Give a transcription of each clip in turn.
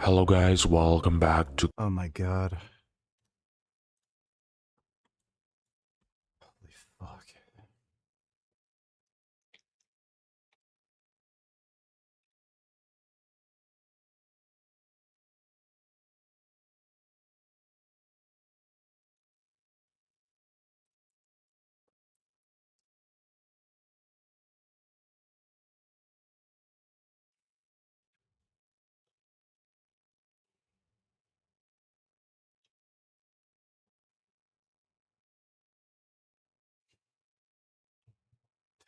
Hello guys, welcome back to Oh my god. Holy fuck.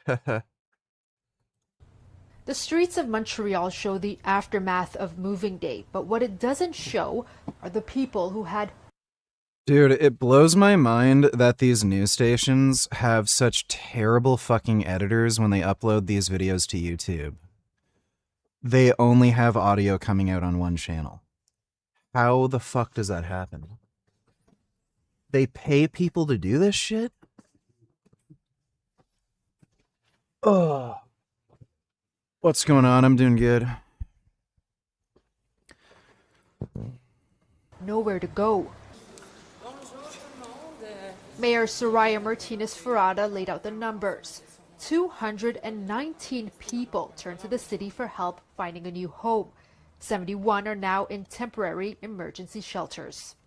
The streets of Montreal show the aftermath of moving day, but what it doesn't show are the people who had. Dude, it blows my mind that these news stations have such terrible fucking editors when they upload these videos to YouTube. They only have audio coming out on one channel. How the fuck does that happen? They pay people to do this shit? Ugh. What's going on? I'm doing good. Nowhere to go. Mayor Soraya Martinez Ferrada laid out the numbers. 219 people turned to the city for help finding a new home. 71 are now in temporary emergency shelters.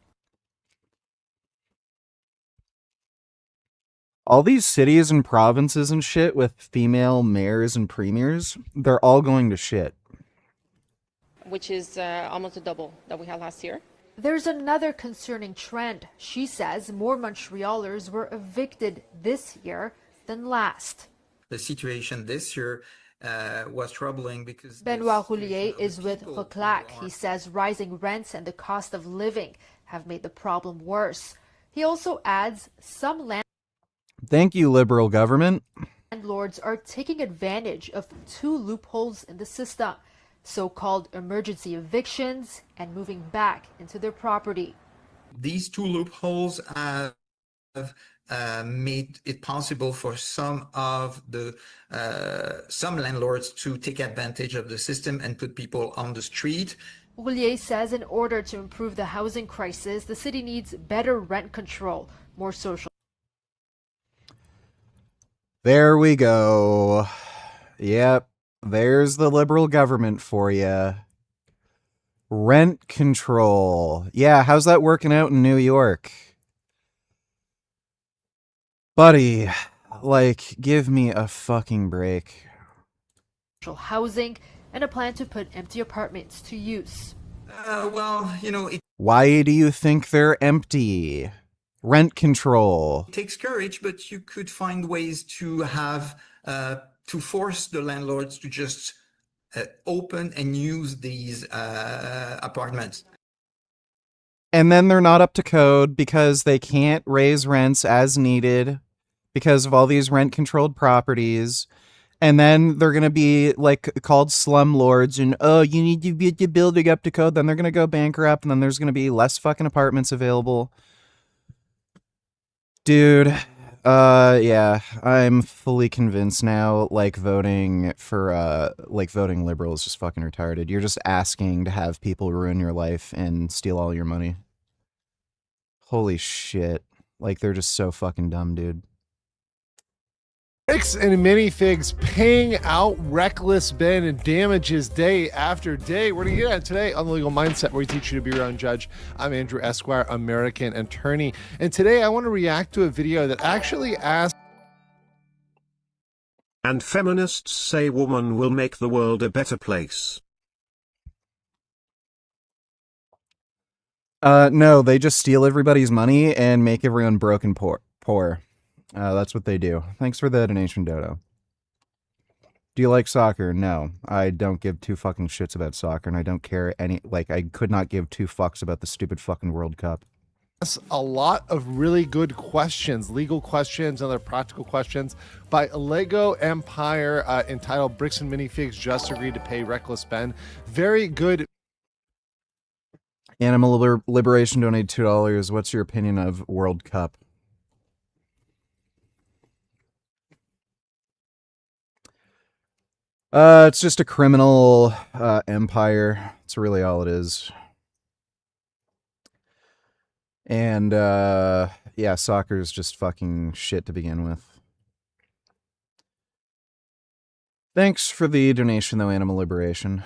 All these cities and provinces and shit with female mayors and premiers, they're all going to shit. Which is almost a double that we had last year. There's another concerning trend. She says more Montrealers were evicted this year than last. The situation this year was troubling because Benoit Roulier is with Reclac. He says rising rents and the cost of living have made the problem worse. He also adds some Thank you, liberal government. landlords are taking advantage of two loopholes in the system, so-called emergency evictions and moving back into their property. these two loopholes have made it possible for some landlords to take advantage of the system and put people on the street. Roulier says in order to improve the housing crisis, the city needs better rent control, more social. There we go. Yep, there's the liberal government for you. Rent control. Yeah, how's that working out in New York? Buddy, like, give me a fucking break. Housing and a plan to put empty apartments to use. Well, you know, it Why do you think they're empty? Rent control. takes courage, but you could find ways to have to force the landlords to just open and use these apartments. And then they're not up to code because they can't raise rents as needed because of all these rent-controlled properties. And then they're going to be like called slumlords and, oh, you need to get your building up to code. Then they're going to go bankrupt and then there's going to be less fucking apartments available. Dude, yeah, I'm fully convinced now, like, voting liberal is just fucking retarded. You're just asking to have people ruin your life and steal all your money. Holy shit. Like, they're just so fucking dumb, dude. Bricks and minifigs paying out reckless Ben and damages day after day. We're going to get at it today on The Legal Mindset, where we teach you to be your own judge. I'm Andrew Esquire, American attorney. And today I want to react to a video that actually asked... And feminists say woman will make the world a better place. No, they just steal everybody's money and make everyone broke and poor. That's what they do. Thanks for the donation, Dodo. Do you like soccer? No, I don't give two fucking shits about soccer, and I don't care I could not give two fucks about the stupid fucking World Cup. a lot of really good questions, legal questions, and other practical questions by Lego Empire entitled Bricks and Minifigs Just Agreed to Pay Reckless Ben. Very good. Animal Liberation donated $2. What's your opinion of World Cup? It's just a criminal empire. It's really all it is. And yeah, soccer's just fucking shit to begin with. Thanks for the donation, though, Animal Liberation.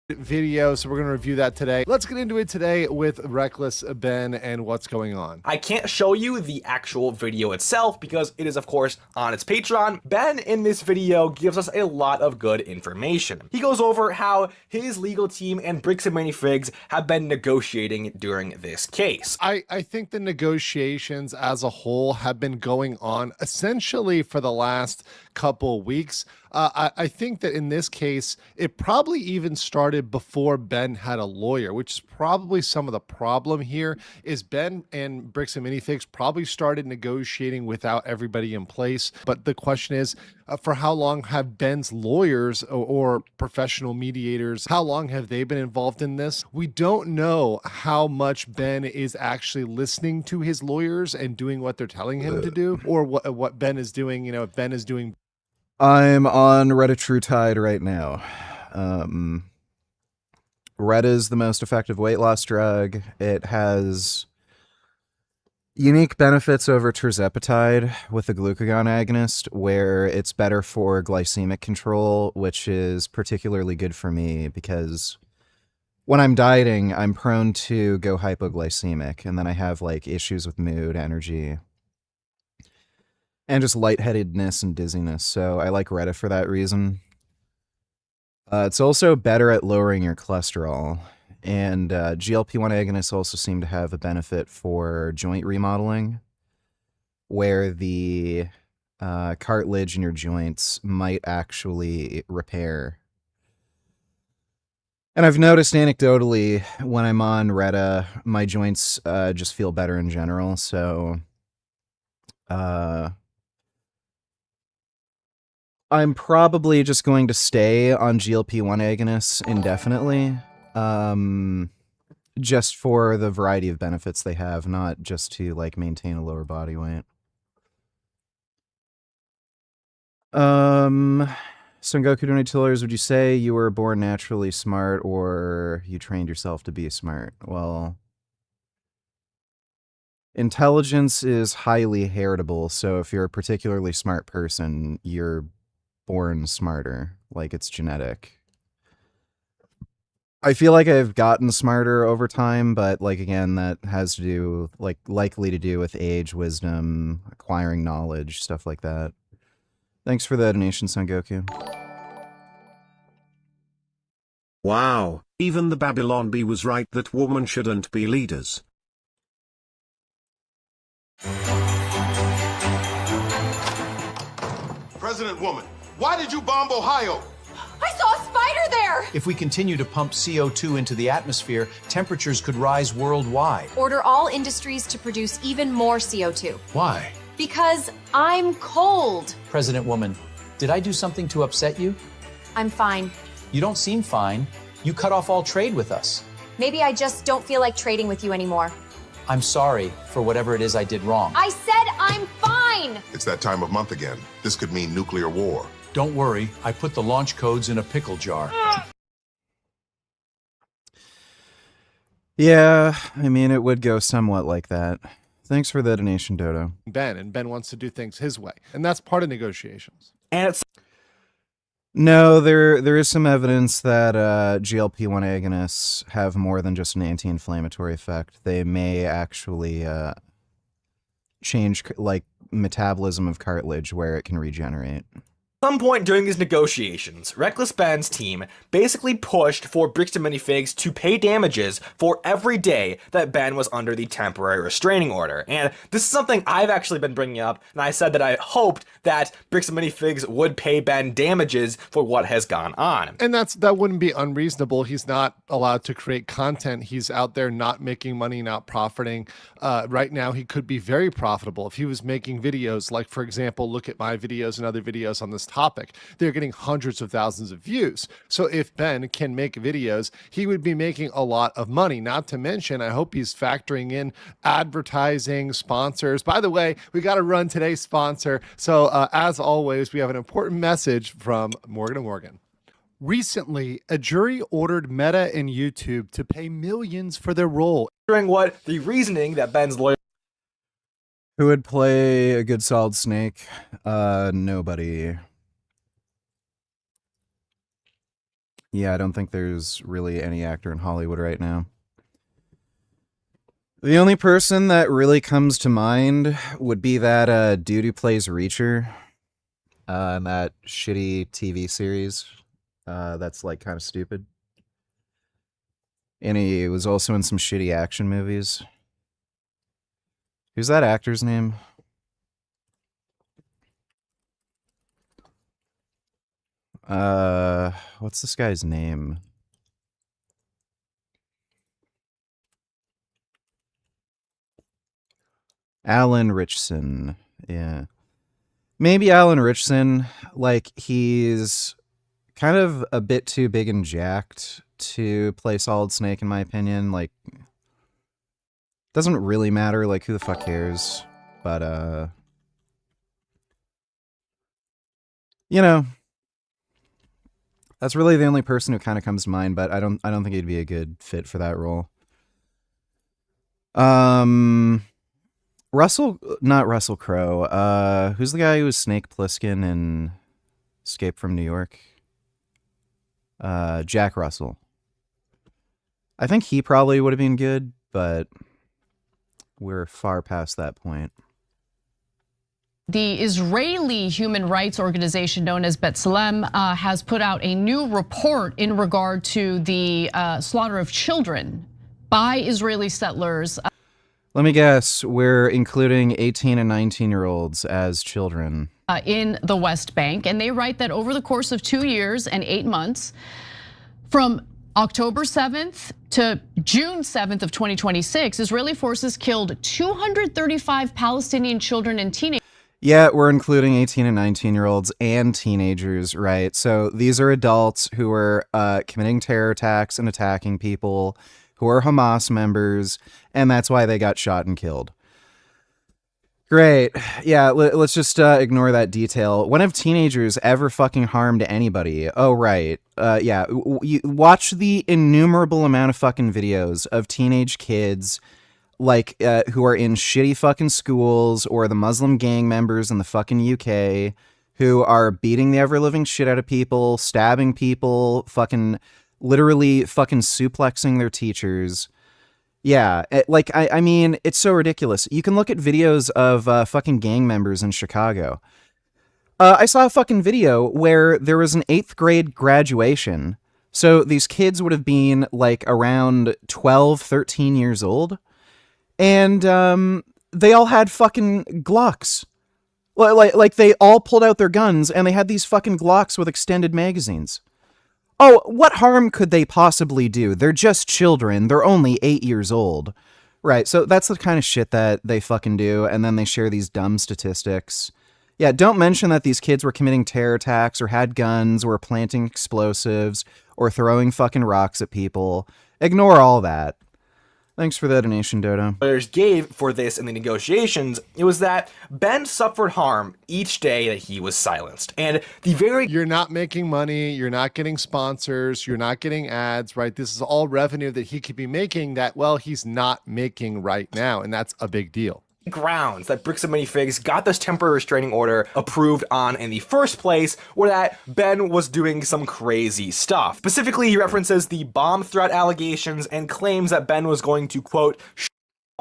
Video, so we're going to review that today. Let's get into it today with Reckless Ben and what's going on. I can't show you the actual video itself because it is of course on its Patreon. Ben in this video gives us a lot of good information. He goes over how his legal team and Bricks and Many Figs have been negotiating during this case. I think the negotiations as a whole have been going on essentially for the last couple weeks. I think that in this case, it probably even started before Ben had a lawyer, which is probably some of the problem here. Is Ben and Bricks and Minifigs probably started negotiating without everybody in place. But the question is, for how long have Ben's lawyers or professional mediators, how long have they been involved in this? We don't know how much Ben is actually listening to his lawyers and doing what they're telling him to do, or what Ben is doing. You know, if Ben is doing. I'm on Reddit True Tide right now. Red is the most effective weight loss drug. It has unique benefits over tirzepatide with the glucagon agonist, where it's better for glycemic control, which is particularly good for me because when I'm dieting, I'm prone to go hypoglycemic, and then I have like issues with mood, energy, and just lightheadedness and dizziness. So I like Reddit for that reason. It's also better at lowering your cholesterol. And GLP-1 agonists also seem to have a benefit for joint remodeling, where the cartilage in your joints might actually repair. And I've noticed anecdotally when I'm on Retta, my joints just feel better in general. So I'm probably just going to stay on GLP-1 agonists indefinitely, just for the variety of benefits they have, not just to like maintain a lower body weight. Son Goku Donate Tillers, would you say you were born naturally smart or you trained yourself to be smart? Well, intelligence is highly heritable, so if you're a particularly smart person, you're born smarter, like it's genetic. I feel like I've gotten smarter over time, but like again, that has to do likely to do with age, wisdom, acquiring knowledge, stuff like that. Thanks for the donation, Son Goku. Wow, even the Babylon Bee was right that women shouldn't be leaders. President Woman, why did you bomb Ohio? I saw a spider there! If we continue to pump CO2 into the atmosphere, temperatures could rise worldwide. Order all industries to produce even more CO2. Why? Because I'm cold. President Woman, did I do something to upset you? I'm fine. You don't seem fine. You cut off all trade with us. Maybe I just don't feel like trading with you anymore. I'm sorry for whatever it is I did wrong. I said I'm fine! It's that time of month again. This could mean nuclear war. Don't worry, I put the launch codes in a pickle jar. Yeah, I mean, it would go somewhat like that. Thanks for the donation, Dodo. Ben, and Ben wants to do things his way, and that's part of negotiations. And it's No, there is some evidence that GLP-1 agonists have more than just an anti-inflammatory effect. They may actually change like metabolism of cartilage where it can regenerate. At some point during these negotiations, Reckless Ben's team basically pushed for Brixton Minifigs to pay damages for every day that Ben was under the temporary restraining order. And this is something I've actually been bringing up, and I said that I hoped that Brixton Minifigs would pay Ben damages for what has gone on. And that wouldn't be unreasonable. He's not allowed to create content. He's out there not making money, not profiting. Right now, he could be very profitable if he was making videos. Like, for example, look at my videos and other videos on this topic. They're getting hundreds of thousands of views. So if Ben can make videos, he would be making a lot of money. Not to mention, I hope he's factoring in advertising, sponsors. By the way, we got to run today's sponsor. So as always, we have an important message from Morgan & Morgan. Recently, a jury ordered Meta and YouTube to pay millions for their role. Wondering what the reasoning that Ben's lawyer... Who would play a good Solid Snake? Nobody. Yeah, I don't think there's really any actor in Hollywood right now. The only person that really comes to mind would be that dude who plays Reacher in that shitty TV series that's like kind of stupid. And he was also in some shitty action movies. Who's that actor's name? What's this guy's name? Alan Richson. Yeah. Maybe Alan Richson, like, he's kind of a bit too big and jacked to play Solid Snake, in my opinion. Like, doesn't really matter, like, who the fuck cares? But, you know, that's really the only person who kind of comes to mind, but I don't think he'd be a good fit for that role. Not Russell Crowe. Who's the guy who was Snake Plissken in Escape from New York? Jack Russell. I think he probably would have been good, but we're far past that point. The Israeli human rights organization known as B'Tselem has put out a new report in regard to the slaughter of children by Israeli settlers. Let me guess, we're including 18 and 19-year-olds as children. In the West Bank, and they write that over the course of 2 years and 8 months, from October 7th to June 7th of 2026, Israeli forces killed 235 Palestinian children and teenagers. Yeah, we're including 18 and 19-year-olds and teenagers, right? So these are adults who are committing terror attacks and attacking people, who are Hamas members, and that's why they got shot and killed. Great. Yeah, let's just ignore that detail. When have teenagers ever fucking harmed anybody? Oh, right. Yeah, you watch the innumerable amount of fucking videos of teenage kids like who are in shitty fucking schools, or the Muslim gang members in the fucking UK who are beating the ever-living shit out of people, stabbing people, fucking literally fucking suplexing their teachers. Yeah, I mean, it's so ridiculous. You can look at videos of fucking gang members in Chicago. I saw a fucking video where there was an 8th grade graduation. So these kids would have been like around 12, 13 years old. And they all had fucking Glocks. Like they all pulled out their guns and they had these fucking Glocks with extended magazines. Oh, what harm could they possibly do? They're just children. They're only 8 years old. Right, so that's the kind of shit that they fucking do, and then they share these dumb statistics. Yeah, don't mention that these kids were committing terror attacks, or had guns, or planting explosives, or throwing fucking rocks at people. Ignore all that. Thanks for the donation, Dodo. Lawyers gave for this in the negotiations, it was that Ben suffered harm each day that he was silenced. And you're not making money, you're not getting sponsors, you're not getting ads, right? This is all revenue that he could be making that, well, he's not making right now. And that's a big deal. Grounds that Bricks and Minifigs got this temporary restraining order approved on in the first place were that Ben was doing some crazy stuff. Specifically, he references the bomb threat allegations and claims that Ben was going to, quote,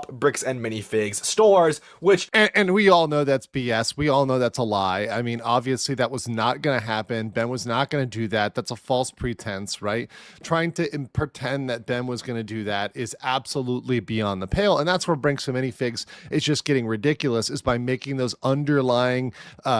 bricks and minifigs stores, which and we all know that's BS. We all know that's a lie. I mean, obviously that was not going to happen. Ben was not going to do that. That's a false pretense, right? Trying to pretend that Ben was going to do that is absolutely beyond the pale, and that's where bricks and minifigs is just getting ridiculous, is by making those underlying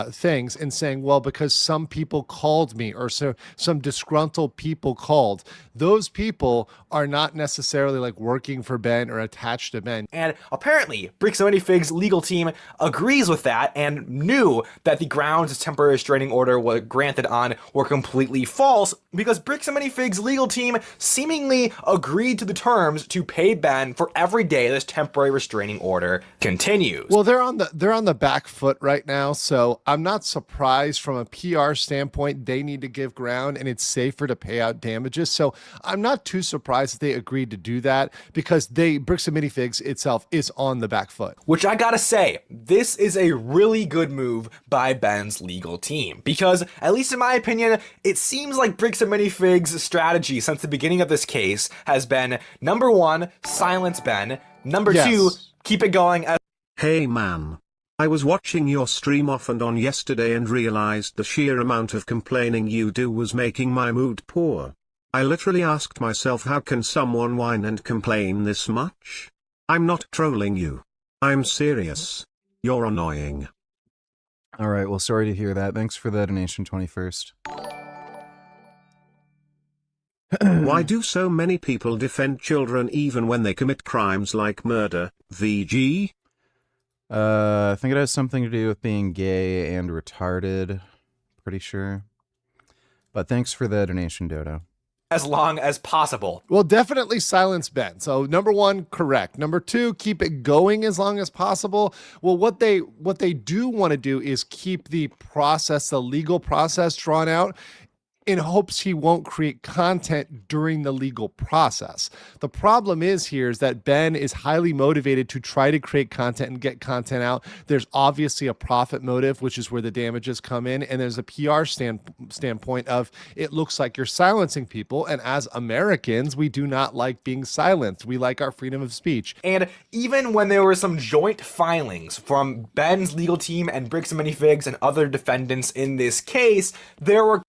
things and saying, well, because some people called me, or so some disgruntled people called. Those people are not necessarily like working for Ben or attached to Ben. And apparently, Bricks and Minifigs' legal team agrees with that and knew that the grounds temporary restraining order was granted on were completely false, because Bricks and Minifigs' legal team seemingly agreed to the terms to pay Ben for every day this temporary restraining order continues. Well, they're on the back foot right now, so I'm not surprised. From a PR standpoint, they need to give ground, and it's safer to pay out damages. So I'm not too surprised that they agreed to do that, because Bricks and Minifigs itself is on the back foot. Which I gotta say, this is a really good move by Ben's legal team, because at least in my opinion, it seems like Bricks and Minifigs' strategy since the beginning of this case has been, number one, silence Ben, number two, keep it going as— Hey man. I was watching your stream off and on yesterday and realized the sheer amount of complaining you do was making my mood poor. I literally asked myself, how can someone whine and complain this much? I'm not trolling you. I'm serious. You're annoying. All right, well, sorry to hear that. Thanks for the donation, 21st. Why do so many people defend children even when they commit crimes like murder, VG? I think it has something to do with being gay and retarded. Pretty sure. But thanks for the donation, Dodo. as long as possible. Well, definitely silence Ben. So number one, correct. Number two, keep it going as long as possible. Well, what they do want to do is keep the process, the legal process, drawn out, in hopes he won't create content during the legal process. The problem is that Ben is highly motivated to try to create content and get content out. There's obviously a profit motive, which is where the damages come in. And there's a PR standpoint of, it looks like you're silencing people. And as Americans, we do not like being silenced. We like our freedom of speech. And even when there were some joint filings from Ben's legal team and Bricks and Minifigs and other defendants in this case, there were—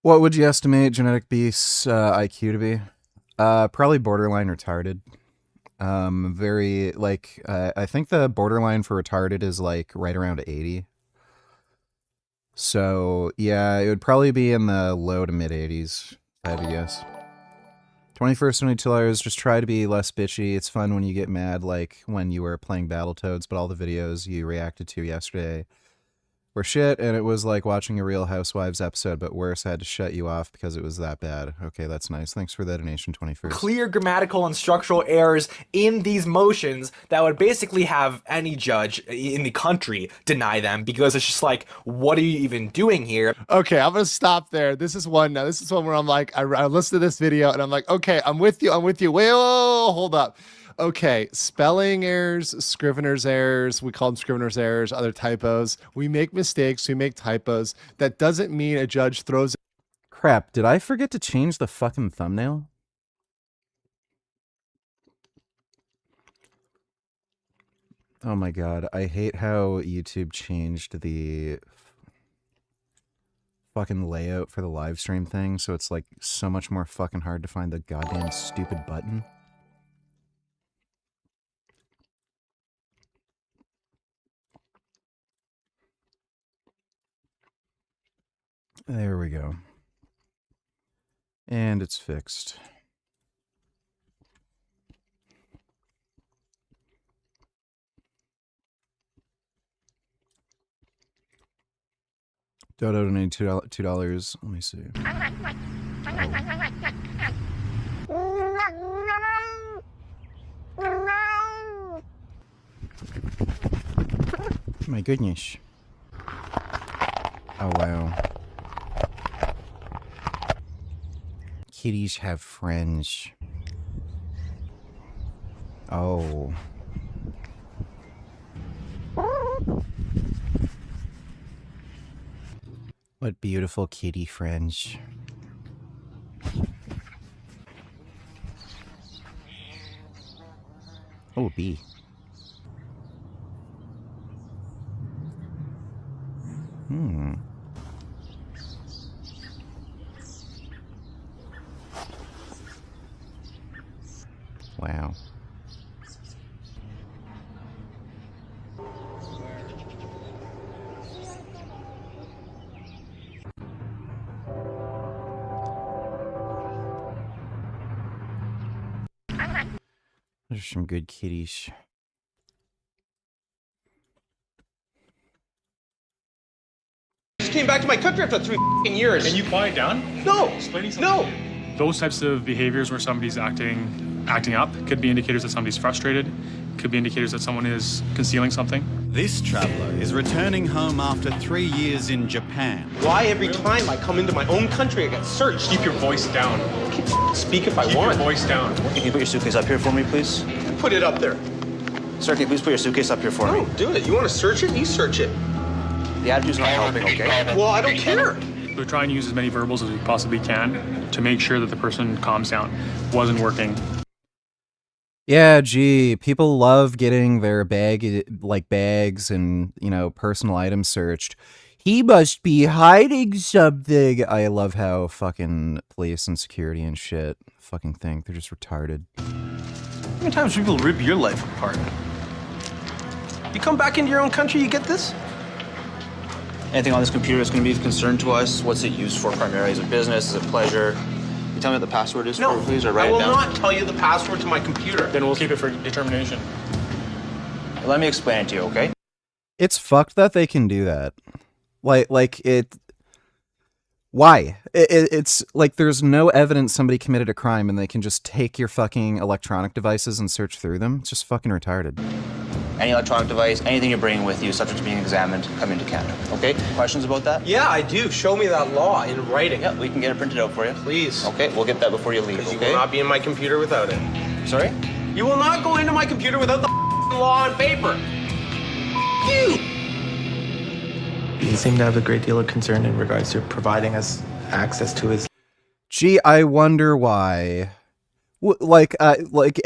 What would you estimate Genetic Beast's IQ to be? Probably borderline retarded. Very, like, I think the borderline for retarded is, like, right around 80. So, yeah, it would probably be in the low to mid-80s, if I had to guess. 21st $22, just try to be less bitchy. It's fun when you get mad, like when you were playing Battletoads, but all the videos you reacted to yesterday were shit, and it was like watching a Real Housewives episode, but worse. I had to shut you off because it was that bad. Okay, that's nice. Thanks for that donation, 21st. Clear grammatical and structural errors in these motions that would basically have any judge in the country deny them, because it's just like, what are you even doing here? Okay, I'm gonna stop there. This is one where I'm like, I listened to this video and I'm like, okay, I'm with you. Wait, hold up. Okay, spelling errors, Scrivener's errors, we call them Scrivener's errors, other typos. We make mistakes, we make typos. That doesn't mean a judge throws— Crap, did I forget to change the fucking thumbnail? Oh my god, I hate how YouTube changed the fucking layout for the live stream thing, so it's like so much more fucking hard to find the goddamn stupid button. There we go. And it's fixed. Dodo donated $2. Let me see. My goodness. Oh, wow. Kitties have friends. Oh. What beautiful kitty friends. Oh, B. Wow. Those are some good kitties. Just came back to my country after 3 years. And you quiet down? No. Explaining something No. to you. Those types of behaviors where somebody's acting up could be indicators that somebody's frustrated, could be indicators that someone is concealing something. This traveler is returning home after 3 years in Japan. Why every time I come into my own country I get searched? Keep your voice down. Speak if I Keep want. your voice down. Can you put your suitcase up here for me, please? Put it up there. Sir, can you please put your suitcase up here for me? No, do it. You want to search it? You search it. The attitude's not helping, okay? Well, I don't care. We're trying to use as many verbals as we possibly can to make sure that the person calms down. Wasn't working. Yeah, gee, people love getting their bags and, you know, personal items searched. He must be hiding something. I love how fucking police and security and shit fucking think. They're just retarded. How many times people rip your life apart? You come back into your own country, you get this? Anything on this computer that's going to be of concern to us? What's it used for primarily? Is it business? Is it pleasure? Can you tell me what the password is for, please, or write I it will down? not tell you the password to my computer. Then we'll keep it for determination. Let me explain it to you, okay? It's fucked that they can do that. Why? It's like there's no evidence somebody committed a crime and they can just take your fucking electronic devices and search through them. It's just fucking retarded. Any electronic device, anything you're bringing with you, subject to being examined, come into Canada, okay? Questions about that? Yeah, I do. Show me that law in writing. Yeah, we can get it printed out for you. Please. Okay, we'll get that before you leave, You okay? will not be in my computer without it. Sorry? You will not go into my computer without the law on paper. You! He seemed to have a great deal of concern in regards to providing us access to his... Gee, I wonder why. Like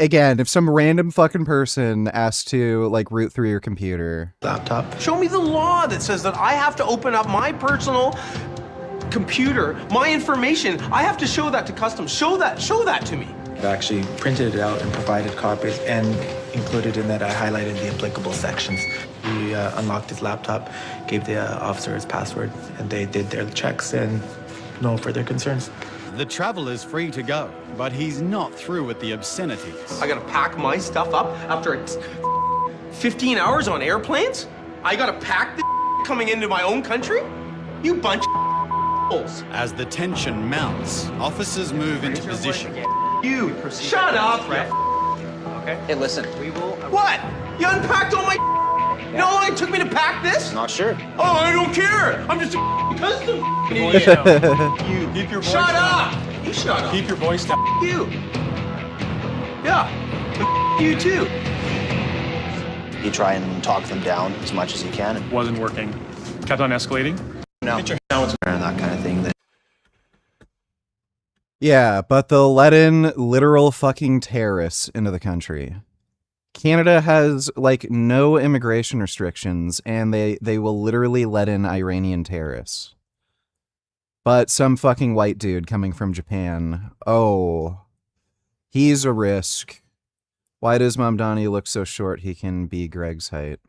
again, if some random fucking person asks to like root through your computer. Laptop. Show me the law that says that I have to open up my personal computer, my information. I have to show that to customs. Show that to me. I actually printed it out and provided copies, and included in that I highlighted the applicable sections. He unlocked his laptop, gave the officer his password, and they did their checks and no further concerns. The traveler's free to go, but he's not through with the obscenities. I gotta pack my stuff up after 15 hours on airplanes? I gotta pack this coming into my own country? You bunch of As the tension mounts, officers move into position. You shut up, Okay. Hey, listen. We will. What? You unpacked all my. You know how long it took me to pack this? Not sure. Oh, I don't care. I'm just a custom idiot. You keep your voice Shut down. up. You shut up. Keep your voice down. You. Yeah. You too. You try and talk them down as much as you can. Wasn't working. Kept on escalating. No. And that kind of thing. Yeah, but they'll let in literal fucking terrorists into the country. Canada has like no immigration restrictions, and they will literally let in Iranian terrorists. But some fucking white dude coming from Japan, oh, he's a risk. Why does Mamdani look so short he can be Greg's height?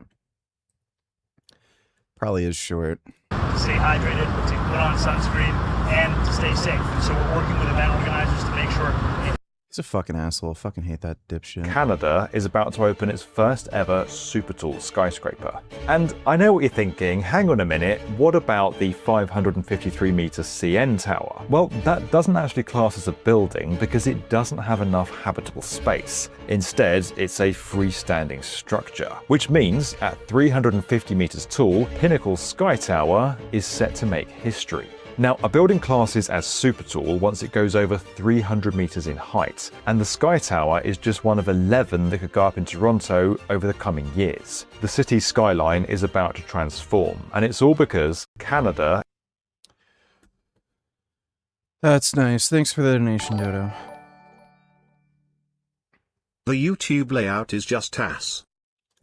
Probably is short. To stay hydrated, to put on sunscreen, and to stay safe. So we're working with event organizers to make sure. He's a fucking asshole. Fucking hate that dipshit. Canada is about to open its first ever super tall skyscraper. And I know what you're thinking, hang on a minute, what about the 553 meter CN tower? Well, that doesn't actually class as a building because it doesn't have enough habitable space. Instead, it's a freestanding structure, which means at 350 meters tall, Pinnacle Sky Tower is set to make history. Now, a building classes as super tall once it goes over 300 meters in height, and the Sky Tower is just one of 11 that could go up in Toronto over the coming years. The city's skyline is about to transform, and it's all because Canada... That's nice. Thanks for the donation, Dodo. The YouTube layout is just ass.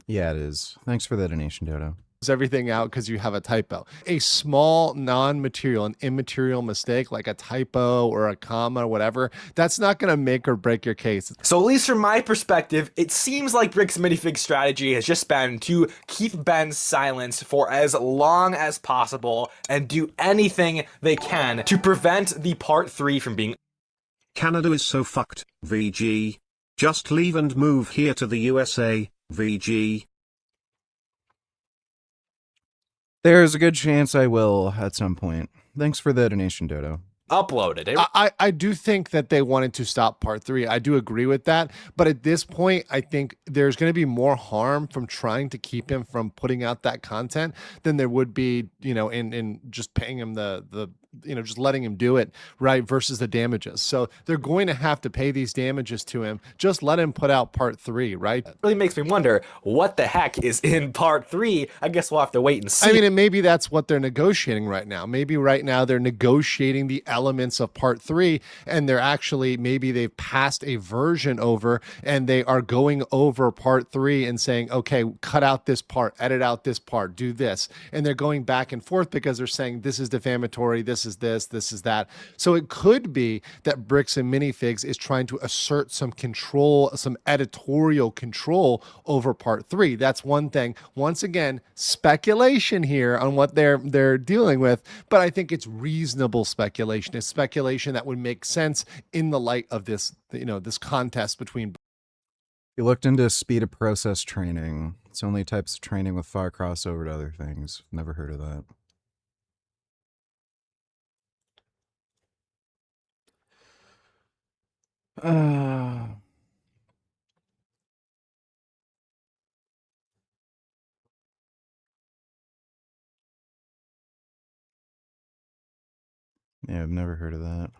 Yeah, it is. Thanks for the donation, Dodo. Everything out because you have a typo. A small non-material, an immaterial mistake like a typo or a comma or whatever, that's not going to make or break your case. So at least from my perspective, it seems like Brick's minifig strategy has just been to keep Ben's silence for as long as possible and do anything they can to prevent the part 3 from being... Canada is so fucked, VG. Just leave and move here to the USA, VG. There's a good chance I will at some point. Thanks for the donation, Dodo. Uploaded. I do think that they wanted to stop part 3. I do agree with that. But at this point, I think there's going to be more harm from trying to keep him from putting out that content than there would be, in just paying him the just letting him do it, right, versus the damages. So they're going to have to pay these damages to him. Just let him put out part 3, right? It really makes me wonder what the heck is in part 3. I guess we'll have to wait and see. I mean, and maybe that's what they're negotiating right now. Maybe right now they're negotiating the elements of part 3, and they're actually, maybe they've passed a version over and they are going over part 3 and saying, okay, cut out this part, edit out this part, do this. And they're going back and forth because they're saying this is defamatory, this is that. So it could be that Bricks and Minifigs is trying to assert some control, some editorial control over part 3. That's one thing. Once again, speculation here on what they're dealing with, but I think it's reasonable speculation. It's speculation that would make sense in the light of this, this contest between. You looked into speed of process training. It's only types of training with far crossover to other things. Never heard of that. Yeah, I've never heard of that.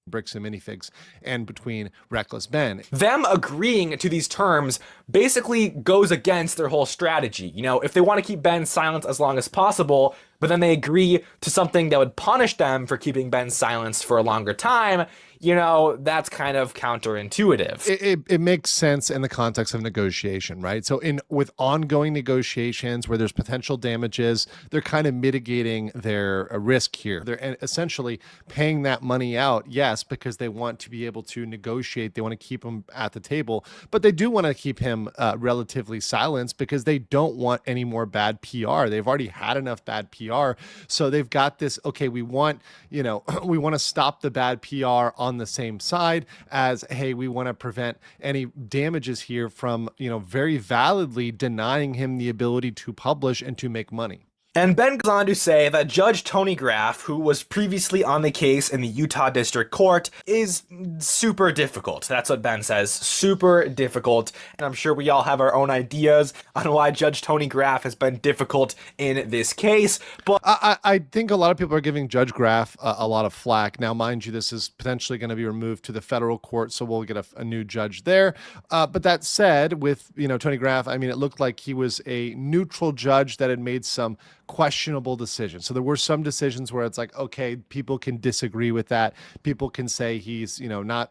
Bricks and Minifigs and between Reckless Ben. Them agreeing to these terms basically goes against their whole strategy. If they want to keep Ben silent as long as possible, but then they agree to something that would punish them for keeping Ben silenced for a longer time, that's kind of counterintuitive. It makes sense in the context of negotiation, right? So with ongoing negotiations where there's potential damages, they're kind of mitigating their risk here. They're essentially paying that money out, yes, because they want to be able to negotiate. They want to keep him at the table, but they do want to keep him relatively silenced because they don't want any more bad PR. They've already had enough bad PR. So they've got this, okay, we want to stop the bad PR on the same side as, hey, we want to prevent any damages here from, very validly denying him the ability to publish and to make money. And Ben goes on to say that Judge Tony Graff, who was previously on the case in the Utah District Court, is super difficult. That's what Ben says, super difficult. And I'm sure we all have our own ideas on why Judge Tony Graff has been difficult in this case. But I think a lot of people are giving Judge Graff a lot of flack. Now, mind you, this is potentially going to be removed to the federal court, so we'll get a new judge there. But that said, with Tony Graff, I mean, it looked like he was a neutral judge that had made some questionable decisions. So there were some decisions where it's like, okay, people can disagree with that. People can say he's, not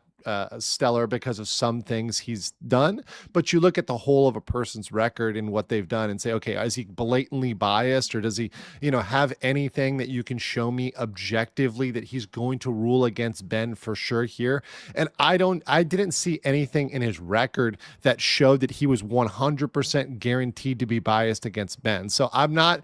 stellar because of some things he's done. But you look at the whole of a person's record and what they've done and say, okay, is he blatantly biased, or does he, have anything that you can show me objectively that he's going to rule against Ben for sure here? And I didn't see anything in his record that showed that he was 100% guaranteed to be biased against Ben. So I'm not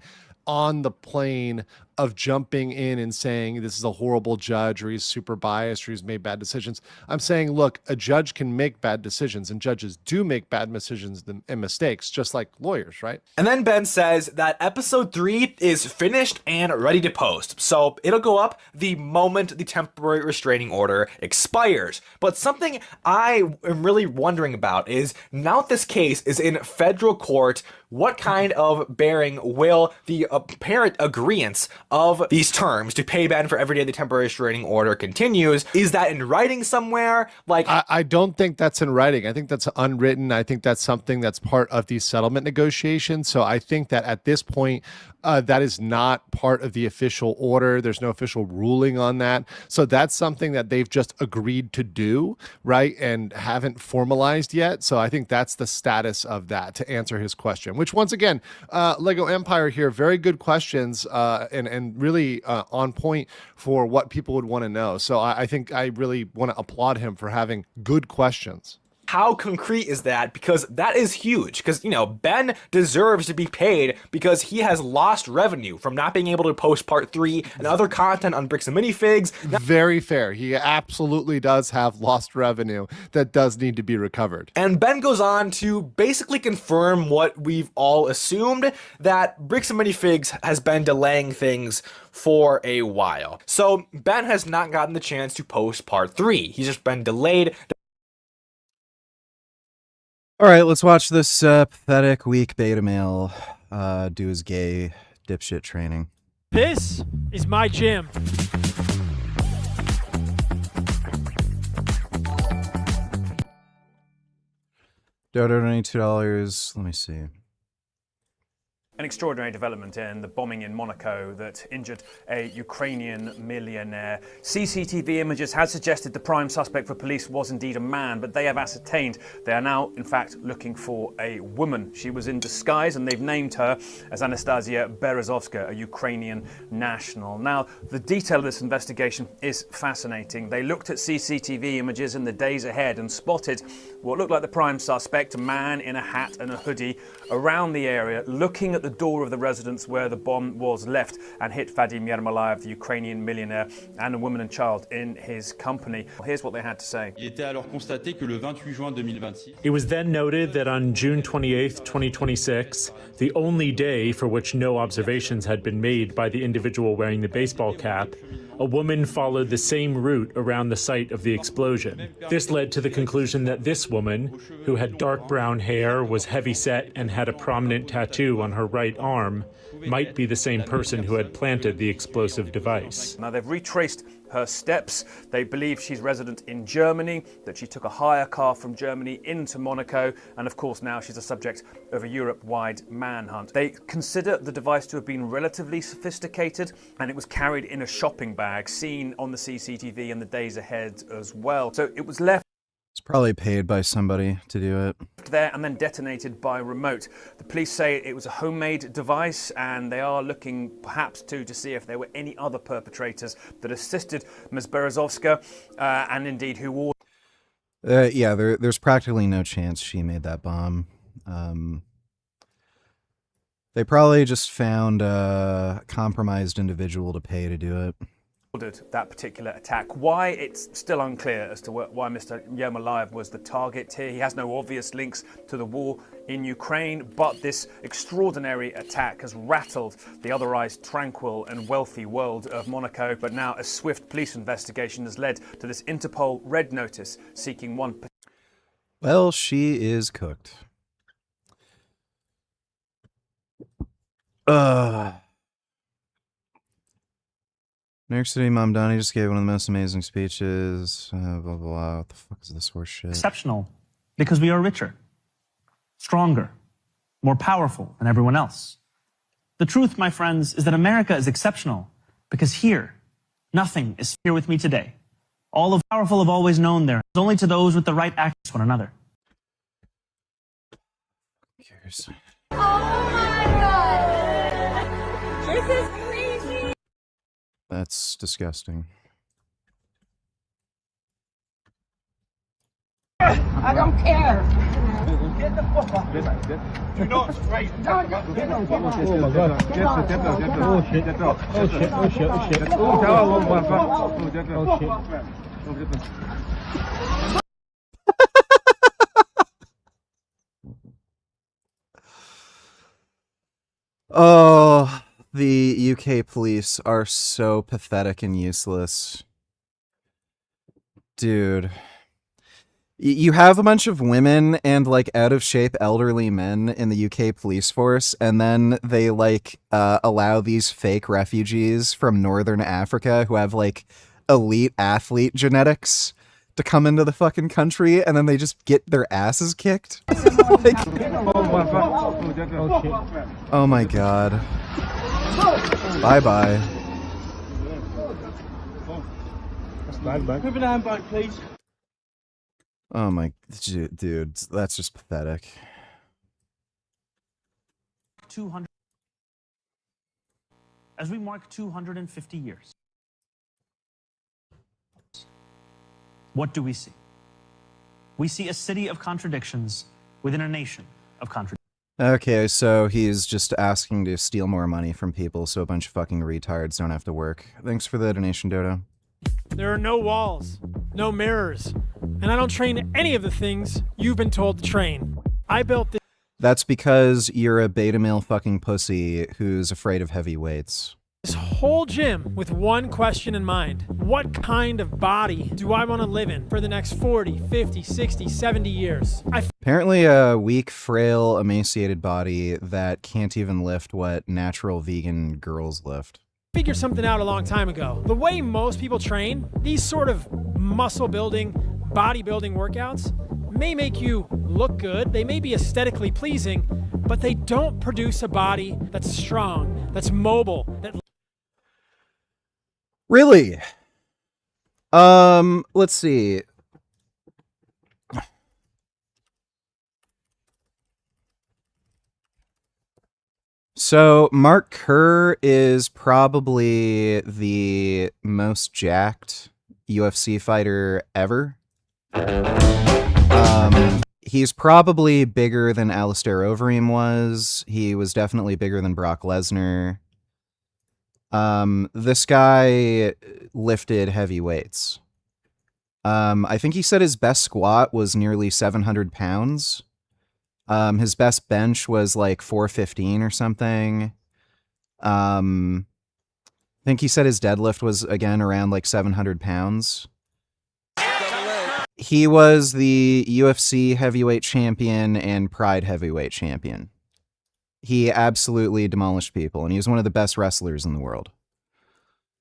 on the plane of jumping in and saying this is a horrible judge, or he's super biased, or he's made bad decisions. I'm saying, look, a judge can make bad decisions, and judges do make bad decisions and mistakes, just like lawyers, right? And then Ben says that episode 3 is finished and ready to post. So it'll go up the moment the temporary restraining order expires. But something I am really wondering about is, now that this case is in federal court, what kind of bearing will the apparent agreeance of these terms to pay Ben for every day the temporary restraining order continues. Is that in writing somewhere? Like, I don't think that's in writing. I think that's unwritten. I think that's something that's part of these settlement negotiations. So I think that at this point, that is not part of the official order. There's no official ruling on that. So that's something that they've just agreed to do, right? And haven't formalized yet. So I think that's the status of that, to answer his question, which once again, Lego Empire here, very good questions and really on point for what people would want to know. So I think I really want to applaud him for having good questions. how concrete is that? Because that is huge. Because, you know, Ben deserves to be paid because he has lost revenue from not being able to post part 3 and other content on Bricks and Minifigs. Very fair. He absolutely does have lost revenue that does need to be recovered. And Ben goes on to basically confirm what we've all assumed, that Bricks and Minifigs has been delaying things for a while. So Ben has not gotten the chance to post part 3. He's just been delayed. All right, let's watch this pathetic, weak beta male do his gay dipshit training. This is my gym. Dodo, $92. Let me see. An extraordinary development in the bombing in Monaco that injured a Ukrainian millionaire. CCTV images had suggested the prime suspect for police was indeed a man, but they have ascertained they are now, in fact, looking for a woman. She was in disguise, and they've named her as Anastasia Berezovska, a Ukrainian national. Now, the detail of this investigation is fascinating. They looked at CCTV images in the days ahead and spotted what looked like the prime suspect, a man in a hat and a hoodie, around the area, looking at the door of the residence where the bomb was left, and hit Vadim Yermolayev, the Ukrainian millionaire, and a woman and child in his company. Here's what they had to say. It was then noted that on June 28, 2026, the only day for which no observations had been made by the individual wearing the baseball cap, a woman followed the same route around the site of the explosion. This led to the conclusion that this woman, who had dark brown hair, was heavy-set, and had a prominent tattoo on her right arm, might be the same person who had planted the explosive device. Now, they've retraced her steps. They believe she's resident in Germany, that she took a hire car from Germany into Monaco, and of course now she's a subject of a Europe-wide manhunt. They consider the device to have been relatively sophisticated, and it was carried in a shopping bag, seen on the CCTV in the days ahead as well. So it was left It's probably paid by somebody to do it. there and then detonated by remote. The police say it was a homemade device, and they are looking perhaps to see if there were any other perpetrators that assisted Ms. Berezovska, and indeed who all... Yeah, there's practically no chance she made that bomb. They probably just found a compromised individual to pay to do it. Ordered that particular attack. Why, it's still unclear as to why Mr. Yermolayev was the target here. He has no obvious links to the war in Ukraine, but this extraordinary attack has rattled the otherwise tranquil and wealthy world of Monaco. But now a swift police investigation has led to this Interpol red notice seeking one. Well, she is cooked. New York City Mamdani just gave one of the most amazing speeches. Blah, blah, blah. What the fuck is this horse shit? Exceptional because we are richer, stronger, more powerful than everyone else. The truth, my friends, is that America is exceptional because here, nothing is here with me today. All of powerful have always known there is only to those with the right access to one another. Who cares? Oh my god! This is crazy! That's disgusting. I don't care. Get the fuck off. You're not straight. Oh my god. Oh shit. Oh shit. Oh shit. Oh shit. Oh shit. Oh, the UK police are so pathetic and useless. Dude. You have a bunch of women and like out of shape elderly men in the UK police force, and then they like allow these fake refugees from Northern Africa who have like elite athlete genetics to come into the fucking country, and then they just get their asses kicked. Like, oh my god. Bye-bye. Move an handbag, please. Oh my dude, that's just pathetic. 200. As we mark 250 years, what do we see? We see a city of contradictions within a nation of contradictions. Okay, so he's just asking to steal more money from people so a bunch of fucking retards don't have to work. Thanks for the donation, Dodo. There are no walls, no mirrors, and I don't train any of the things you've been told to train. I built this. That's because you're a beta male fucking pussy who's afraid of heavy weights. This whole gym with one question in mind. What kind of body do I want to live in for the next 40, 50, 60, 70 years? Apparently a weak, frail, emaciated body that can't even lift what natural vegan girls lift. Figured something out a long time ago. The way most people train, these sort of muscle building, bodybuilding workouts may make you look good, they may be aesthetically pleasing, but they don't produce a body that's strong, that's mobile, that... Really? Let's see. So Mark Kerr is probably the most jacked UFC fighter ever. He's probably bigger than Alistair Overeem was. He was definitely bigger than Brock Lesnar. This guy lifted heavy weights. I think he said his best squat was nearly 700 pounds. His best bench was like 415 or something. I think he said his deadlift was again around like 700 pounds. He was the UFC heavyweight champion and Pride heavyweight champion. He absolutely demolished people, and he was one of the best wrestlers in the world.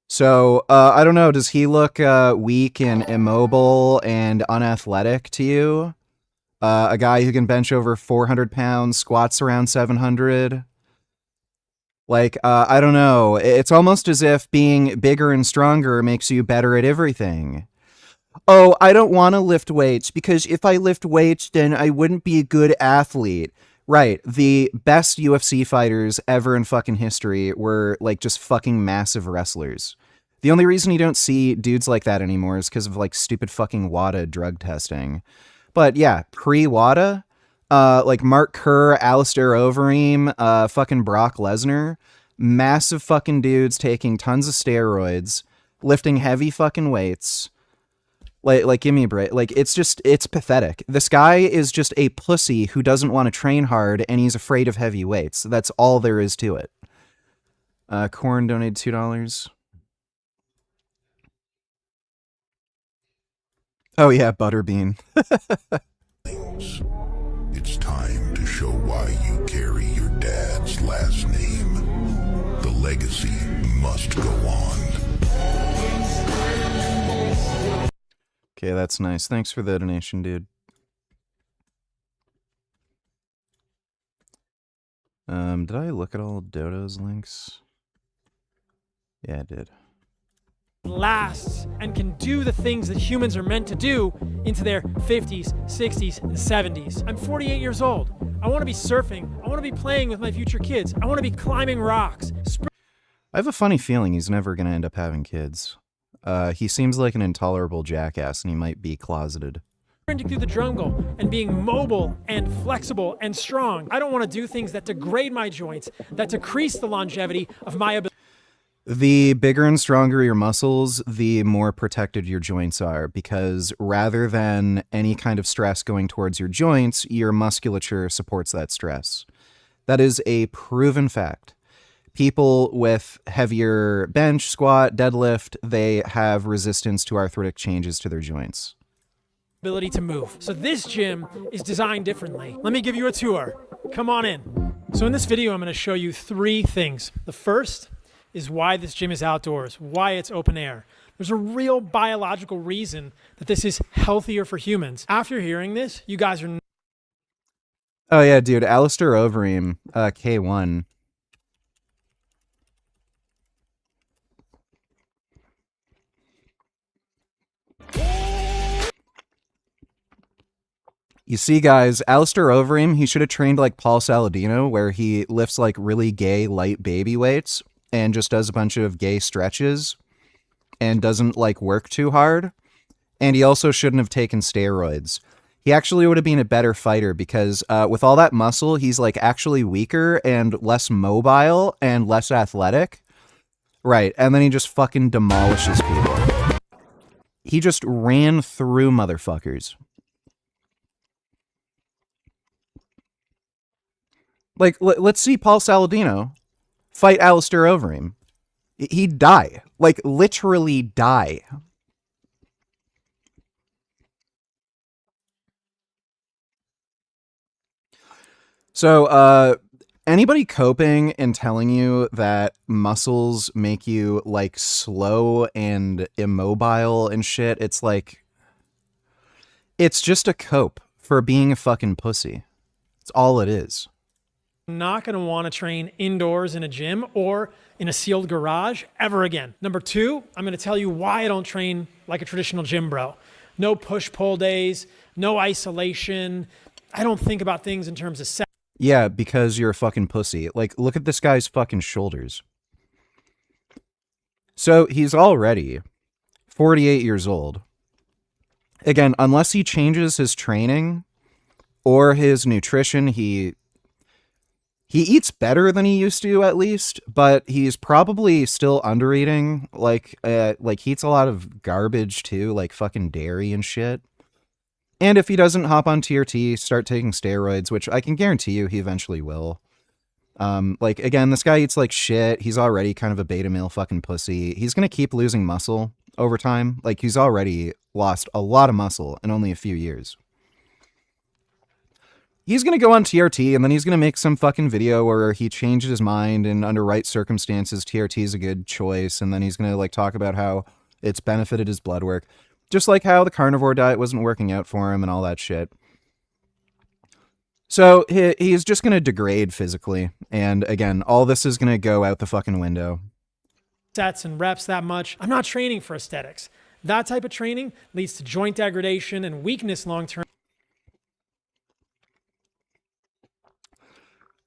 So, I don't know, does he look weak and immobile and unathletic to you? A guy who can bench over 400 pounds, squats around 700. Like, I don't know. It's almost as if being bigger and stronger makes you better at everything. Oh, I don't want to lift weights because if I lift weights, then I wouldn't be a good athlete. Right. The best UFC fighters ever in fucking history were like just fucking massive wrestlers. The only reason you don't see dudes like that anymore is because of like stupid fucking WADA drug testing. But yeah, pre-WADA, like Mark Kerr, Alistair Overeem, fucking Brock Lesnar, massive fucking dudes taking tons of steroids, lifting heavy fucking weights. Like, give me a break. Like, it's pathetic. This guy is just a pussy who doesn't want to train hard and he's afraid of heavy weights. That's all there is to it. Corn donated $2. Oh yeah, Butterbean. It's time to show why you carry your dad's last name. The legacy must go on. Okay, that's nice. Thanks for the donation, dude. Did I look at all Dodo's links? Yeah, I did. Lasts and can do the things that humans are meant to do into their 50s, 60s, and 70s. I'm 48 years old. I want to be surfing. I want to be playing with my future kids. I want to be climbing rocks. I have a funny feeling he's never going to end up having kids. He seems like an intolerable jackass and he might be closeted. Sprinting through the jungle and being mobile and flexible and strong. I don't want to do things that degrade my joints, that decrease the longevity of my ability. The bigger and stronger your muscles, the more protected your joints are, because rather than any kind of stress going towards your joints, your musculature supports that stress. That is a proven fact. People with heavier bench, squat, deadlift, they have resistance to arthritic changes to their joints. ability to move. So this gym is designed differently. Let me give you a tour. Come on in. So in this video, I'm going to show you 3 things. The first is why this gym is outdoors, why it's open air. There's a real biological reason that this is healthier for humans. After hearing this, you guys are... Oh yeah, dude, Alistair Overeem, K1. You see, guys, Alistair Overeem, he should have trained like Paul Saladino, where he lifts like really gay light baby weights and just does a bunch of gay stretches and doesn't like work too hard. And he also shouldn't have taken steroids. He actually would have been a better fighter because with all that muscle, he's like actually weaker and less mobile and less athletic. Right, and then he just fucking demolishes people. He just ran through motherfuckers. Like, let's see Paul Saladino fight Alistair Overeem. He'd die. Like, literally die. So, anybody coping and telling you that muscles make you, like, slow and immobile and shit, it's like... It's just a cope for being a fucking pussy. It's all it is. Not going to want to train indoors in a gym or in a sealed garage ever again. Number 2, I'm going to tell you why I don't train like a traditional gym bro. No push-pull days, no isolation. I don't think about things in terms of sex. Yeah, because you're a fucking pussy. Like, look at this guy's fucking shoulders. So, he's already 48 years old. Again, unless he changes his training or his nutrition, he eats better than he used to, at least, but he's probably still under-eating. Like he eats a lot of garbage, too, like fucking dairy and shit. And if he doesn't hop on TRT, start taking steroids, which I can guarantee you he eventually will. Like, again, this guy eats like shit. He's already kind of a beta male fucking pussy. He's going to keep losing muscle over time. Like, he's already lost a lot of muscle in only a few years. He's going to go on TRT, and then he's going to make some fucking video where he changed his mind, and under right circumstances, TRT is a good choice, and then he's going to, like, talk about how it's benefited his blood work. Just like how the carnivore diet wasn't working out for him and all that shit. So, he's just going to degrade physically, and again, all this is going to go out the fucking window. Sets and reps that much. I'm not training for aesthetics. That type of training leads to joint degradation and weakness long-term.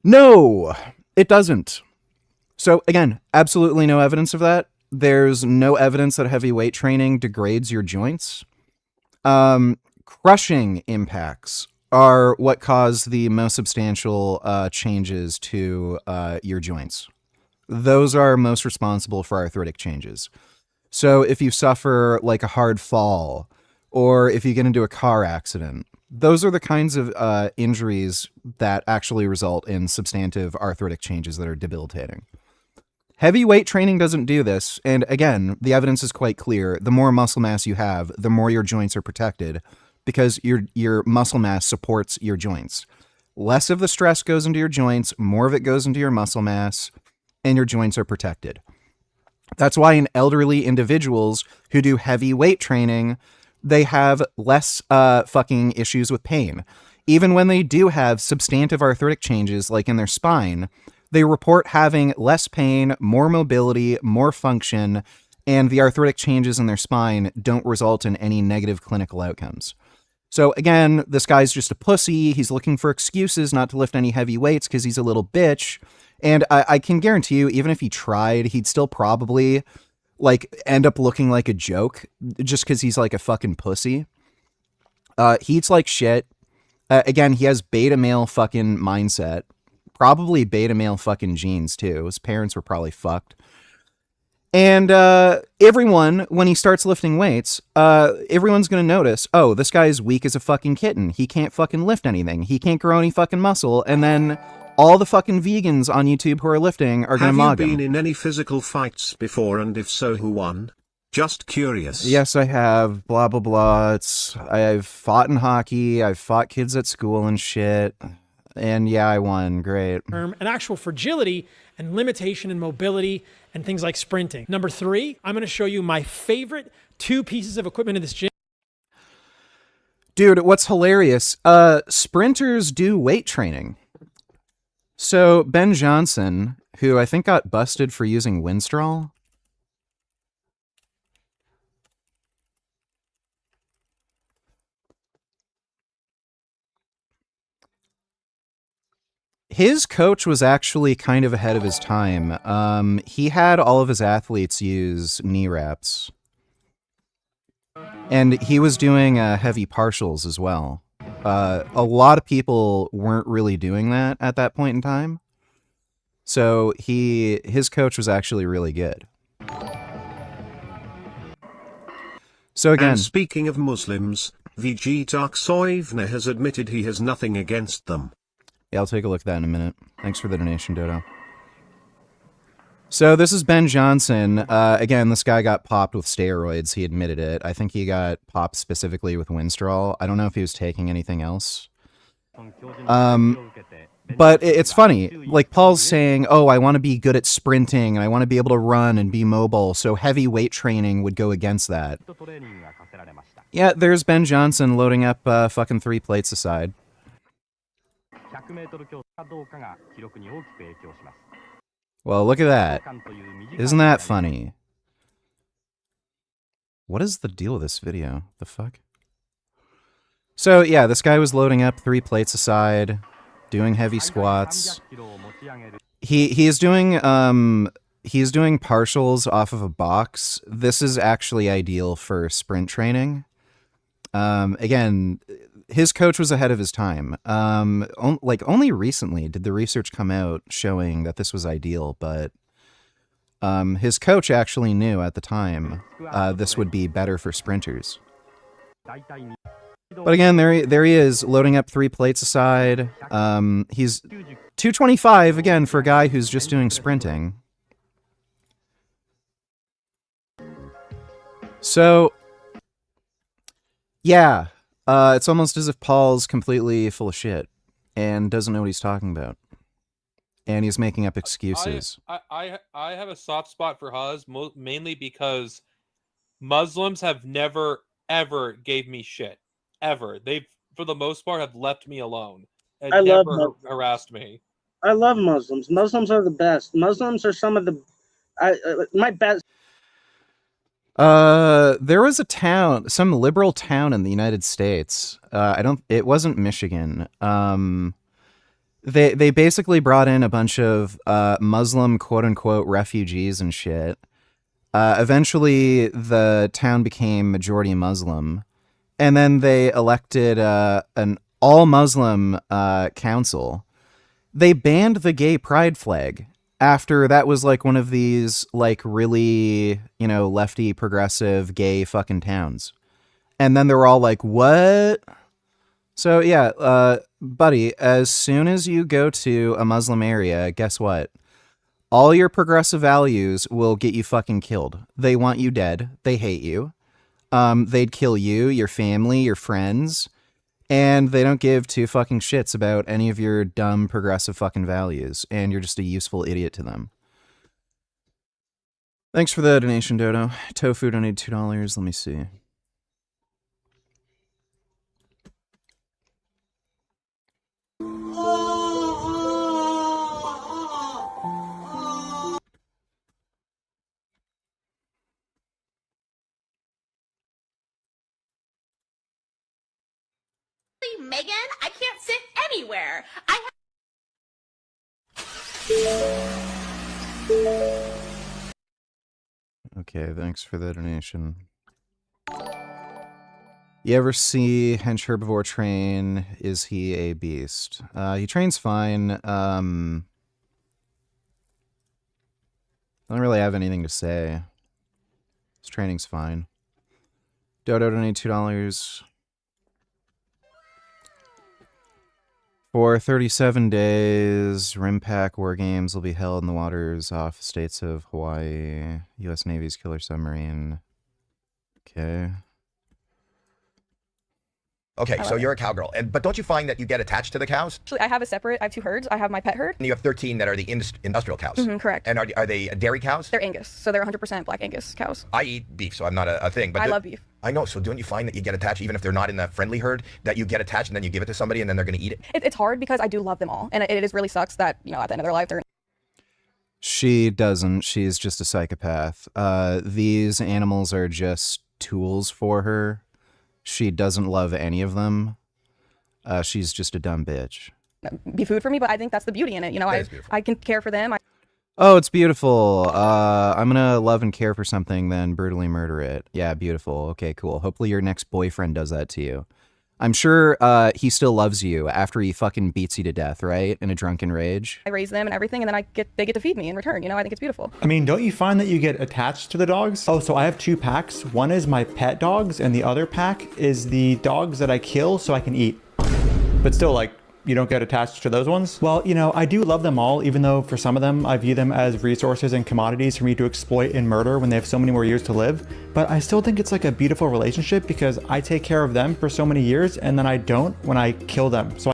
No, it doesn't. So again, absolutely no evidence of that. There's no evidence that heavy weight training degrades your joints. Crushing impacts are what cause the most substantial changes to your joints. Those are most responsible for arthritic changes. So if you suffer like a hard fall, or if you get into a car accident, those are the kinds of injuries that actually result in substantive arthritic changes that are debilitating. Heavy weight training doesn't do this, and again, the evidence is quite clear. The more muscle mass you have, the more your joints are protected, because your muscle mass supports your joints. Less of the stress goes into your joints, more of it goes into your muscle mass, and your joints are protected. That's why in elderly individuals who do heavy weight training, they have less fucking issues with pain. Even when they do have substantive arthritic changes, like in their spine, they report having less pain, more mobility, more function, and the arthritic changes in their spine don't result in any negative clinical outcomes. So again, this guy's just a pussy. He's looking for excuses not to lift any heavy weights because he's a little bitch. And I can guarantee you, even if he tried, he'd still probably like end up looking like a joke just because he's like a fucking pussy. He eats like shit. Again, he has beta male fucking mindset, probably beta male fucking genes too. His parents were probably fucked. And everyone, when he starts lifting weights, everyone's going to notice, oh, this guy is weak as a fucking kitten. He can't fucking lift anything. He can't grow any fucking muscle. And then all the fucking vegans on YouTube who are lifting are going to mock him. Have you been in any physical fights before, and if so, who won? Just curious. Yes, I have. Blah, blah, blah. I've fought in hockey. I've fought kids at school and shit. And yeah, I won. Great. An actual fragility and limitation in mobility and things like sprinting. Number 3, I'm going to show you my favorite 2 pieces of equipment in this gym. Dude, what's hilarious? Sprinters do weight training. So Ben Johnson, who I think got busted for using Winstrol. His coach was actually kind of ahead of his time. He had all of his athletes use knee wraps. And he was doing heavy partials as well. A lot of people weren't really doing that at that point in time. So his coach was actually really good. So again... And speaking of Muslims, VG Darksoivna has admitted he has nothing against them. Yeah, I'll take a look at that in a minute. Thanks for the donation, Dodo. So this is Ben Johnson. Again, this guy got popped with steroids. He admitted it. I think he got popped specifically with Winstrol. I don't know if he was taking anything else. But it's funny. Like, Paul's saying, oh, I want to be good at sprinting, and I want to be able to run and be mobile, so heavy weight training would go against that. Yeah, there's Ben Johnson loading up fucking 3 plates aside. Well, look at that. Isn't that funny? What is the deal with this video? The fuck? So, yeah, this guy was loading up 3 plates aside, doing heavy squats. He's doing partials off of a box. This is actually ideal for sprint training. Again, his coach was ahead of his time. Only recently did the research come out showing that this was ideal, but his coach actually knew at the time this would be better for sprinters. But again, there he is, loading up 3 plates aside. He's 225, again, for a guy who's just doing sprinting. So, yeah, it's almost as if Paul's completely full of shit and doesn't know what he's talking about. And he's making up excuses. I have a soft spot for Huz, mainly because Muslims have never, ever gave me shit. Ever. They've, for the most part, have left me alone and never harassed me. I love Muslims. Muslims are the best. Muslims are some of the... my best... There was a town, some liberal town in the United States. It wasn't Michigan. They basically brought in a bunch of Muslim quote unquote refugees and shit. Eventually the town became majority Muslim, and then they elected an all Muslim council. They banned the gay pride flag. After that was like one of these like really, lefty progressive gay fucking towns. And then they were all like, what? So yeah, buddy, as soon as you go to a Muslim area, guess what? All your progressive values will get you fucking killed. They want you dead. They hate you. They'd kill you, your family, your friends. And they don't give 2 fucking shits about any of your dumb progressive fucking values. And you're just a useful idiot to them. Thanks for the donation, Dodo. Tofu donated $2. Let me see. Megan, I can't sit anywhere. Okay, thanks for the donation. You ever see Hench Herbivore train? Is he a beast? He trains fine. I don't really have anything to say. His training's fine. Dodo donated $2. For 37 days, RimPac War Games will be held in the waters off states of Hawaii, U.S. Navy's killer submarine. Okay. Okay, I so love you're a cowgirl, but don't you find that you get attached to the cows? Actually, I have 2 herds. I have my pet herd. And you have 13 that are the industrial cows. Correct. And are they dairy cows? They're Angus, so they're 100% black Angus cows. I eat beef, so I'm not a thing. But I love beef. I know. So don't you find that you get attached, even if they're not in that friendly herd, that you get attached and then you give it to somebody and then they're going to eat it? It's hard because I do love them all, and it is really sucks that, you know, at the end of their life, they're. She doesn't. She's just a psychopath. These animals are just tools for her. She doesn't love any of them. She's just a dumb bitch. Be food for me, but I think that's the beauty in it. You know, I can care for them. Oh, it's beautiful. I'm gonna love and care for something, then brutally murder it. Yeah, beautiful. Okay, cool. Hopefully your next boyfriend does that to you. I'm sure he still loves you after he fucking beats you to death, right? In a drunken rage. I raise them and everything, and then they get to feed me in return. You know, I think it's beautiful. I mean, don't you find that you get attached to the dogs? Oh, so I have 2 packs. One is my pet dogs, and the other pack is the dogs that I kill so I can eat. But still, like, you don't get attached to those ones? Well, you know, I do love them all, even though for some of them, I view them as resources and commodities for me to exploit and murder when they have so many more years to live. But I still think it's like a beautiful relationship because I take care of them for so many years and then I don't when I kill them. So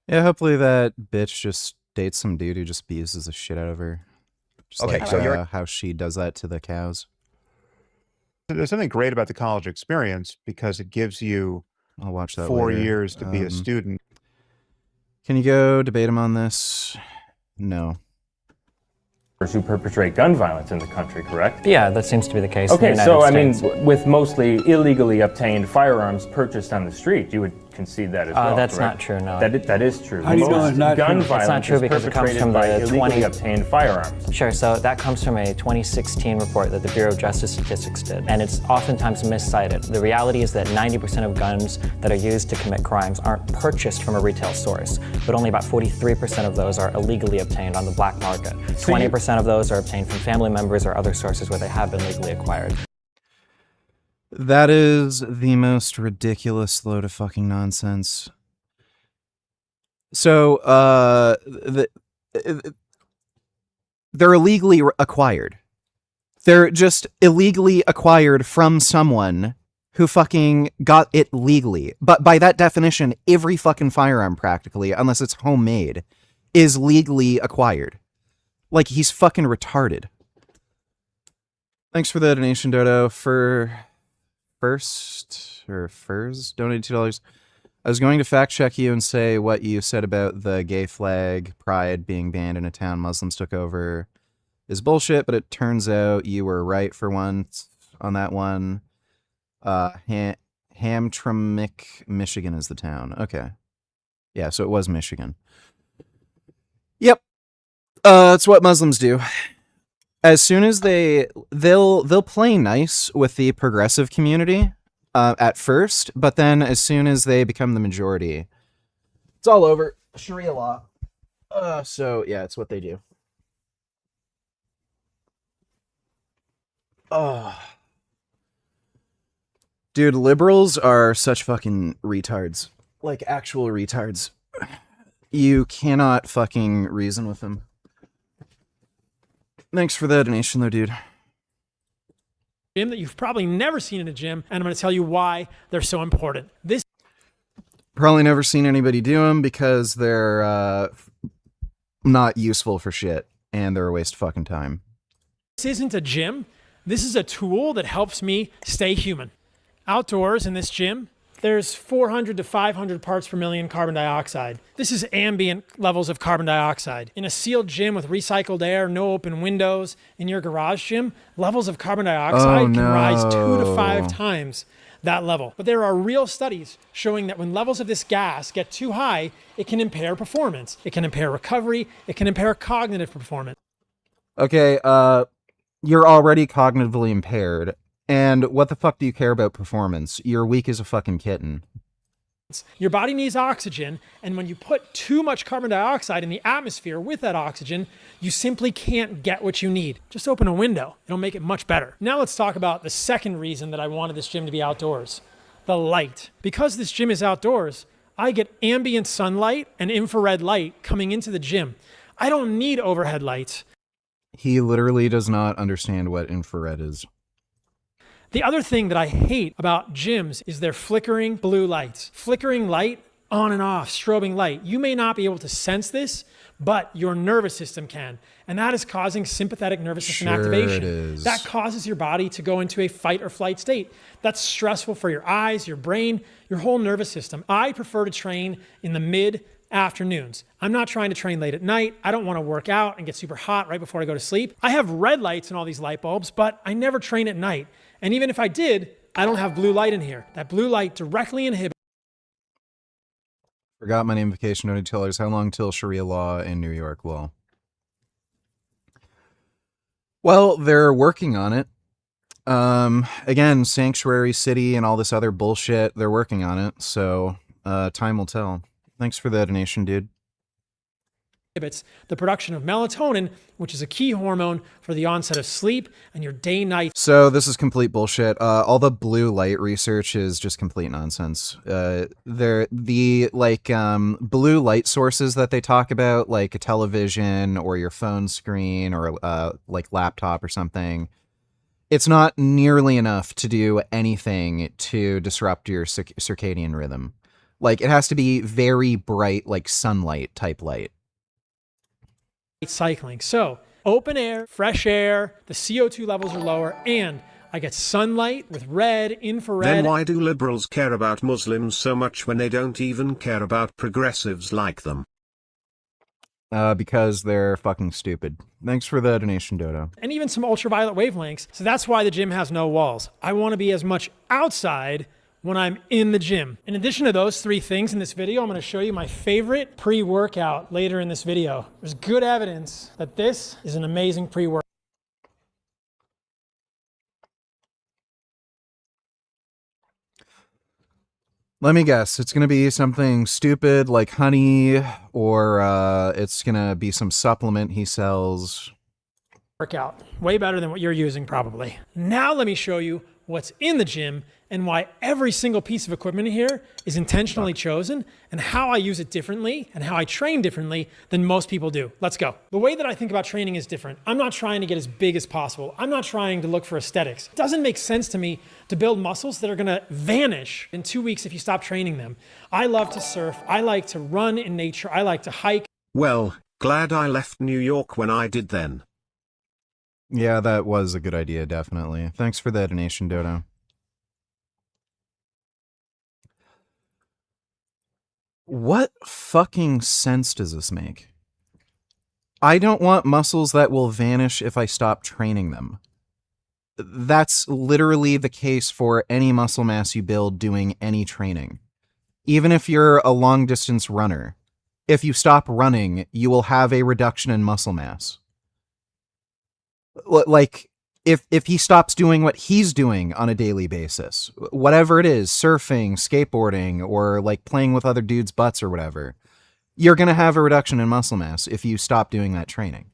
yeah, hopefully that bitch just dates some dude who just abuses the shit out of her. Just Okay, like, so you're how she does that to the cows. There's something great about the college experience because it gives you I'll watch that 4 later. years to be a student. Can you go debate him on this? No. Who perpetrate gun violence in the country, correct? Yeah, that seems to be the case. in the Okay, United so I States. mean, with mostly illegally obtained firearms purchased on the street, you would concede that as well. That's correct? not true. No, that is true. How do you know Most it's not gun true? It's violence not true is because it comes perpetrated from by the illegally 20 obtained firearms. Sure, so that comes from a 2016 report that the Bureau of Justice Statistics did, and it's oftentimes miscited. The reality is that 90% of guns that are used to commit crimes aren't purchased from a retail source, but only about 43% of those are illegally obtained on the black market. 20% of those are obtained from family members or other sources where they have been legally acquired. That is the most ridiculous load of fucking nonsense. So, they're illegally acquired. They're just illegally acquired from someone who fucking got it legally. But by that definition, every fucking firearm practically, unless it's homemade, is legally acquired. Like, he's fucking retarded. Thanks for the donation, Dodo. For Furs donated $2. I was going to fact check you and say what you said about the gay flag pride being banned in a town Muslims took over is bullshit, but it turns out you were right for once on that one. Hamtramck, Michigan is the town. Okay. Yeah, so it was Michigan. Yep. It's what Muslims do. As soon as they'll play nice with the progressive community at first, but then as soon as they become the majority, it's all over. Sharia law. So yeah, it's what they do. Dude, liberals are such fucking retards. Like actual retards. You cannot fucking reason with them. Thanks for the donation though, dude. Gym that you've probably never seen in a gym, and I'm going to tell you why they're so important. This Probably never seen anybody do them because they're not useful for shit and they're a waste of fucking time. isn't a gym. This is a tool that helps me stay human. Outdoors in this gym, there's 400 to 500 parts per million carbon dioxide. This is ambient levels of carbon dioxide. In a sealed gym with recycled air, no open windows, in your garage gym, levels of carbon dioxide can rise 2 to 5 times that level. But there are real studies showing that when levels of this gas get too high, it can impair performance. It can impair recovery. It can impair cognitive performance. Okay, you're already cognitively impaired. And what the fuck do you care about performance? You're weak as a fucking kitten. Your body needs oxygen, and when you put too much carbon dioxide in the atmosphere with that oxygen, you simply can't get what you need. Just open a window. It'll make it much better. Now let's talk about the second reason that I wanted this gym to be outdoors. The light. Because this gym is outdoors, I get ambient sunlight and infrared light coming into the gym. I don't need overhead lights. He literally does not understand what infrared is. The other thing that I hate about gyms is their flickering blue lights. Flickering light, on and off, strobing light. You may not be able to sense this, but your nervous system can. And that is causing sympathetic nervous system activation. It is. That causes your body to go into a fight or flight state. That's stressful for your eyes, your brain, your whole nervous system. I prefer to train in the mid-afternoons. I'm not trying to train late at night. I don't want to work out and get super hot right before I go to sleep. I have red lights in all these light bulbs, but I never train at night. And even if I did, I don't have blue light in here. That blue light directly inhibits. Forgot my name, vacation only tellers. How long till Sharia law in New York will? Well, they're working on it. Again, sanctuary city and all this other bullshit, they're working on it. So, time will tell. Thanks for the donation, dude. The production of melatonin, which is a key hormone for the onset of sleep and your day-night. So this is complete bullshit. All the blue light research is just complete nonsense. The blue light sources that they talk about, like a television or your phone screen or like laptop or something, it's not nearly enough to do anything to disrupt your circadian rhythm. Like it has to be very bright, like sunlight type light. Cycling. So open air, fresh air, the CO2 levels are lower, and I get sunlight with red, infrared. Then why do liberals care about Muslims so much when they don't even care about progressives like them? Because they're fucking stupid. Thanks for the donation, Dodo. And even some ultraviolet wavelengths. So that's why the gym has no walls. I want to be as much outside when I'm in the gym. In addition to those three things in this video, I'm going to show you my favorite pre-workout later in this video. There's good evidence that this is an amazing pre-workout. Let me guess. It's going to be something stupid like honey, or it's going to be some supplement he sells. Workout. Way better than what you're using probably. Now let me show you what's in the gym and why every single piece of equipment here is intentionally chosen and how I use it differently and how I train differently than most people do. Let's go. The way that I think about training is different. I'm not trying to get as big as possible. I'm not trying to look for aesthetics. It doesn't make sense to me to build muscles that are gonna vanish in 2 weeks if you stop training them. I love to surf. I like to run in nature. I like to hike. Well, glad I left New York when I did then. Yeah, that was a good idea, definitely. Thanks for the donation, Dodo. What fucking sense does this make? I don't want muscles that will vanish if I stop training them. That's literally the case for any muscle mass you build doing any training. Even if you're a long-distance runner, if you stop running, you will have a reduction in muscle mass. Like, if he stops doing what he's doing on a daily basis, whatever it is, surfing, skateboarding, or like playing with other dudes' butts or whatever, you're going to have a reduction in muscle mass if you stop doing that training.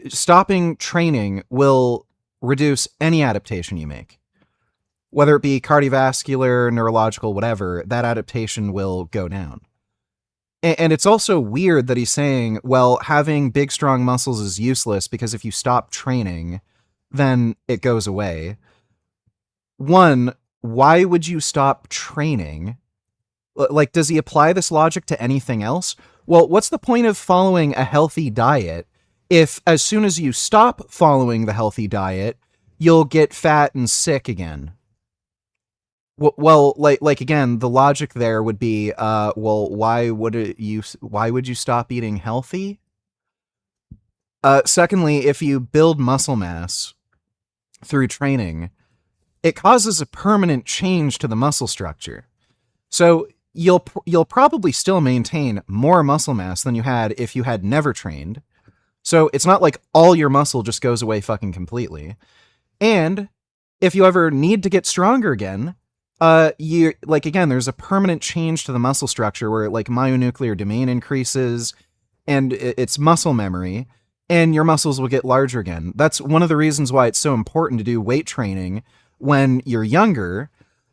Stopping training will reduce any adaptation you make. Whether it be cardiovascular, neurological, whatever, that adaptation will go down. And it's also weird that he's saying, well, having big, strong muscles is useless because if you stop training, then it goes away. One, why would you stop training? Like, does he apply this logic to anything else? Well, what's the point of following a healthy diet if as soon as you stop following the healthy diet, you'll get fat and sick again? Well, like again, the logic there would be, well, why would you stop eating healthy? Secondly, if you build muscle mass through training, it causes a permanent change to the muscle structure. So you'll probably still maintain more muscle mass than you had if you had never trained. So it's not like all your muscle just goes away fucking completely. And if you ever need to get stronger again, there's a permanent change to the muscle structure where like myonuclear domain increases and it's muscle memory and your muscles will get larger again. That's one of the reasons why it's so important to do weight training when you're younger,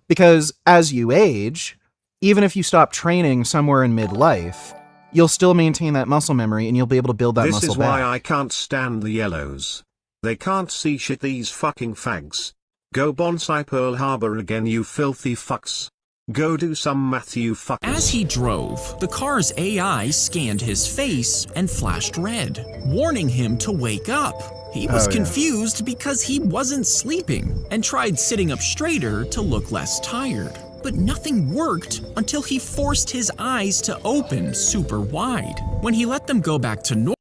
because as you age, even if you stop training somewhere in midlife, you'll still maintain that muscle memory and you'll be able to build that muscle back. This is why I can't stand the yellows. They can't see shit, these fucking fags. Go bonsai Pearl Harbor again, you filthy fucks. Go do some math, you fuck. As he drove, the car's AI scanned his face and flashed red, warning him to wake up. He was confused because he wasn't sleeping and tried sitting up straighter to look less tired. But nothing worked until he forced his eyes to open super wide. When he let them go back to normal,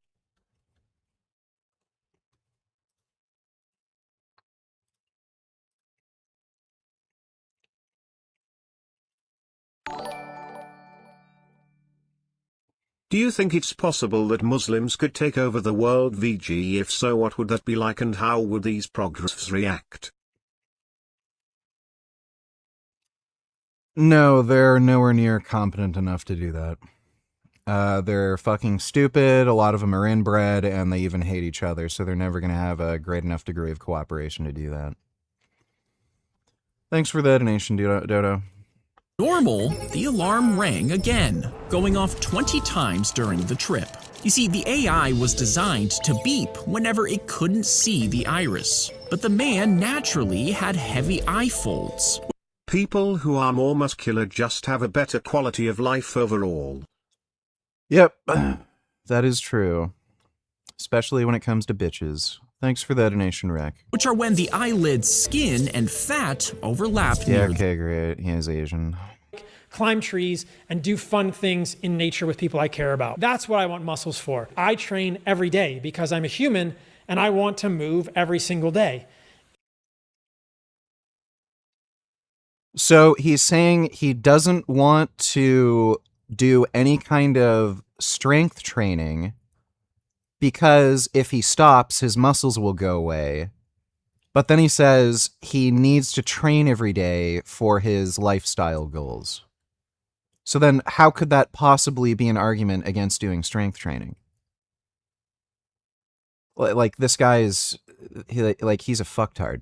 Do you think it's possible that Muslims could take over the world, VG? If so, what would that be like and how would these progressives react? No, they're nowhere near competent enough to do that. They're fucking stupid, a lot of them are inbred, and they even hate each other, so they're never going to have a great enough degree of cooperation to do that. Thanks for the donation, Dodo. the alarm rang again, going off 20 times during the trip. You see, the AI was designed to beep whenever it couldn't see the iris, but the man naturally had heavy eye folds. People who are more muscular just have a better quality of life overall. Yep, that is true. Especially when it comes to bitches. Thanks for that donation, Rick. Which are when the eyelid's skin and fat overlap Yeah, near okay, great. He is Asian. Climb trees and do fun things in nature with people I care about. That's what I want muscles for. I train every day because I'm a human and I want to move every single day. So he's saying he doesn't want to do any kind of strength training because if he stops, his muscles will go away. But then he says he needs to train every day for his lifestyle goals. So then how could that possibly be an argument against doing strength training? Like, this guy is, he's a fucktard.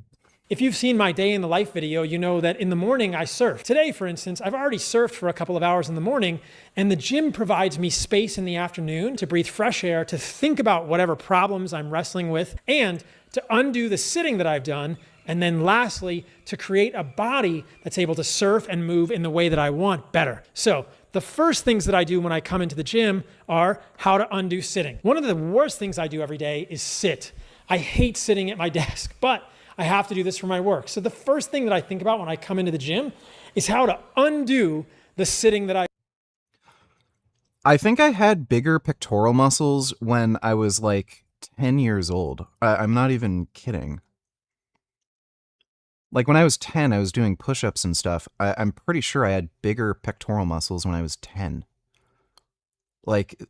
If you've seen my day in the life video, you know that in the morning I surf. Today, for instance, I've already surfed for a couple of hours in the morning, and the gym provides me space in the afternoon to breathe fresh air, to think about whatever problems I'm wrestling with, and to undo the sitting that I've done, and then lastly, to create a body that's able to surf and move in the way that I want better. So the first things that I do when I come into the gym are how to undo sitting. One of the worst things I do every day is sit. I hate sitting at my desk, but I have to do this for my work. So the first thing that I think about when I come into the gym is how to undo the sitting that I think I had bigger pectoral muscles when I was like 10 years old. I'm not even kidding. Like when I was 10, I was doing push-ups and stuff. I'm pretty sure I had bigger pectoral muscles when I was 10. Like,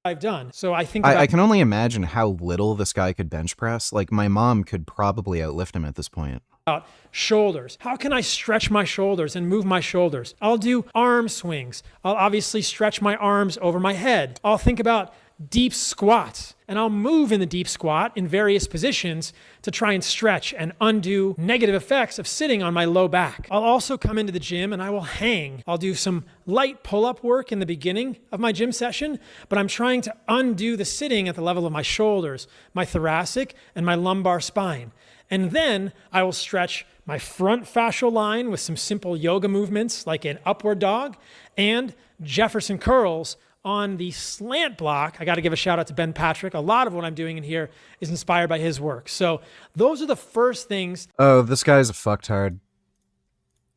I've done. So I think I can only imagine how little this guy could bench press. Like my mom could probably outlift him at this point. About shoulders. How can I stretch my shoulders and move my shoulders? I'll do arm swings. I'll obviously stretch my arms over my head. I'll think about deep squats, and I'll move in the deep squat in various positions to try and stretch and undo negative effects of sitting on my low back. I'll also come into the gym and I will hang. I'll do some light pull-up work in the beginning of my gym session, but I'm trying to undo the sitting at the level of my shoulders, my thoracic, and my lumbar spine. And then I will stretch my front fascial line with some simple yoga movements like an upward dog and Jefferson curls on the slant block. I got to give a shout out to Ben Patrick. A lot of what I'm doing in here is inspired by his work. So those are the first things. Oh, this guy's a fucktard.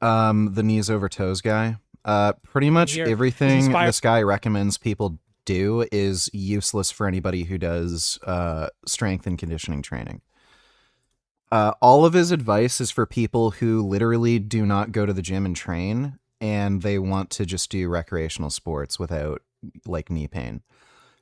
The knees over toes guy. Pretty much everything this guy recommends people do is useless for anybody who does strength and conditioning training. All of his advice is for people who literally do not go to the gym and train, and they want to just do recreational sports without like knee pain.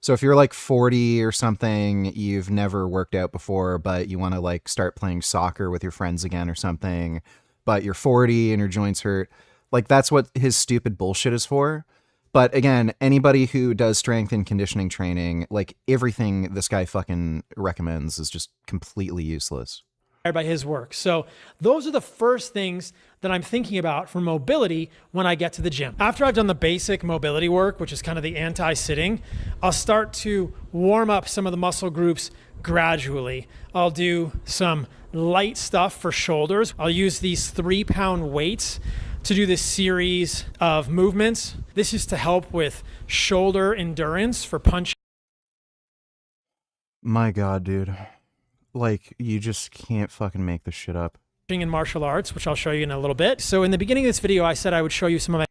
So if you're like 40 or something, you've never worked out before, but you want to like start playing soccer with your friends again or something, but you're 40 and your joints hurt, like that's what his stupid bullshit is for. But again, anybody who does strength and conditioning training, like everything this guy fucking recommends is just completely useless. By his work. So those are the first things that I'm thinking about for mobility when I get to the gym. After I've done the basic mobility work, which is kind of the anti-sitting, I'll start to warm up some of the muscle groups gradually. I'll do some light stuff for shoulders. I'll use these 3-pound weights to do this series of movements. This is to help with shoulder endurance for punching. My God, dude. Like, you just can't fucking make this shit up. In martial arts, which I'll show you in a little bit. So in the beginning of this video, I said I would show you some of my...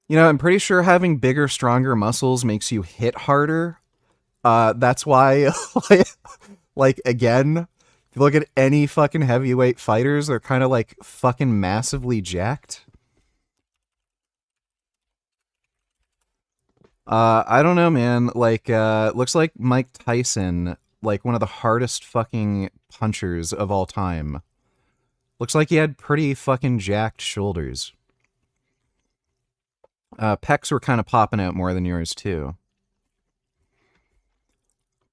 You know, I'm pretty sure having bigger, stronger muscles makes you hit harder. That's why, like, again, if you look at any fucking heavyweight fighters, they're kind of, like, fucking massively jacked. I don't know, man. Like, looks like Mike Tyson, like, one of the hardest fucking punchers of all time. Looks like he had pretty fucking jacked shoulders. Pecs were kind of popping out more than yours, too.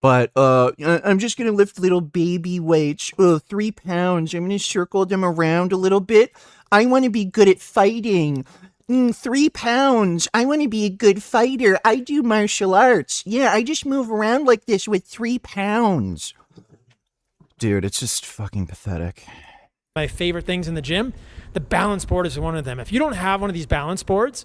But, I'm just gonna lift little baby weights. 3 pounds. I'm gonna circle them around a little bit. I want to be good at fighting. 3 pounds. I want to be a good fighter. I do martial arts. Yeah, I just move around like this with 3 pounds. Dude, it's just fucking pathetic. My favorite things in the gym, the balance board is one of them. If you don't have one of these balance boards,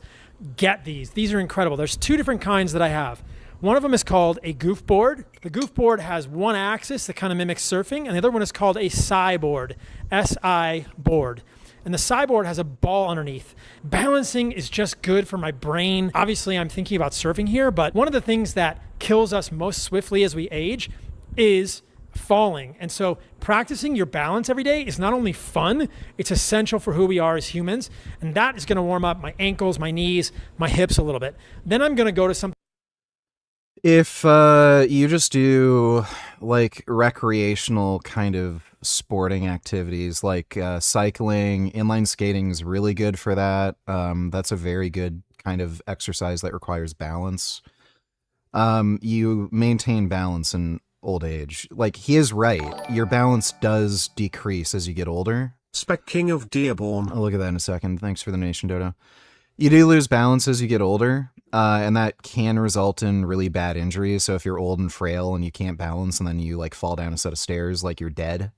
get these. These are incredible. There's 2 different kinds that I have. One of them is called a goof board. The goof board has one axis that kind of mimics surfing, and the other one is called a SI board, S-I board. And the SI board has a ball underneath. Balancing is just good for my brain. Obviously, I'm thinking about surfing here, but one of the things that kills us most swiftly as we age is falling. And so practicing your balance every day is not only fun, it's essential for who we are as humans. And that is going to warm up my ankles, my knees, my hips a little bit. Then I'm going to go to something. If you just do like recreational kind of sporting activities like cycling, inline skating is really good for that. That's a very good kind of exercise that requires balance. You maintain balance in old age. Like, he is right. Your balance does decrease as you get older. Spec King of Dearborn. I'll look at that in a second. Thanks for the donation, Dodo. You do lose balance as you get older, and that can result in really bad injuries. So if you're old and frail and you can't balance and then you like fall down a set of stairs, like you're dead.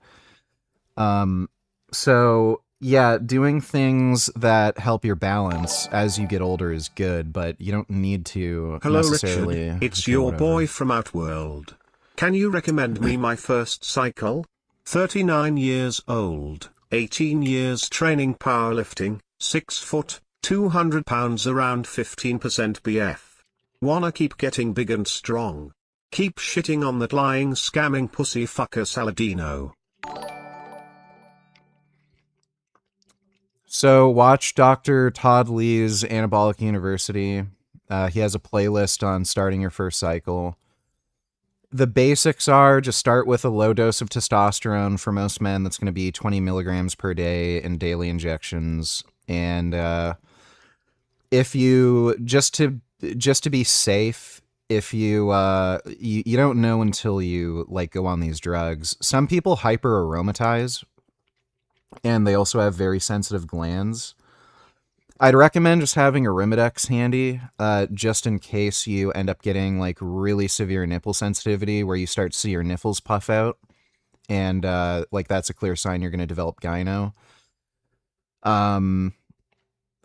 So yeah, doing things that help your balance as you get older is good, but you don't need to Hello, necessarily. Richard. It's your boy from Outworld. Can you recommend me my first cycle? 39 years old, 18 years training powerlifting, 6 foot, 200 pounds, around 15% BF. Wanna keep getting big and strong. Keep shitting on that lying scamming pussy fucker Saladino. So watch Dr. Todd Lee's Anabolic University. He has a playlist on starting your first cycle. The basics are just start with a low dose of testosterone. For most men, that's going to be 20 milligrams per day in daily injections. And if you just to be safe, if you you don't know until you like go on these drugs. Some people hyper aromatize, and they also have very sensitive glands. I'd recommend just having a Arimidex handy, just in case you end up getting like really severe nipple sensitivity where you start to see your nipples puff out, and like that's a clear sign you're going to develop gyno.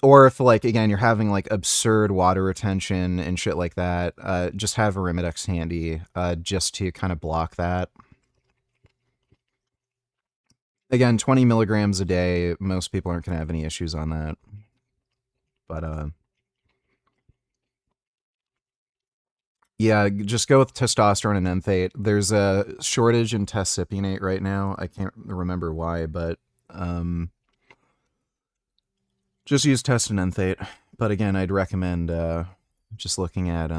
Or if, like, again, you're having, like, absurd water retention and shit like that, just have a Arimidex handy, just to kind of block that. Again, 20 milligrams a day, most people aren't going to have any issues on that. But, yeah, just go with testosterone and enthate. There's a shortage in tescipionate right now. I can't remember why, but, just use test and enthate. But again, I'd recommend just looking at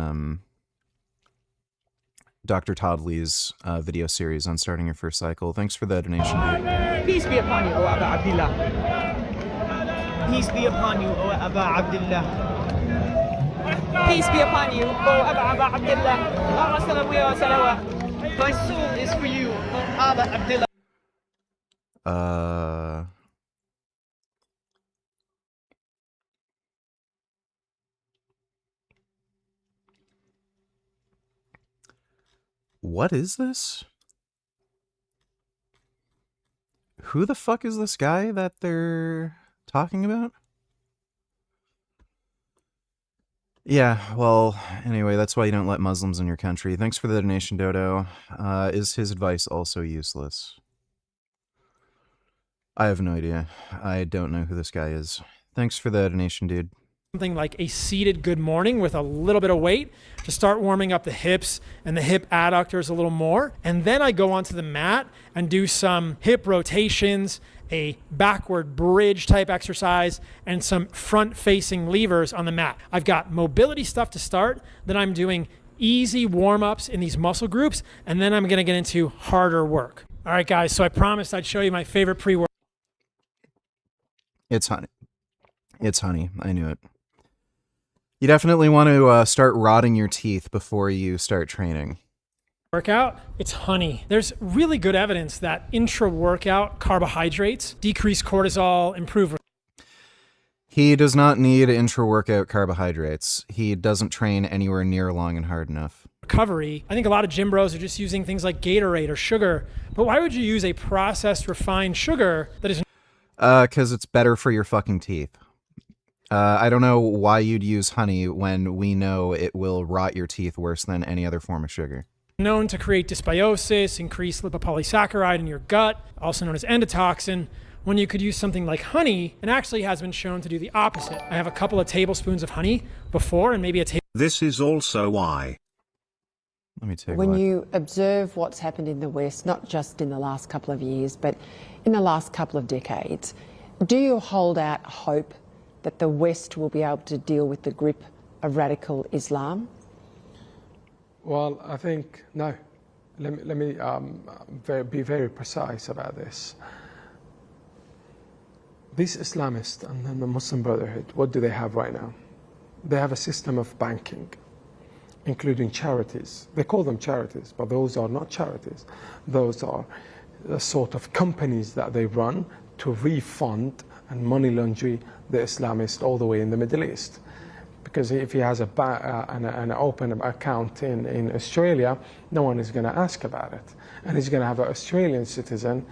Dr. Todd Lee's video series on starting your first cycle. Thanks for the donation, dude. Peace be upon you, O Aba Abdullah. Peace be upon you, O Aba Abdullah. Peace be upon you, O Aba Abdullah. My soul is for you, O Aba Abdullah. What is this? Who the fuck is this guy that they're talking about? Yeah, well, anyway, that's why you don't let Muslims in your country. Thanks for the donation, Dodo. Is his advice also useless? I have no idea. I don't know who this guy is. Thanks for the donation, dude. Something like a seated good morning with a little bit of weight to start warming up the hips and the hip adductors a little more. And then I go onto the mat and do some hip rotations, a backward bridge type exercise, and some front facing levers on the mat. I've got mobility stuff to start, then I'm doing easy warm-ups in these muscle groups, and then I'm gonna get into harder work. All right, guys, so I promised I'd show you my favorite pre-workout. It's honey. It's honey. I knew it. You definitely want to start rotting your teeth before you start training. Workout, it's honey. There's really good evidence that intra-workout carbohydrates decrease cortisol, improve. He does not need intra-workout carbohydrates. He doesn't train anywhere near long and hard enough. Recovery. I think a lot of gym bros are just using things like Gatorade or sugar. But why would you use a processed, refined sugar that is... Because it's better for your fucking teeth. I don't know why you'd use honey when we know it will rot your teeth worse than any other form of sugar. Known to create dysbiosis, increase lipopolysaccharide in your gut, also known as endotoxin, when you could use something like honey, and actually has been shown to do the opposite. I have a couple of tablespoons of honey before and maybe a tablespoon. This is also why. Let me take a When look. you observe what's happened in the West, not just in the last couple of years, but in the last couple of decades, do you hold out hope that the West will be able to deal with the grip of radical Islam? Well, I think, no. Let me be very precise about this. These Islamists and then the Muslim Brotherhood, what do they have right now? They have a system of banking, including charities. They call them charities, but those are not charities. Those are the sort of companies that they run to refund and money laundry the Islamists all the way in the Middle East. Because if he has an open account in Australia, no one is going to ask about it. And he's going to have an Australian citizen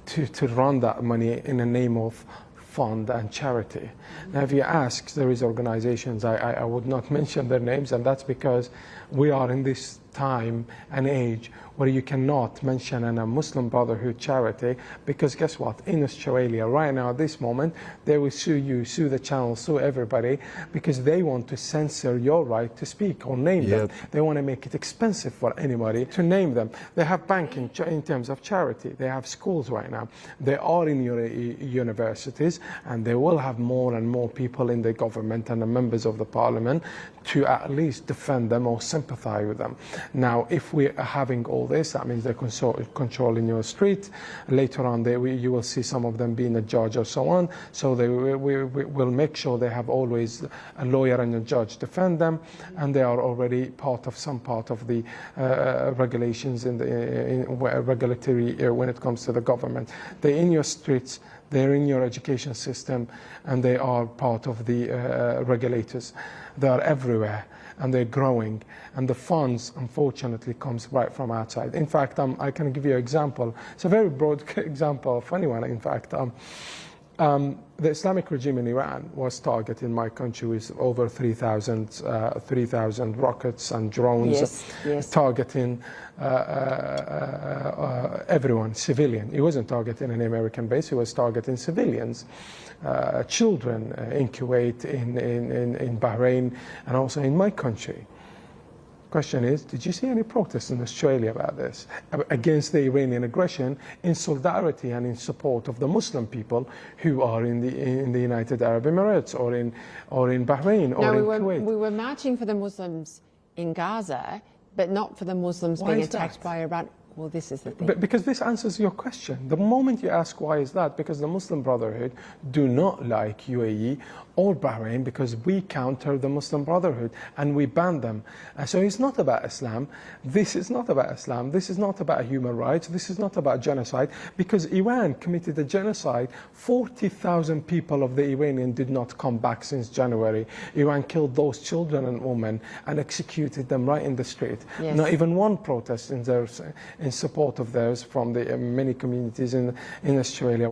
to run that money in the name of fund and charity. Now, if you ask, there is organizations, I would not mention their names, and that's because we are in this time and age where you cannot mention a Muslim Brotherhood charity, because guess what? In Australia right now at this moment, they will sue you, sue the channel, sue everybody, because they want to censor your right to speak or name them. They want to make it expensive for anybody to name them. They have banking in terms of charity. They have schools right now. They are in your universities, and they will have more and more people in the government and the members of the parliament to at least defend them or sympathize with them. Now, if we are having all this, that means they're controlling your street. Later on, you will see some of them being a judge or so on. So we will make sure they have always a lawyer and a judge defend them, and they are already some part of the regulations in the regulatory when it comes to the government. They're in your streets. They're in your education system, and they are part of the regulators. They are everywhere, and they're growing. And the funds, unfortunately, comes right from outside. In fact, I can give you an example. It's a very broad example, a funny one, in fact. The Islamic regime in Iran was targeting my country with over 3,000 rockets and drones, targeting everyone, civilian. He wasn't targeting an American base, he was targeting civilians, children in Kuwait, in Bahrain, and also in my country. Question is, did you see any protests in Australia about this, against the Iranian aggression, in solidarity and in support of the Muslim people who are in the United Arab Emirates or in Bahrain or in Kuwait? We were marching for the Muslims in Gaza, but not for the Muslims being attacked by Iran. Well, this is the thing. But because this answers your question. The moment you ask why is that, because the Muslim Brotherhood do not like UAE or Bahrain, because we counter the Muslim Brotherhood and we ban them. And so it's not about Islam. This is not about Islam. This is not about human rights. This is not about genocide, because Iran committed a genocide. 40,000 people of the Iranian did not come back since January. Iran killed those children and women and executed them right in the street. Not even one protest in in support of theirs from the many communities in Australia.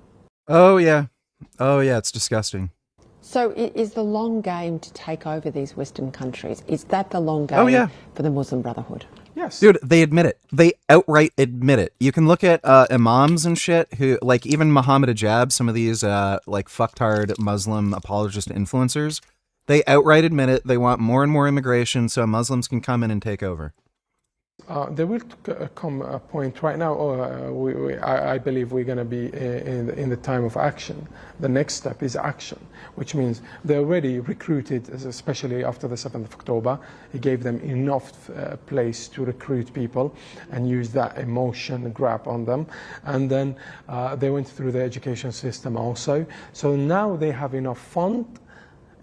Oh yeah, it's disgusting. So is the long game to take over these Western countries? Is that the long game for the Muslim Brotherhood? Yes. Dude, they admit it. They outright admit it. You can look at imams and shit who, like, even Muhammad Ajab, some of these, like, fucktard Muslim apologist influencers, they outright admit it. They want more and more immigration so Muslims can come in and take over. There will come a point right now, I believe we're going to be in the time of action. The next step is action, which means they already recruited, especially after the 7th of October. He gave them enough place to recruit people and use that emotion grab on them. And then they went through the education system also. So now they have enough fund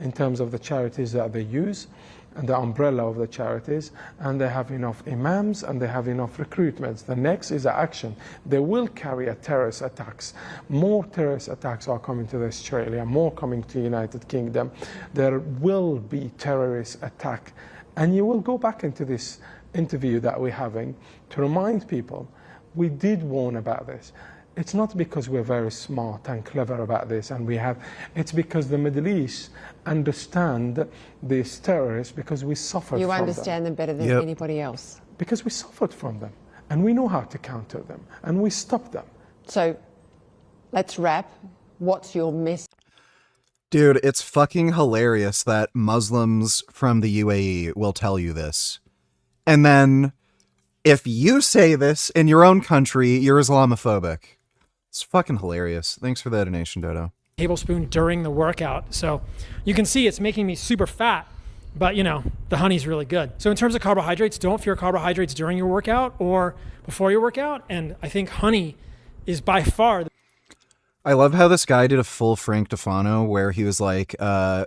in terms of the charities that they use and the umbrella of the charities, and they have enough imams and they have enough recruitments. The next is action. They will carry a terrorist attacks. More terrorist attacks are coming to Australia, more coming to United Kingdom. There will be terrorist attack. And you will go back into this interview that we're having to remind people, we did warn about this. It's not because we're very smart and clever about this, and it's because the Middle East understand these terrorists because we suffered from them. You understand them better than anybody else. Because we suffered from them, and we know how to counter them, and we stop them. So, let's wrap. What's your message? Dude, it's fucking hilarious that Muslims from the UAE will tell you this. And then, if you say this in your own country, you're Islamophobic. It's fucking hilarious. Thanks for the donation, Dodo. Tablespoon during the workout. So you can see it's making me super fat, but you know, the honey's really good. So in terms of carbohydrates, don't fear carbohydrates during your workout or before your workout. And I think honey is by far. I love how this guy did a full Frank Tufano where he was like,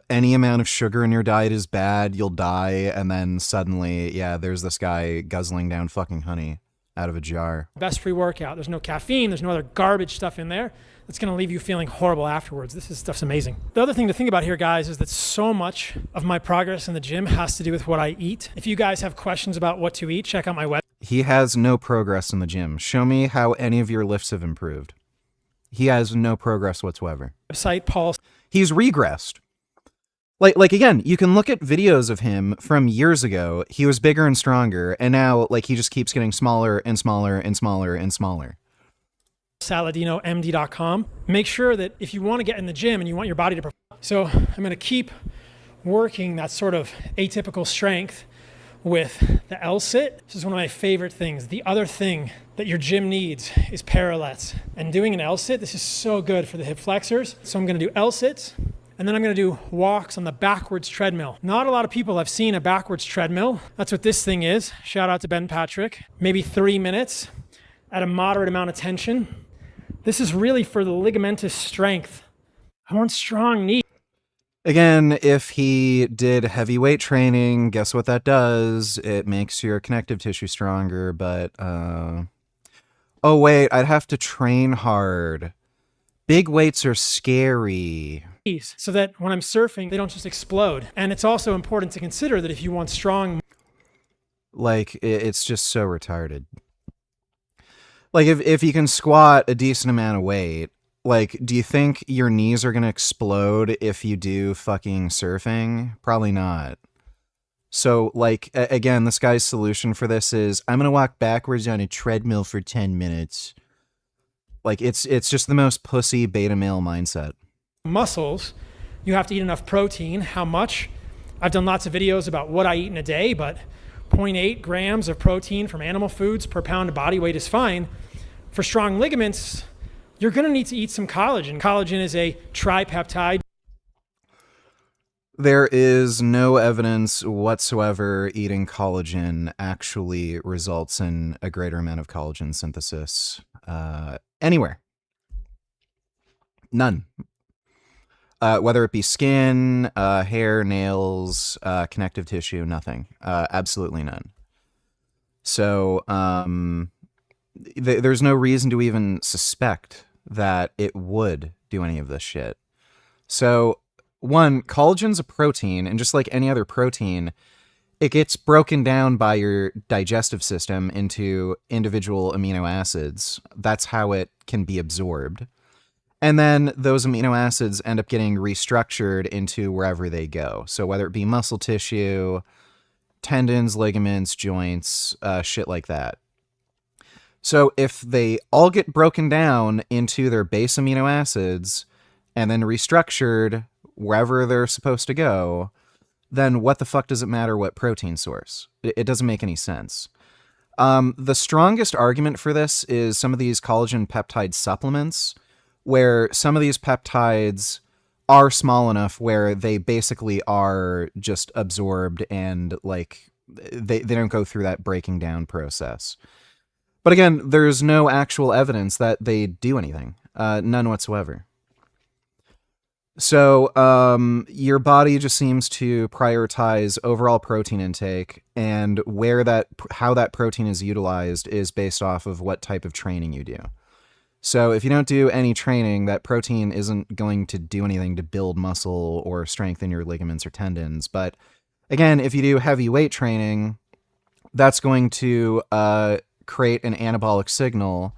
any amount of sugar in your diet is bad, you'll die. And then suddenly, yeah, there's this guy guzzling down fucking honey out of a jar. Best pre-workout. There's no caffeine. There's no other garbage stuff in there that's going to leave you feeling horrible afterwards. This stuff's amazing. The other thing to think about here, guys, is that so much of my progress in the gym has to do with what I eat. If you guys have questions about what to eat, check out my website. He has no progress in the gym. Show me how any of your lifts have improved. He has no progress whatsoever. Website, Paul. He's regressed. Like again, you can look at videos of him from years ago. He was bigger and stronger, and now like he just keeps getting smaller and smaller and smaller and smaller. SaladinoMD.com. Make sure that if you want to get in the gym and you want your body to perform. So I'm going to keep working that sort of atypical strength with the L-sit. This is one of my favorite things. The other thing that your gym needs is parallettes. And doing an L-sit, this is so good for the hip flexors. So I'm going to do L-sits. And then I'm going to do walks on the backwards treadmill. Not a lot of people have seen a backwards treadmill. That's what this thing is. Shout out to Ben Patrick. Maybe 3 minutes at a moderate amount of tension. This is really for the ligamentous strength. I want strong knees. Again, if he did heavyweight training, guess what that does? It makes your connective tissue stronger, but, oh wait, I'd have to train hard. Big weights are scary. So that when I'm surfing, they don't just explode. And it's also important to consider that if you want strong... Like, it's just so retarded. Like, if you can squat a decent amount of weight, like, do you think your knees are going to explode if you do fucking surfing? Probably not. So, like, again, this guy's solution for this is, I'm going to walk backwards on a treadmill for 10 minutes. Like, it's just the most pussy beta male mindset. Muscles, you have to eat enough protein. How much? I've done lots of videos about what I eat in a day, but 0.8 grams of protein from animal foods per pound of body weight is fine. For strong ligaments, you're going to need to eat some collagen. Collagen is a tripeptide. There is no evidence whatsoever eating collagen actually results in a greater amount of collagen synthesis anywhere. None. Whether it be skin, hair, nails, connective tissue, nothing. Absolutely none. So there's no reason to even suspect that it would do any of this shit. So, one, collagen's a protein, and just like any other protein, it gets broken down by your digestive system into individual amino acids. That's how it can be absorbed. And then those amino acids end up getting restructured into wherever they go. So whether it be muscle tissue, tendons, ligaments, joints, shit like that. So if they all get broken down into their base amino acids and then restructured wherever they're supposed to go, then what the fuck does it matter what protein source? It doesn't make any sense. The strongest argument for this is some of these collagen peptide supplements, where some of these peptides are small enough where they basically are just absorbed and like they don't go through that breaking down process. But again, there's no actual evidence that they do anything. None whatsoever. So your body just seems to prioritize overall protein intake, and how that protein is utilized is based off of what type of training you do. So if you don't do any training, that protein isn't going to do anything to build muscle or strengthen your ligaments or tendons. But again, if you do heavy weight training, that's going to create an anabolic signal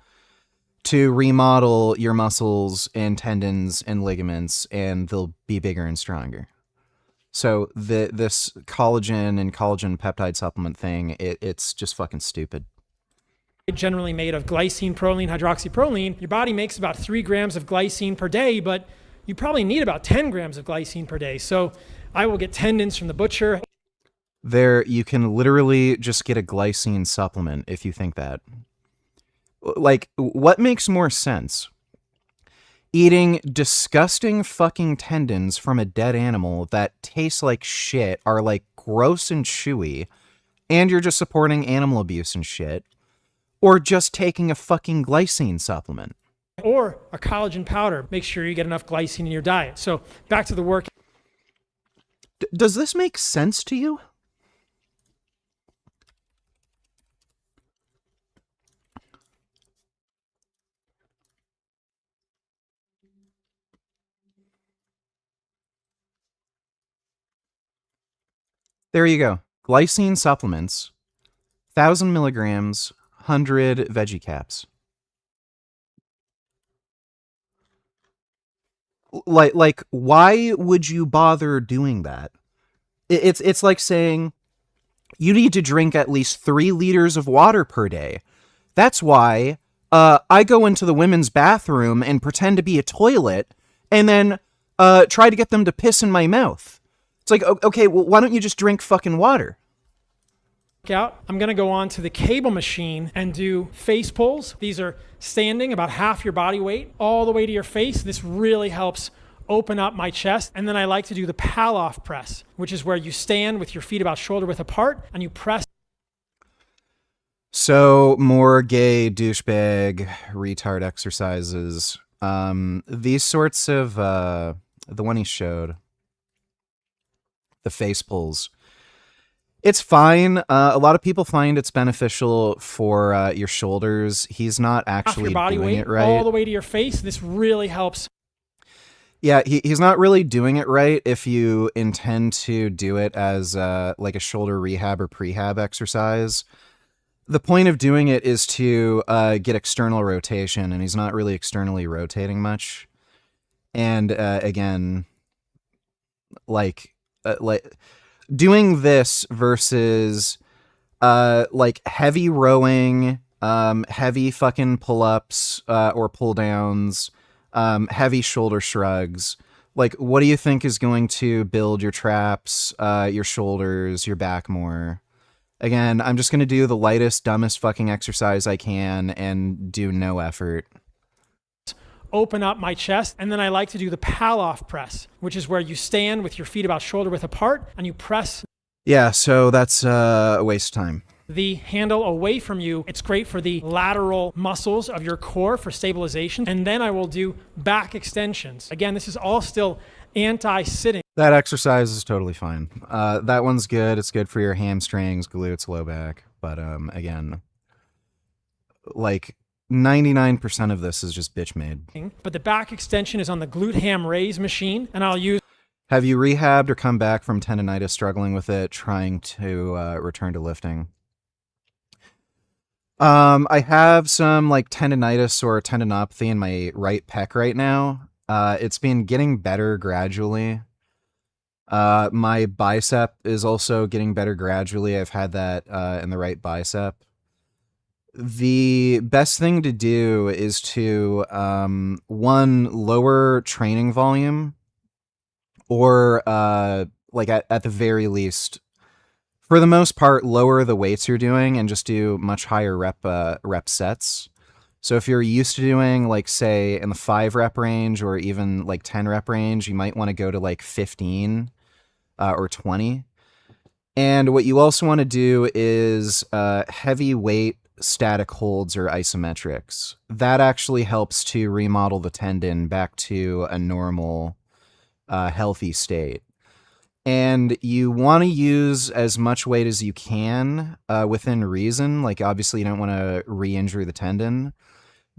to remodel your muscles and tendons and ligaments, and they'll be bigger and stronger. So this collagen and collagen peptide supplement thing, it's just fucking stupid. Generally made of glycine, proline, hydroxyproline. Your body makes about 3 grams of glycine per day, but you probably need about 10 grams of glycine per day. So I will get tendons from the butcher. You can literally just get a glycine supplement if you think that. Like, what makes more sense? Eating disgusting fucking tendons from a dead animal that taste like shit, are like gross and chewy, and you're just supporting animal abuse and shit, or just taking a fucking glycine supplement. Or a collagen powder. Make sure you get enough glycine in your diet. So back to the work. Does this make sense to you? There you go. Glycine supplements, 1,000 milligrams, 100 veggie caps. Like, why would you bother doing that? It's like saying you need to drink at least 3 liters of water per day. That's why I go into the women's bathroom and pretend to be a toilet and then try to get them to piss in my mouth. It's like, okay, well, why don't you just drink fucking water? Out. I'm going to go on to the cable machine and do face pulls. These are standing about half your body weight all the way to your face. This really helps open up my chest. And then I like to do the Palloff press, which is where you stand with your feet about shoulder width apart and you press. So more gay douchebag retard exercises. These sorts of the one he showed, the face pulls. It's fine. A lot of people find it's beneficial for your shoulders. He's not actually doing it right. All the way to your face. This really helps. Yeah, he's not really doing it right if you intend to do it as like a shoulder rehab or prehab exercise. The point of doing it is to get external rotation, and he's not really externally rotating much. And again, like doing this versus like heavy rowing, heavy fucking pull-ups or pull-downs, heavy shoulder shrugs. Like, what do you think is going to build your traps, your shoulders, your back more? Again, I'm just going to do the lightest, dumbest fucking exercise I can and do no effort. Open up my chest, and then I like to do the Palloff press, which is where you stand with your feet about shoulder width apart and you press. Yeah, so that's a waste of time. The handle away from you. It's great for the lateral muscles of your core for stabilization. And then I will do back extensions. Again, this is all still anti-sitting. That exercise is totally fine. That one's good. It's good for your hamstrings, glutes, low back. But again, like 99% of this is just bitch made. But the back extension is on the glute ham raise machine, and I'll use. Have you rehabbed or come back from tendonitis, struggling with it, trying to return to lifting? I have some like tendonitis or tendinopathy in my right pec right now. It's been getting better gradually. My bicep is also getting better gradually. I've had that in the right bicep. The best thing to do is to, one, lower training volume, or like at the very least, for the most part, lower the weights you're doing and just do much higher rep sets. So if you're used to doing, like, say, in the 5 rep range or even like 10 rep range, you might want to go to like 15 or 20. And what you also want to do is heavy weight static holds or isometrics. That actually helps to remodel the tendon back to a normal, healthy state. And you want to use as much weight as you can within reason. Like, obviously, you don't want to re-injure the tendon.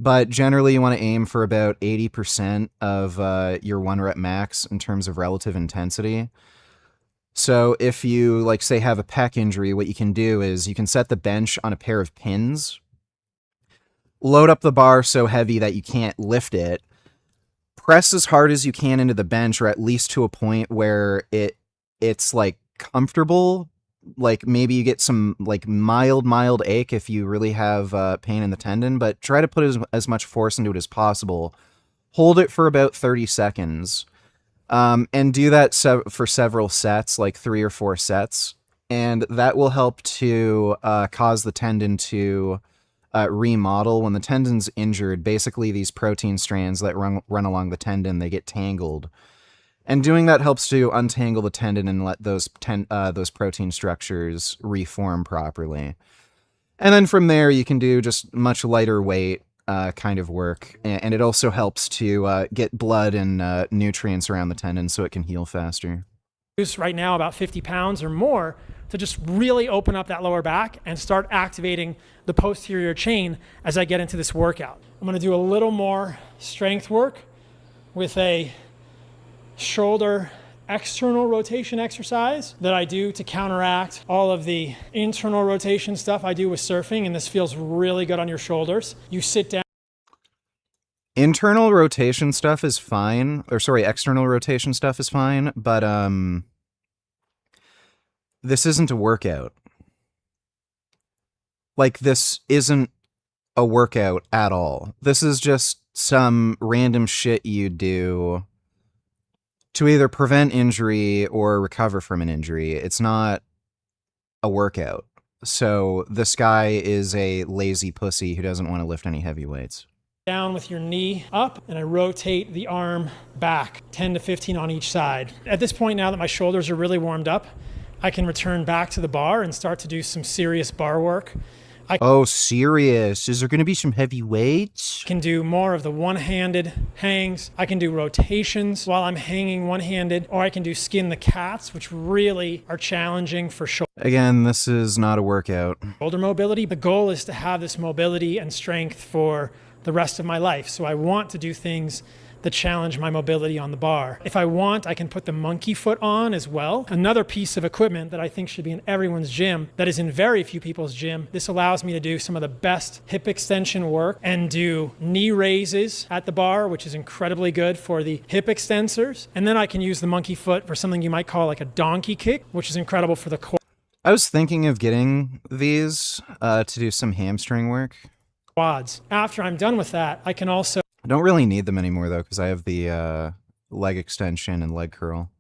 But generally, you want to aim for about 80% of your 1 rep max in terms of relative intensity. So if you, like, say, have a pec injury, what you can do is you can set the bench on a pair of pins, load up the bar so heavy that you can't lift it, press as hard as you can into the bench, or at least to a point where it's like comfortable. Like, maybe you get some like mild ache if you really have pain in the tendon, but try to put as much force into it as possible. Hold it for about 30 seconds. And do that for several sets, like 3 or 4 sets. And that will help to cause the tendon to remodel. When the tendon's injured, basically these protein strands that run along the tendon, they get tangled. And doing that helps to untangle the tendon and let those protein structures reform properly. And then from there, you can do just much lighter weight kind of work. And it also helps to get blood and nutrients around the tendon so it can heal faster. Right now about 50 pounds or more to just really open up that lower back and start activating the posterior chain as I get into this workout. I'm going to do a little more strength work with a shoulder external rotation exercise that I do to counteract all of the internal rotation stuff I do with surfing, and this feels really good on your shoulders. You sit down. Internal rotation stuff is fine, or sorry, external rotation stuff is fine, but this isn't a workout. Like, this isn't a workout at all. This is just some random shit you do to either prevent injury or recover from an injury. It's not a workout. So this guy is a lazy pussy who doesn't want to lift any heavy weights. Down with your knee up, and I rotate the arm back 10 to 15 on each side. At this point, now that my shoulders are really warmed up, I can return back to the bar and start to do some serious bar work. Oh, serious? Is there going to be some heavy weights? I can do more of the one-handed hangs. I can do rotations while I'm hanging one-handed, or I can do skin the cats, which really are challenging for shoulder. Again, this is not a workout. Shoulder mobility. The goal is to have this mobility and strength for the rest of my life. So I want to do things that challenge my mobility on the bar. If I want, I can put the monkey foot on as well. Another piece of equipment that I think should be in everyone's gym, that is in very few people's gym. This allows me to do some of the best hip extension work and do knee raises at the bar, which is incredibly good for the hip extensors. And then I can use the monkey foot for something you might call like a donkey kick, which is incredible for the core. I was thinking of getting these to do some hamstring work. Quads. After I'm done with that, I can also I don't really need them anymore, though, because I have the leg extension and leg curl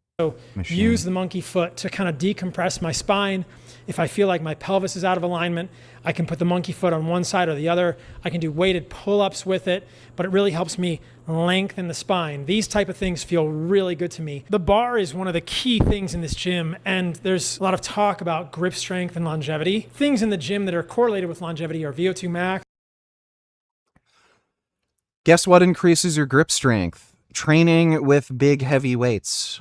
machine. Use the monkey foot to kind of decompress my spine. If I feel like my pelvis is out of alignment, I can put the monkey foot on one side or the other. I can do weighted pull-ups with it, but it really helps me lengthen the spine. These type of things feel really good to me. The bar is one of the key things in this gym, and there's a lot of talk about grip strength and longevity. Things in the gym that are correlated with longevity are VO2 max. Guess what increases your grip strength? Training with big heavy weights.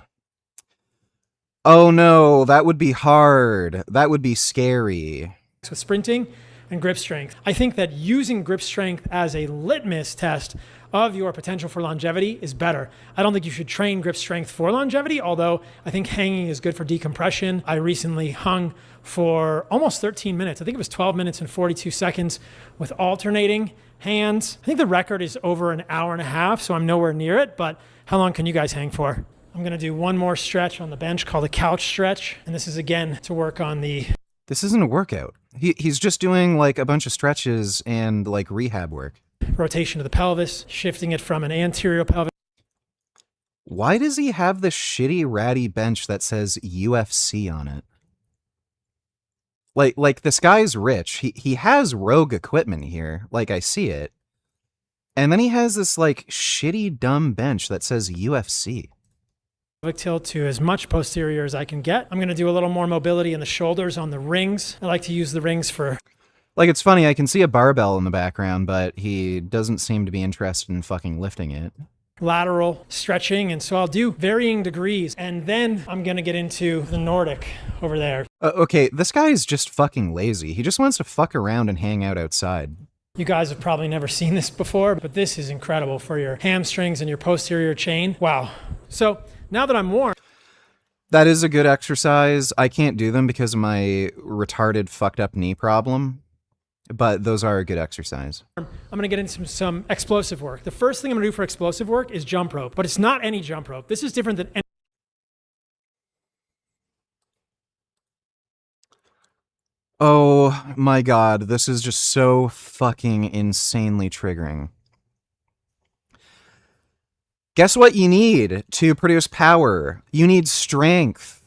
Oh no, that would be hard. That would be scary. With sprinting and grip strength. I think that using grip strength as a litmus test of your potential for longevity is better. I don't think you should train grip strength for longevity, although I think hanging is good for decompression. I recently hung for almost 13 minutes. I think it was 12 minutes and 42 seconds with alternating hands. I think the record is over an hour and a half, so I'm nowhere near it, but how long can you guys hang for? I'm gonna do one more stretch on the bench called a couch stretch, and this is again to work on the... This isn't a workout. He's just doing like a bunch of stretches and like rehab work. Rotation of the pelvis, shifting it from an anterior pelvic. Why does he have this shitty ratty bench that says UFC on it? Like this guy's rich. He has rogue equipment here. Like I see it. And then he has this like shitty dumb bench that says UFC. Tilt to as much posterior as I can get. I'm going to do a little more mobility in the shoulders on the rings. I like to use the rings for... Like, it's funny, I can see a barbell in the background, but he doesn't seem to be interested in fucking lifting it. Lateral stretching, and so I'll do varying degrees, and then I'm going to get into the Nordic over there. Okay, this guy is just fucking lazy. He just wants to fuck around and hang out outside. You guys have probably never seen this before, but this is incredible for your hamstrings and your posterior chain. Wow. So... now that I'm warm. That is a good exercise. I can't do them because of my retarded fucked up knee problem, but those are a good exercise. I'm going to get into some explosive work. The first thing I'm going to do for explosive work is jump rope, but it's not any jump rope. This is different than any... Oh my God, this is just so fucking insanely triggering. Guess what you need to produce power? You need strength.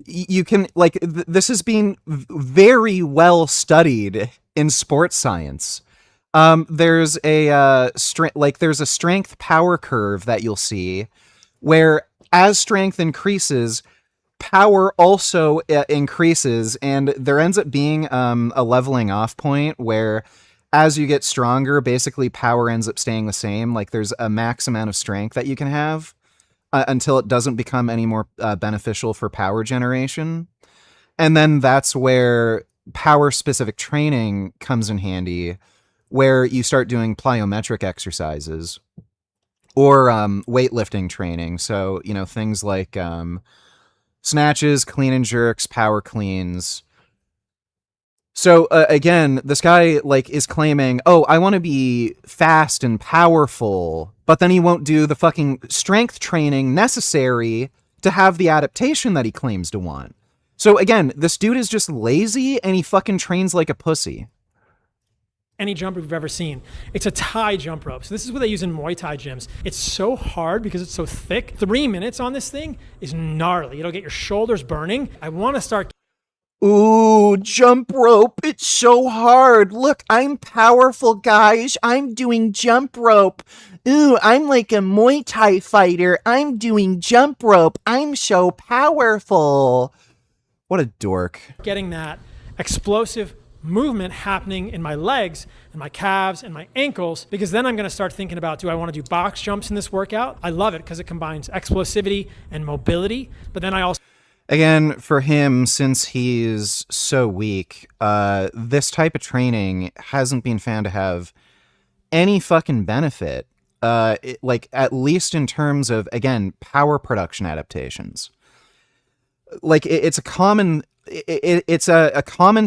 You can, like, this is being very well studied in sports science. There's a there's a strength power curve that you'll see where as strength increases, power also increases, and there ends up being a leveling off point where as you get stronger, basically power ends up staying the same. Like there's a max amount of strength that you can have until it doesn't become any more beneficial for power generation. And then that's where power specific training comes in handy, where you start doing plyometric exercises or weightlifting training. So, you know, things like snatches, clean and jerks, power cleans. So again, this guy like is claiming, oh, I want to be fast and powerful, but then he won't do the fucking strength training necessary to have the adaptation that he claims to want. So again, this dude is just lazy and he fucking trains like a pussy. Any jump rope you've ever seen. It's a Thai jump rope. So this is what they use in Muay Thai gyms. It's so hard because it's so thick. 3 minutes on this thing is gnarly. It'll get your shoulders burning. I want to start... Ooh, jump rope. It's so hard. Look, I'm powerful, guys. I'm doing jump rope. Ooh, I'm like a Muay Thai fighter. I'm doing jump rope. I'm so powerful. What a dork. Getting that explosive movement happening in my legs and my calves and my ankles, because then I'm going to start thinking about, do I want to do box jumps in this workout? I love it because it combines explosivity and mobility, but then I also... Again, for him, since he's so weak, this type of training hasn't been found to have any fucking benefit, like at least in terms of, again, power production adaptations. Like it's a common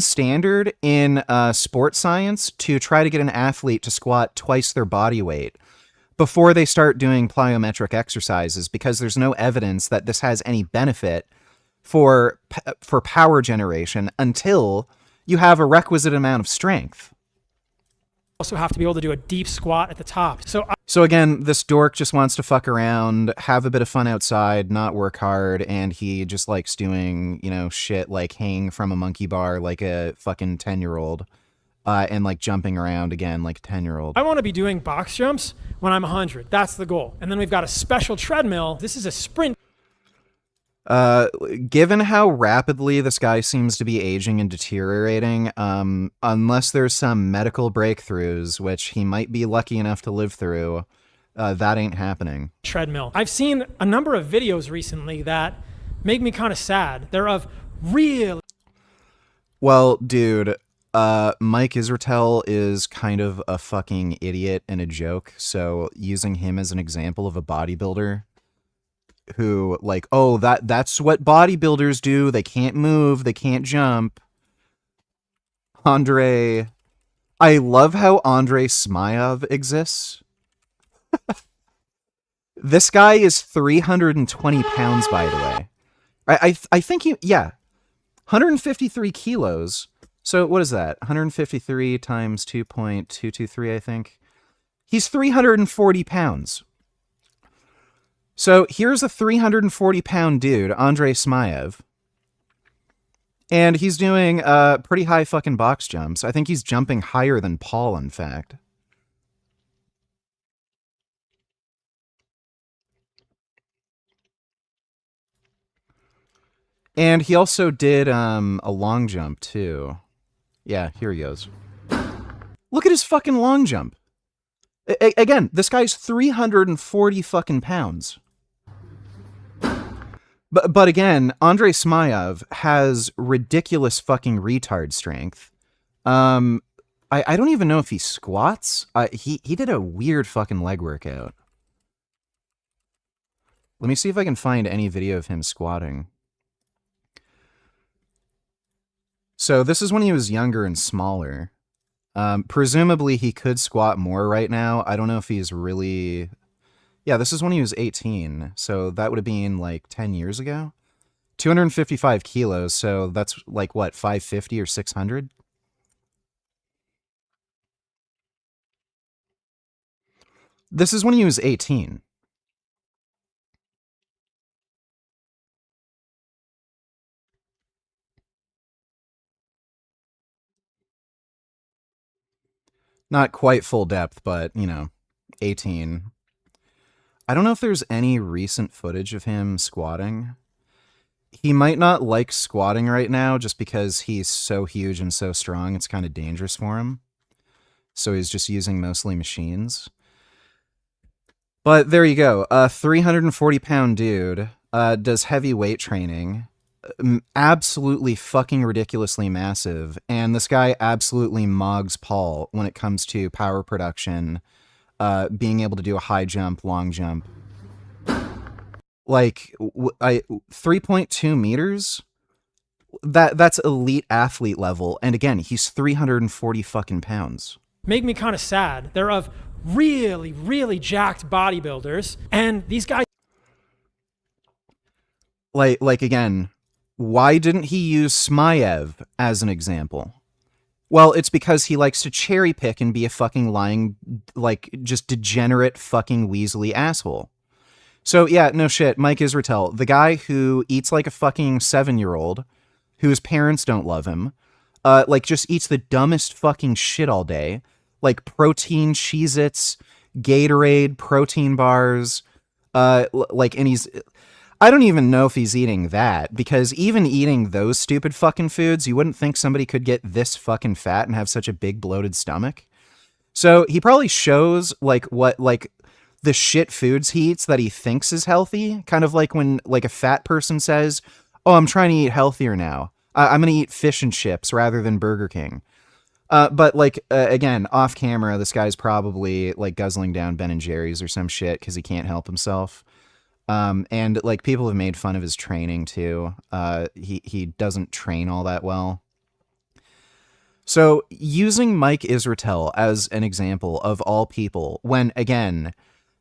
standard in sports science to try to get an athlete to squat twice their body weight before they start doing plyometric exercises, because there's no evidence that this has any benefit for power generation until you have a requisite amount of strength. Also have to be able to do a deep squat at the top. So again, this dork just wants to fuck around, have a bit of fun outside, not work hard, and he just likes doing, you know, shit like hanging from a monkey bar like a fucking 10-year-old, and like jumping around again like a 10-year-old. I want to be doing box jumps when I'm 100. That's the goal. And then we've got a special treadmill. This is a sprint. Given how rapidly this guy seems to be aging and deteriorating, unless there's some medical breakthroughs, which he might be lucky enough to live through, that ain't happening. Treadmill. I've seen a number of videos recently that make me kind of sad. They're of real... Well, dude, Mike Israetel is kind of a fucking idiot and a joke, so using him as an example of a bodybuilder who, like, oh, that's what bodybuilders do, they can't move, they can't jump. Andre... I love how Andre Smyev exists. This guy is 320 pounds, by the way. I think he... Yeah. 153 kilos... So what is that? 153 times 2.223, I think. He's 340 pounds. So here's a 340-pound dude, Andre Smyev. And he's doing pretty high fucking box jumps. I think he's jumping higher than Paul, in fact. And he also did a long jump, too. Yeah, here he goes. Look at his fucking long jump. Again, this guy's 340 fucking pounds. But again, Andre Smyev has ridiculous fucking retard strength. I don't even know if he squats. He did a weird fucking leg workout. Let me see if I can find any video of him squatting. So this is when he was younger and smaller. Presumably he could squat more right now. I don't know if he's really... Yeah, this is when he was 18. So that would have been like 10 years ago. 255 kilos. So that's like what, 550 or 600? This is when he was 18. Not quite full depth, but, you know, 18. I don't know if there's any recent footage of him squatting. He might not like squatting right now just because he's so huge and so strong, it's kind of dangerous for him. So he's just using mostly machines. But there you go. A 340-pound dude does heavy weight training. Absolutely fucking ridiculously massive, and this guy absolutely mogs Paul when it comes to power production, being able to do a high jump, long jump. Like, 3.2 meters? That's elite athlete level, and again, he's 340 fucking pounds. Make me kind of sad. They're of really, really jacked bodybuilders, and these guys... Like again... Why didn't he use Smyev as an example? Well, it's because he likes to cherry pick and be a fucking lying, like, just degenerate fucking weaselly asshole. So yeah, no shit, Mike Israetel, the guy who eats like a fucking 7-year-old, whose parents don't love him, like just eats the dumbest fucking shit all day, like protein Cheez-Its, Gatorade, protein bars, like, and he's... I don't even know if he's eating that, because even eating those stupid fucking foods, you wouldn't think somebody could get this fucking fat and have such a big bloated stomach. So he probably shows like what, like the shit foods he eats that he thinks is healthy. Kind of like when like a fat person says, oh, I'm trying to eat healthier now. I'm going to eat fish and chips rather than Burger King. But like, again, off camera, this guy's probably like guzzling down Ben and Jerry's or some shit because he can't help himself. And like people have made fun of his training too. He doesn't train all that well. So using Mike Israetel as an example of all people, when again,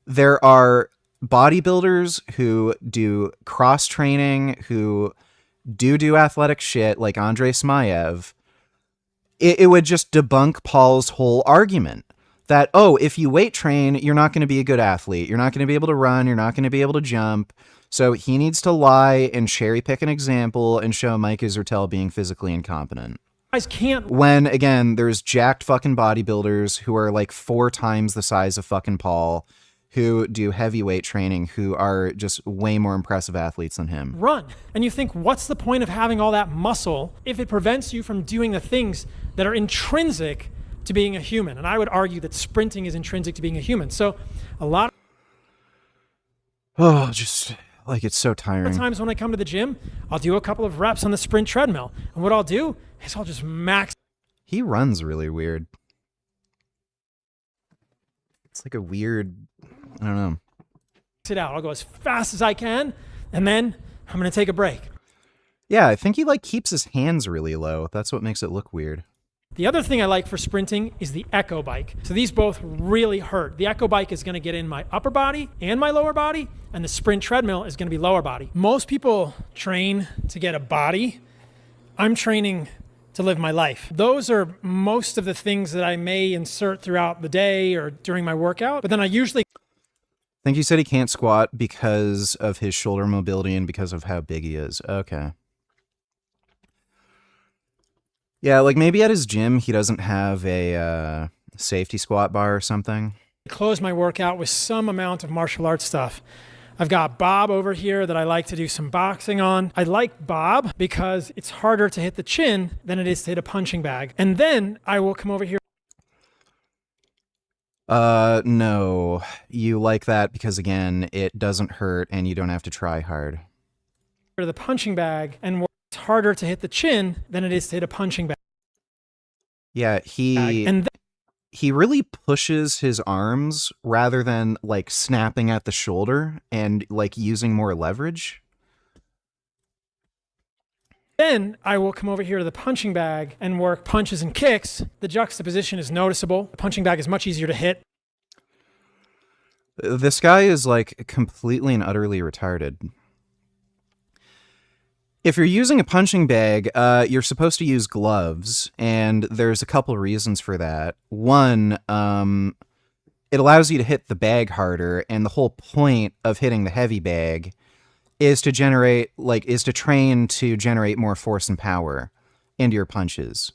there are bodybuilders who do cross training, who do athletic shit like Andre Smyev, it would just debunk Paul's whole argument. That, oh, if you weight train, you're not going to be a good athlete. You're not going to be able to run. You're not going to be able to jump. So he needs to lie and cherry pick an example and show Mike Israetel being physically incompetent. Guys can't... When, again, there's jacked fucking bodybuilders who are like 4 times the size of fucking Paul, who do heavyweight training, who are just way more impressive athletes than him. Run. And you think, what's the point of having all that muscle if it prevents you from doing the things that are intrinsic to being a human? And I would argue that sprinting is intrinsic to being a human. So a lot of just like, it's so tiring. times when I come to the gym, I'll do a couple of reps on the sprint treadmill. And what I'll do is I'll just max. He runs really weird. It's like a weird, I don't know. Sit out. I'll go as fast as I can, and then I'm going to take a break. Yeah, I think he like keeps his hands really low. That's what makes it look weird. The other thing I like for sprinting is the Echo bike. So these both really hurt. The Echo bike is going to get in my upper body and my lower body, and the sprint treadmill is going to be lower body. Most people train to get a body. I'm training to live my life. Those are most of the things that I may insert throughout the day or during my workout, but then I usually... I think you said he can't squat because of his shoulder mobility and because of how big he is. Okay. Yeah, like maybe at his gym he doesn't have a safety squat bar or something. Close my workout with some amount of martial arts stuff. I've got Bob over here that I like to do some boxing on. I like Bob because it's harder to hit the chin than it is to hit a punching bag. And then I will come over here. No. You like that because, again, it doesn't hurt and you don't have to try hard. To the punching bag, and it's harder to hit the chin than it is to hit a punching bag. Yeah, he really pushes his arms rather than like snapping at the shoulder and like using more leverage. Then I will come over here to the punching bag and work punches and kicks. The juxtaposition is noticeable. The punching bag is much easier to hit. This guy is like completely and utterly retarded. If you're using a punching bag, you're supposed to use gloves, and there's a couple reasons for that. One, it allows you to hit the bag harder, and the whole point of hitting the heavy bag is to train to generate more force and power into your punches.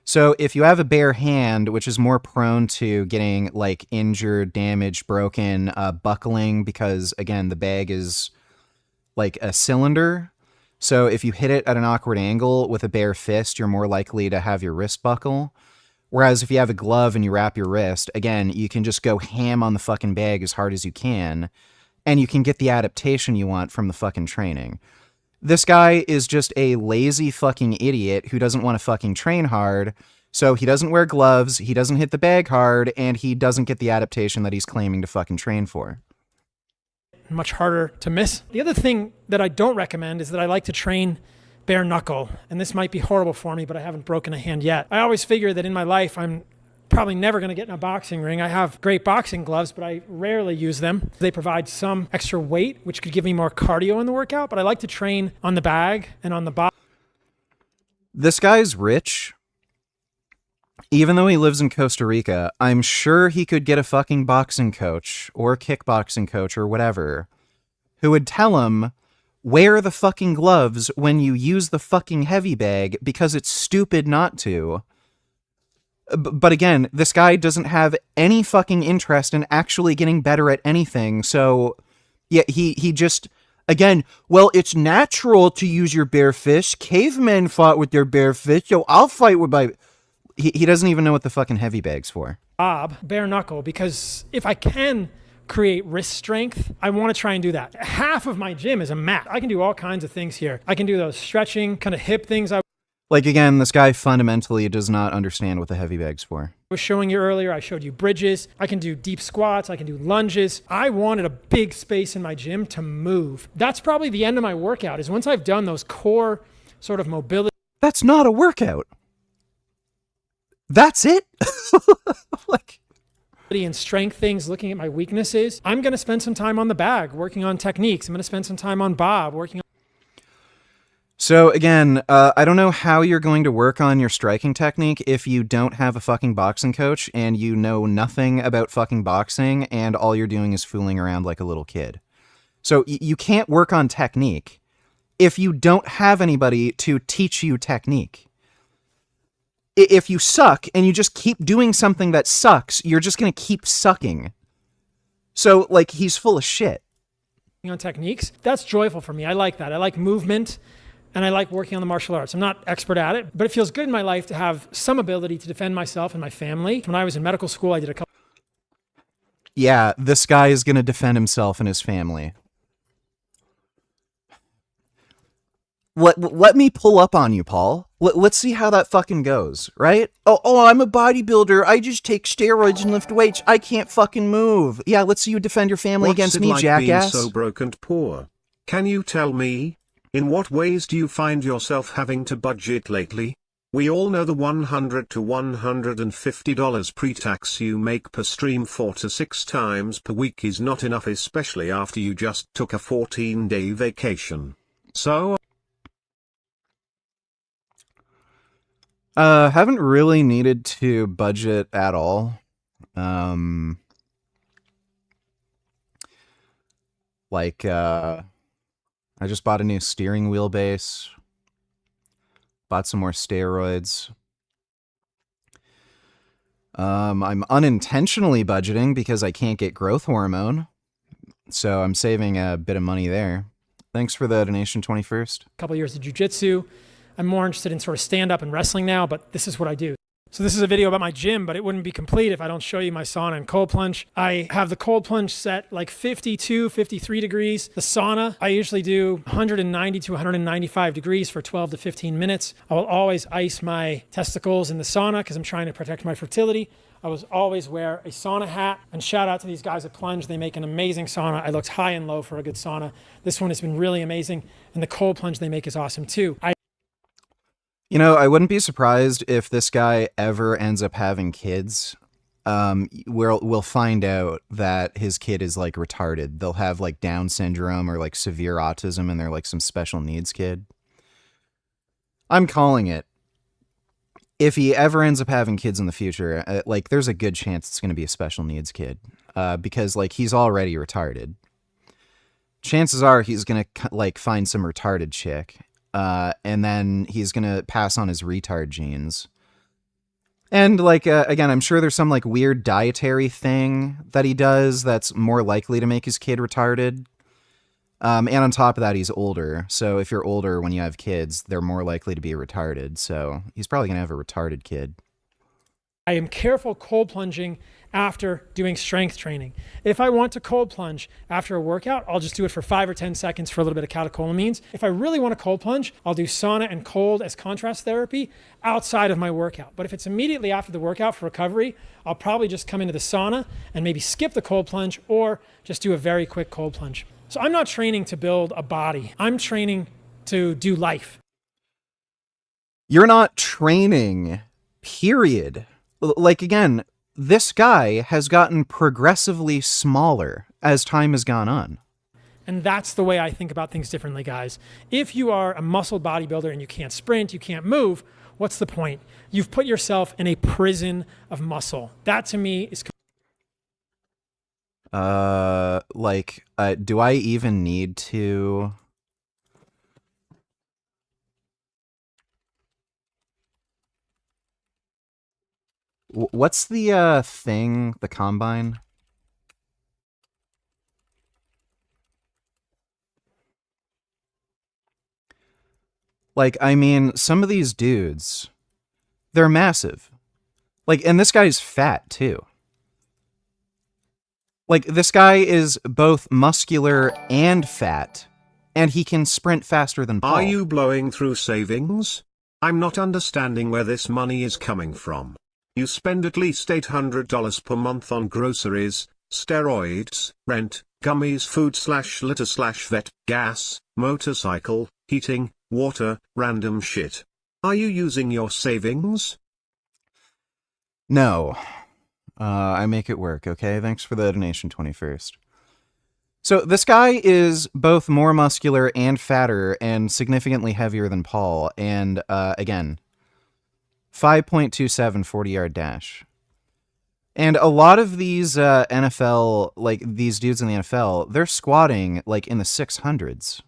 So if you have a bare hand, which is more prone to getting like injured, damaged, broken, buckling, because again, the bag is like a cylinder. So if you hit it at an awkward angle with a bare fist, you're more likely to have your wrist buckle. Whereas if you have a glove and you wrap your wrist, again, you can just go ham on the fucking bag as hard as you can, and you can get the adaptation you want from the fucking training. This guy is just a lazy fucking idiot who doesn't want to fucking train hard, so he doesn't wear gloves, he doesn't hit the bag hard, and he doesn't get the adaptation that he's claiming to fucking train for. Much harder to miss. The other thing that I don't recommend is that I like to train bare knuckle. And this might be horrible for me, but I haven't broken a hand yet. I always figure that in my life, I'm probably never going to get in a boxing ring. I have great boxing gloves, but I rarely use them. They provide some extra weight, which could give me more cardio in the workout, but I like to train on the bag and on the box. This guy's rich. Even though he lives in Costa Rica, I'm sure he could get a fucking boxing coach or kickboxing coach or whatever who would tell him, wear the fucking gloves when you use the fucking heavy bag because it's stupid not to. But again, this guy doesn't have any fucking interest in actually getting better at anything. So yeah, he just, again, well, it's natural to use your bare fist. Cavemen fought with their bare fist, so I'll fight with my... He doesn't even know what the fucking heavy bag's for. Bob, bare knuckle, because if I can create wrist strength, I want to try and do that. Half of my gym is a mat. I can do all kinds of things here. I can do those stretching, kind of hip things. Like, again, this guy fundamentally does not understand what the heavy bag's for. I was showing you earlier, I showed you bridges. I can do deep squats. I can do lunges. I wanted a big space in my gym to move. That's probably the end of my workout, is once I've done those core sort of mobility. That's not a workout. That's it? And strength things, looking at my weaknesses. I'm going to spend some time on the bag, working on techniques. I'm going to spend some time on Bob, working on... So again, I don't know how you're going to work on your striking technique if you don't have a fucking boxing coach and you know nothing about fucking boxing and all you're doing is fooling around like a little kid. So you can't work on technique if you don't have anybody to teach you technique. If you suck and you just keep doing something that sucks, you're just going to keep sucking. So, like, he's full of shit. On techniques, that's joyful for me. I like that. I like movement, and I like working on the martial arts. I'm not expert at it, but it feels good in my life to have some ability to defend myself and my family. When I was in medical school, I did a couple... Yeah, this guy is going to defend himself and his family. Let me pull up on you, Paul. Let's see how that fucking goes, right? Oh, I'm a bodybuilder. I just take steroids and lift weights. I can't fucking move. Yeah, let's see you defend your family against me, like jackass. Being so broke and poor? Can you tell me? In what ways do you find yourself having to budget lately? We all know the $100 to $150 pre-tax you make per stream 4 to 6 times per week is not enough, especially after you just took a 14-day vacation. So... haven't really needed to budget at all. I just bought a new steering wheel base. Bought some more steroids. I'm unintentionally budgeting because I can't get growth hormone. So I'm saving a bit of money there. Thanks for the donation, 21st. A couple years of jiu-jitsu. I'm more interested in sort of stand-up and wrestling now, but this is what I do. So this is a video about my gym, but it wouldn't be complete if I don't show you my sauna and cold plunge. I have the cold plunge set like 52, 53 degrees. The sauna, I usually do 190 to 195 degrees for 12 to 15 minutes. I will always ice my testicles in the sauna because I'm trying to protect my fertility. I will always wear a sauna hat, and shout out to these guys at Plunge. They make an amazing sauna. I looked high and low for a good sauna. This one has been really amazing, and the cold plunge they make is awesome too. You know, I wouldn't be surprised if this guy ever ends up having kids. We'll find out that his kid is like retarded. They'll have like Down syndrome or like severe autism, and they're like some special needs kid. I'm calling it. If he ever ends up having kids in the future, like there's a good chance it's going to be a special needs kid, because like he's already retarded. Chances are he's going to like find some retarded chick. And then he's gonna pass on his retard genes. And like, again, I'm sure there's some like weird dietary thing that he does that's more likely to make his kid retarded. And on top of that, he's older. So if you're older when you have kids, they're more likely to be retarded. So he's probably gonna have a retarded kid. I am careful cold plunging after doing strength training. If I want to cold plunge after a workout, I'll just do it for 5 or 10 seconds for a little bit of catecholamines. If I really want to cold plunge, I'll do sauna and cold as contrast therapy outside of my workout. But if it's immediately after the workout for recovery, I'll probably just come into the sauna and maybe skip the cold plunge or just do a very quick cold plunge. So I'm not training to build a body. I'm training to do life. You're not training, period. Like, again, this guy has gotten progressively smaller as time has gone on. And that's the way I think about things differently, guys. If you are a muscle bodybuilder and you can't sprint, you can't move, what's the point? You've put yourself in a prison of muscle. That to me is... do I even need to... What's the thing, the combine? Like, I mean, some of these dudes, they're massive. Like, and this guy's fat, too. Like, this guy is both muscular and fat, and he can sprint faster than Paul. Are you blowing through savings? I'm not understanding where this money is coming from. You spend at least $800 per month on groceries, steroids, rent, gummies, food/litter/vet, gas, motorcycle, heating, water, random shit. Are you using your savings? No. I make it work, okay? Thanks for the donation, 21st. So this guy is both more muscular and fatter and significantly heavier than Paul. And again, 5.27 40-yard dash. And a lot of these NFL, like these dudes in the NFL, they're squatting like in the 600s.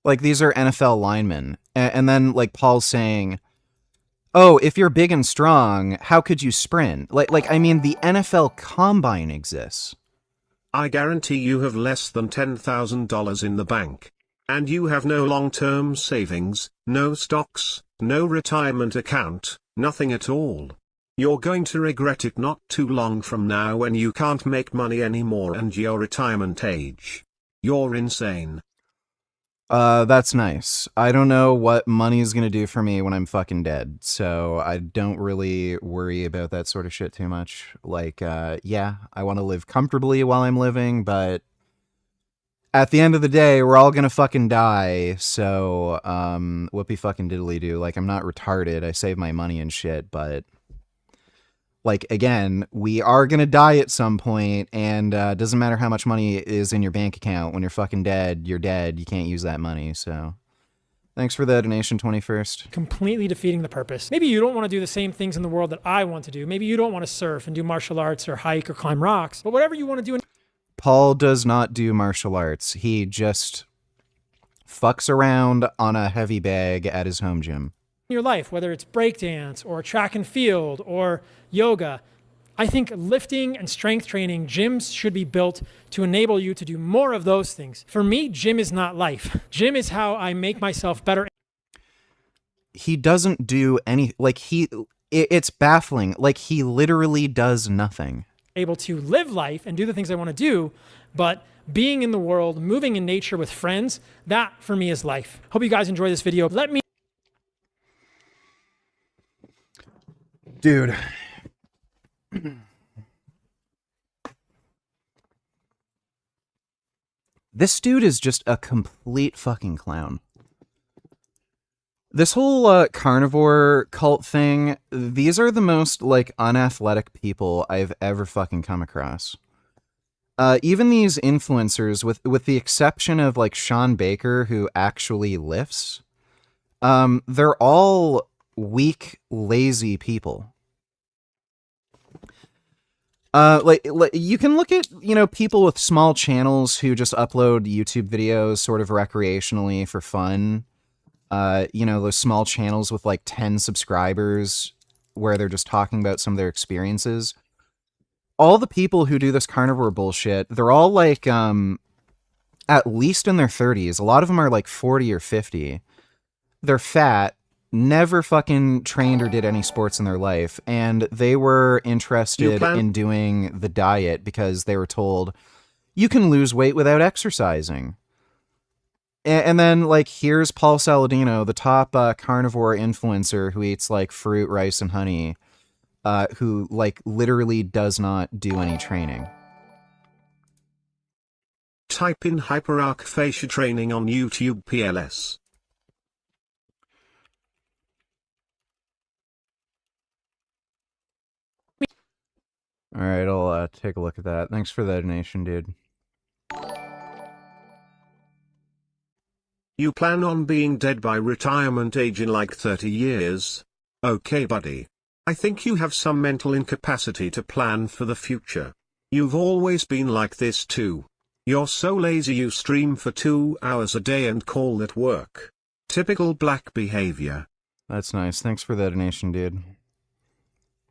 Like these are NFL linemen. And then like Paul's saying, oh, if you're big and strong, how could you sprint? Like I mean, the NFL Combine exists. I guarantee you have less than $10,000 in the bank. And you have no long-term savings, no stocks, no retirement account, nothing at all. You're going to regret it not too long from now when you can't make money anymore and your retirement age. You're insane. That's nice. I don't know what money's gonna do for me when I'm fucking dead, so I don't really worry about that sort of shit too much. Like, yeah, I want to live comfortably while I'm living, but at the end of the day, we're all gonna fucking die, so, whoopee fucking diddly do. Like, I'm not retarded, I save my money and shit, but, like, again, we are gonna die at some point, and, doesn't matter how much money is in your bank account, when you're fucking dead, you're dead, you can't use that money, so. Thanks for the donation, 21st. Completely defeating the purpose. Maybe you don't want to do the same things in the world that I want to do. Maybe you don't want to surf and do martial arts or hike or climb rocks, but whatever you want to do. Paul does not do martial arts. He just fucks around on a heavy bag at his home gym. Your life, whether it's breakdance or track and field or yoga. I think lifting and strength training, gyms should be built to enable you to do more of those things. For me, gym is not life. Gym is how I make myself better. He doesn't do any, like, it's baffling. Like, he literally does nothing. Able to live life and do the things I want to do, but being in the world, moving in nature with friends, that for me is life. Hope you guys enjoy this video. Let me... Dude. This dude is just a complete fucking clown. This whole carnivore cult thing, these are the most, like, unathletic people I've ever fucking come across. Even these influencers, with the exception of, like, Sean Baker, who actually lifts, they're all weak, lazy people. Like you can look at, you know, people with small channels who just upload YouTube videos sort of recreationally for fun. You know, those small channels with like 10 subscribers where they're just talking about some of their experiences. All the people who do this carnivore bullshit, they're all like, at least in their 30s. A lot of them are like 40 or 50. They're fat, never fucking trained or did any sports in their life, and they were interested in doing the diet because they were told, you can lose weight without exercising. And then, like, here's Paul Saladino, the top carnivore influencer who eats, like, fruit, rice, and honey, who, like, literally does not do any training. Type in hyperarch fascia training on YouTube PLS. All right, I'll take a look at that. Thanks for the donation, dude. You plan on being dead by retirement age in like 30 years? Okay, buddy. I think you have some mental incapacity to plan for the future. You've always been like this too. You're so lazy you stream for 2 hours a day and call that work. Typical black behavior. That's nice. Thanks for the donation, dude.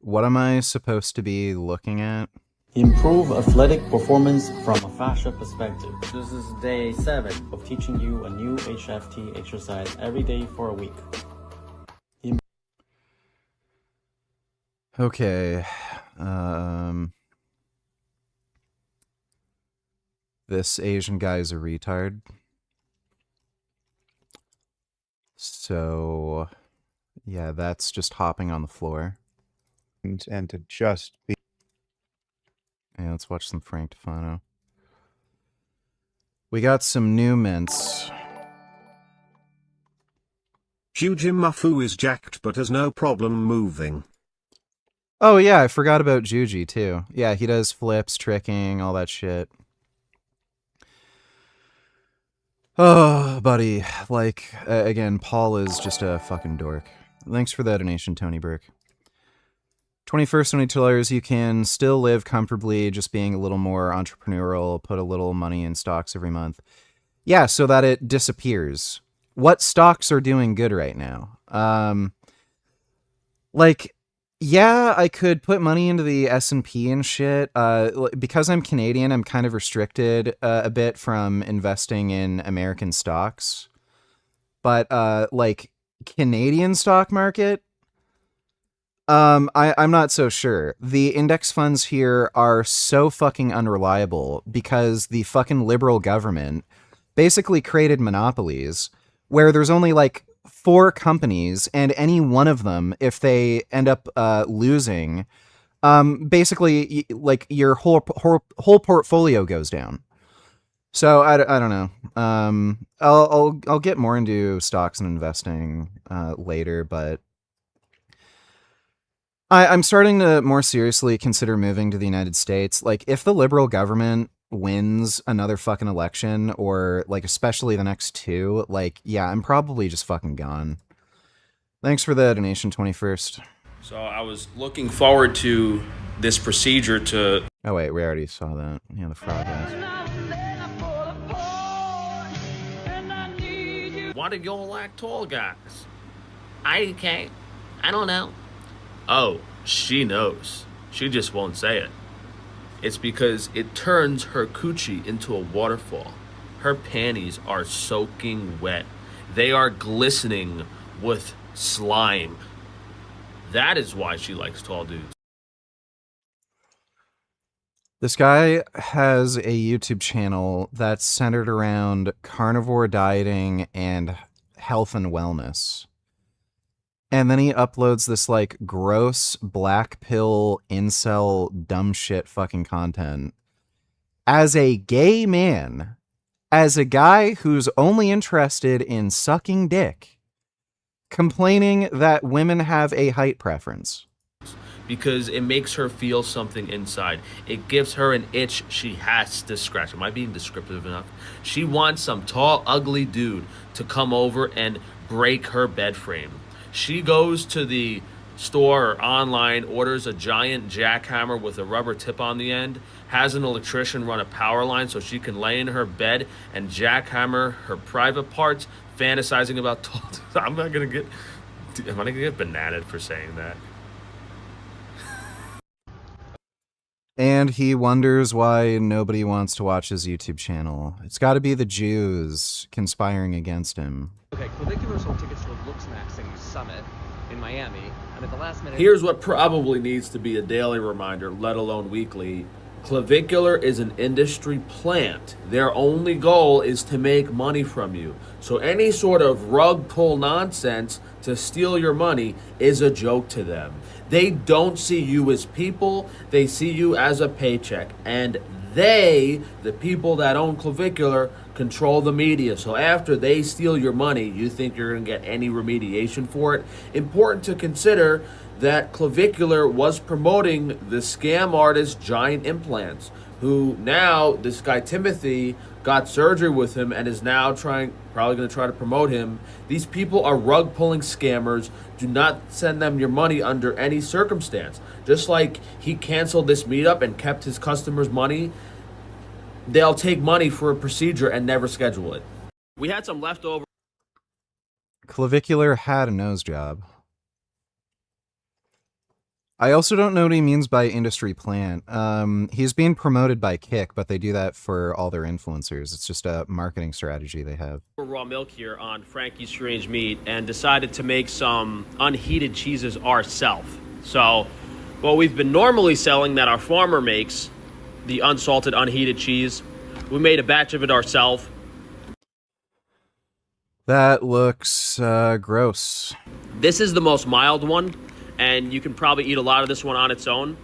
What am I supposed to be looking at? Improve athletic performance from a fascia perspective. This is day 7 of teaching you a new HFT exercise every day for a week. Okay. This Asian guy's a retard. So, yeah, that's just hopping on the floor. And to just be... Yeah, let's watch some Frank Tufano. We got some new mints. Juji Mafu is jacked but has no problem moving. Oh yeah, I forgot about Juji too. Yeah, he does flips, tricking, all that shit. Oh, buddy. Like, again, Paul is just a fucking dork. Thanks for that donation, Tony Burke. 21st $20, you can still live comfortably just being a little more entrepreneurial, put a little money in stocks every month. Yeah, so that it disappears. What stocks are doing good right now? Like, yeah, I could put money into the S&P and shit. Because I'm Canadian, I'm kind of restricted a bit from investing in American stocks. But, like, Canadian stock market... I'm not so sure. The index funds here are so fucking unreliable because the fucking liberal government basically created monopolies where there's only like 4 companies, and any one of them, if they end up losing, basically like your whole portfolio goes down. So I don't know. I'll get more into stocks and investing later, but I'm starting to more seriously consider moving to the United States. Like, if the liberal government wins another fucking election, or like especially the next 2, like, yeah, I'm probably just fucking gone. Thanks for the donation, 21st. So I was looking forward to this procedure to... Oh wait, we already saw that. Yeah, the frog guys. Why did you like tall guys? I don't know. Oh, she knows. She just won't say it. It's because it turns her coochie into a waterfall. Her panties are soaking wet. They are glistening with slime. That is why she likes tall dudes. This guy has a YouTube channel that's centered around carnivore dieting and health and wellness. And then he uploads this like gross black pill incel dumb shit fucking content as a gay man, as a guy who's only interested in sucking dick, complaining that women have a height preference. Because it makes her feel something inside. It gives her an itch she has to scratch. Am I being descriptive enough? She wants some tall, ugly dude to come over and break her bed frame. She goes to the store or online, orders a giant jackhammer with a rubber tip on the end, has an electrician run a power line so she can lay in her bed and jackhammer her private parts, fantasizing about tall dudes. Am I gonna get bananaed for saying that? And he wonders why nobody wants to watch his YouTube channel. It's got to be the Jews conspiring against him. Okay, Clavicular sold tickets to a Looks Maxing Summit in Miami, and at the last minute... Here's what probably needs to be a daily reminder, let alone weekly. Clavicular is an industry plant. Their only goal is to make money from you. So any sort of rug pull nonsense to steal your money is a joke to them. They don't see you as people, they see you as a paycheck. And they, the people that own Clavicular, control the media. So after they steal your money, you think you're going to get any remediation for it? Important to consider that Clavicular was promoting the scam artist Giant Implants, who now, this guy Timothy, got surgery with him and is now probably going to try to promote him. These people are rug-pulling scammers. Do not send them your money under any circumstance. Just like he canceled this meetup and kept his customers' money, they'll take money for a procedure and never schedule it. We had some leftover. Clavicular had a nose job. I also don't know what he means by industry plant. He's being promoted by Kick, but they do that for all their influencers. It's just a marketing strategy they have. Raw milk here on Frankie's Strange Meat and decided to make some unheated cheeses ourselves. So what we've been normally selling that our farmer makes, the unsalted unheated cheese, we made a batch of it ourselves. That looks gross. This is the most mild one, and you can probably eat a lot of this one on its own.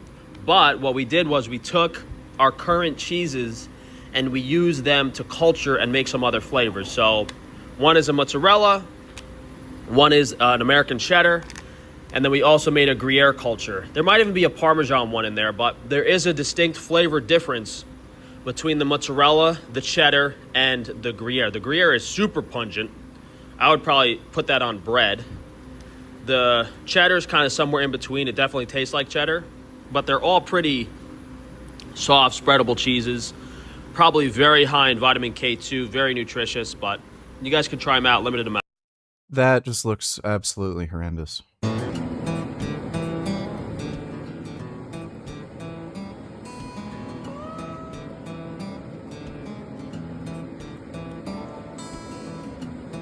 But what we did was we took our current cheeses and we used them to culture and make some other flavors. So one is a mozzarella, one is an American cheddar, and then we also made a Gruyere culture. There might even be a Parmesan one in there, but there is a distinct flavor difference between the mozzarella, the cheddar, and the Gruyere. The Gruyere is super pungent. I would probably put that on bread. The cheddar is kind of somewhere in between. It definitely tastes like cheddar, but they're all pretty soft, spreadable cheeses. Probably very high in vitamin K2, very nutritious, but you guys can try them out, limited amount. That just looks absolutely horrendous.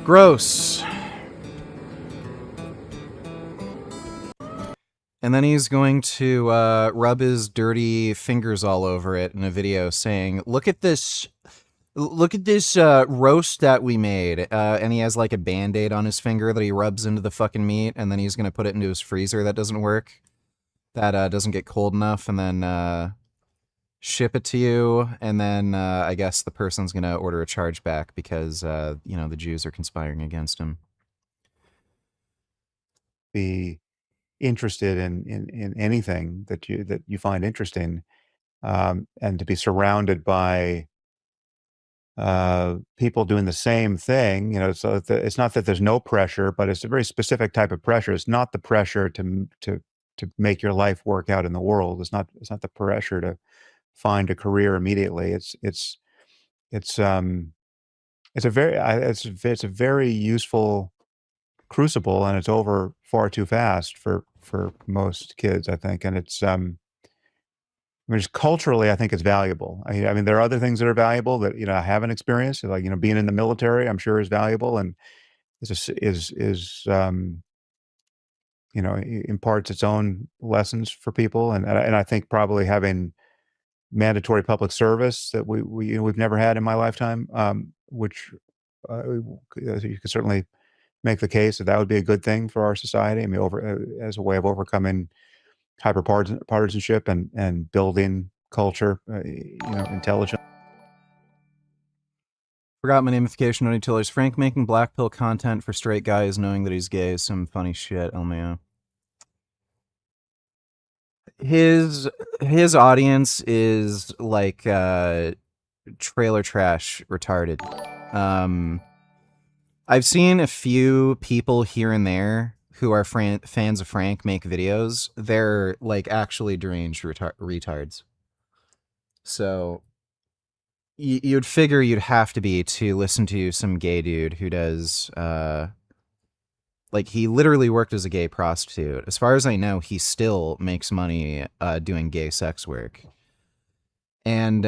Gross. And then he's going to rub his dirty fingers all over it in a video saying, look at this roast that we made. And he has like a Band-Aid on his finger that he rubs into the fucking meat, and then he's going to put it into his freezer that doesn't work, that doesn't get cold enough, and then ship it to you. And then I guess the person's going to order a chargeback because, you know, the Jews are conspiring against him. Be interested in anything that you find interesting, and to be surrounded by people doing the same thing, you know, so it's not that there's no pressure, but it's a very specific type of pressure. It's not the pressure to make your life work out in the world. It's not the pressure to find a career immediately. It's a very useful crucible, and it's over far too fast for most kids, I think. And it's I mean, just culturally, I think it's valuable. I mean, there are other things that are valuable that, you know, I haven't experienced. Like, you know, being in the military, I'm sure is valuable, and you know, imparts its own lessons for people. And I think probably having mandatory public service that we've never had in my lifetime, which you could certainly make the case that would be a good thing for our society. I mean, as a way of overcoming partisanship and building culture, you know, intelligence. Forgot my namification on utilitarians. Frank making black pill content for straight guys knowing that he's gay is some funny shit, LMAO. His audience is like trailer trash retarded. I've seen a few people here and there who are fans of Frank make videos. They're like actually deranged retards. So you'd figure you'd have to be to listen to some gay dude who does like, he literally worked as a gay prostitute. As far as I know, he still makes money doing gay sex work. And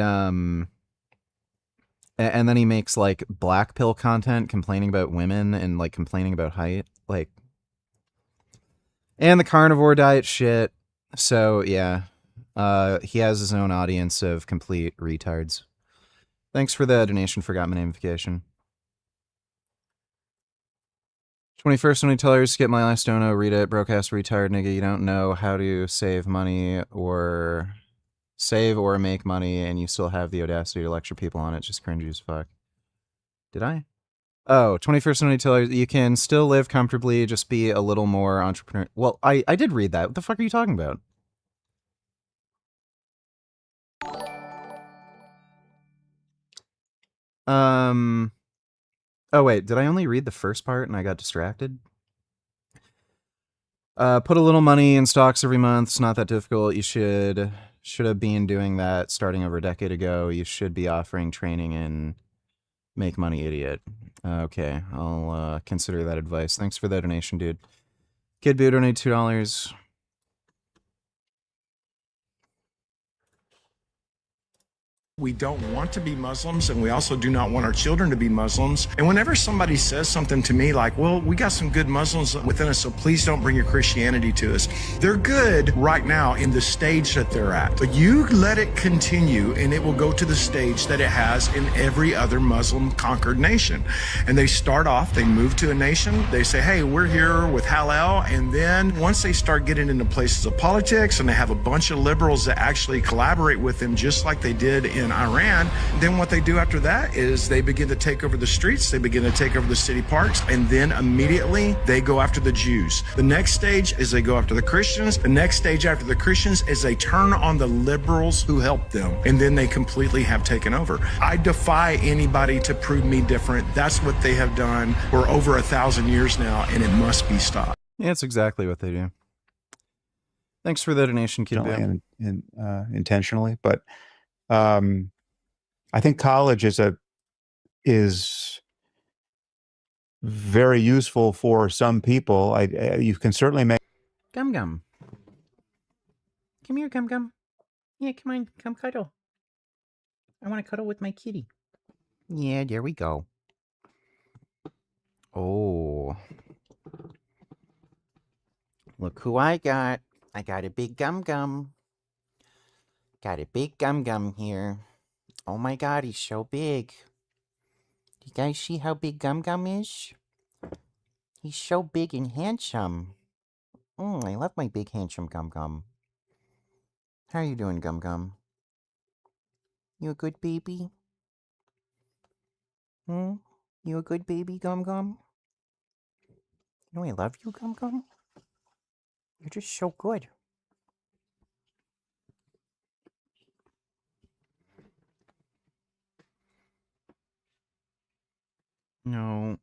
then he makes like black pill content complaining about women and like complaining about height, like, and the carnivore diet shit. So yeah, he has his own audience of complete retards. Thanks for the donation. Forgot my namification. 21st only tellers, skip my last dono, read it, broadcast retard nigga. You don't know how to save money or make money, and you still have the audacity to lecture people on it. Just cringy as fuck. Did I? Oh, 21st only tellers, you can still live comfortably, just be a little more entrepreneur. Well, I did read that. What the fuck are you talking about? Oh wait, did I only read the first part and I got distracted? Put a little money in stocks every month. It's not that difficult. You should have been doing that starting over a decade ago. You should be offering training in Make Money Idiot. Okay, I'll consider that advice. Thanks for the donation, dude. Kid Boo donated $2. We don't want to be Muslims, and we also do not want our children to be Muslims. And whenever somebody says something to me like, well, we got some good Muslims within us, so please don't bring your Christianity to us. They're good right now in the stage that they're at. But you let it continue, and it will go to the stage that it has in every other Muslim conquered nation. And they start off, they move to a nation, they say, hey, we're here with halal. And then once they start getting into places of politics, and they have a bunch of liberals that actually collaborate with them, just like they did in Iran, then what they do after that is they begin to take over the streets, they begin to take over the city parks, and then immediately they go after the Jews. The next stage is they go after the Christians. The next stage after the Christians is they turn on the liberals who helped them, and then they completely have taken over. I defy anybody to prove me different. That's what they have done for over 1,000 years now, and it must be stopped. Yeah, it's exactly what they do. Thanks for the donation, Kid Boo. Intentionally, but I think college is very useful for some people. You can certainly make Gum Gum. Come here, Gum Gum. Yeah, come on, come cuddle. I want to cuddle with my kitty. Yeah, there we go. Oh. Look who I got. I got a big gum gum. Got a big gum gum here. Oh my god, he's so big. You guys see how big Gum Gum is? He's so big and handsome. I love my big handsome Gum Gum. How are you doing, Gum Gum? You a good baby? You a good baby, Gum Gum? You know I love you, Gum Gum. You're just so good. No.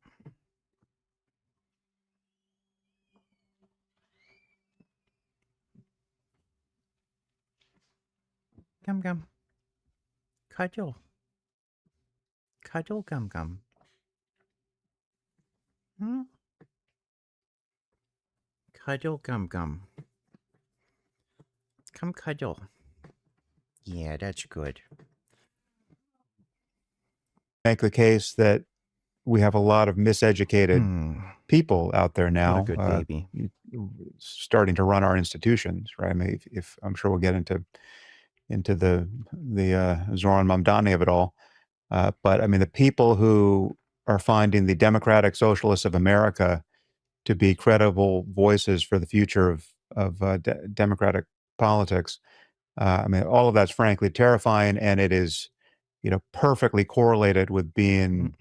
Gum Gum. Cuddle. Cuddle, Gum Gum. Cuddle, Gum Gum. Come cuddle. Yeah, that's good. Make the case that we have a lot of miseducated people out there now. What a good baby. Starting to run our institutions, right? I mean, if I'm sure we'll get into the Zoran Mamdani of it all, but I mean, the people who are finding the Democratic Socialists of America to be credible voices for the future of democratic politics. I mean, all of that's frankly terrifying, and it is, perfectly correlated with being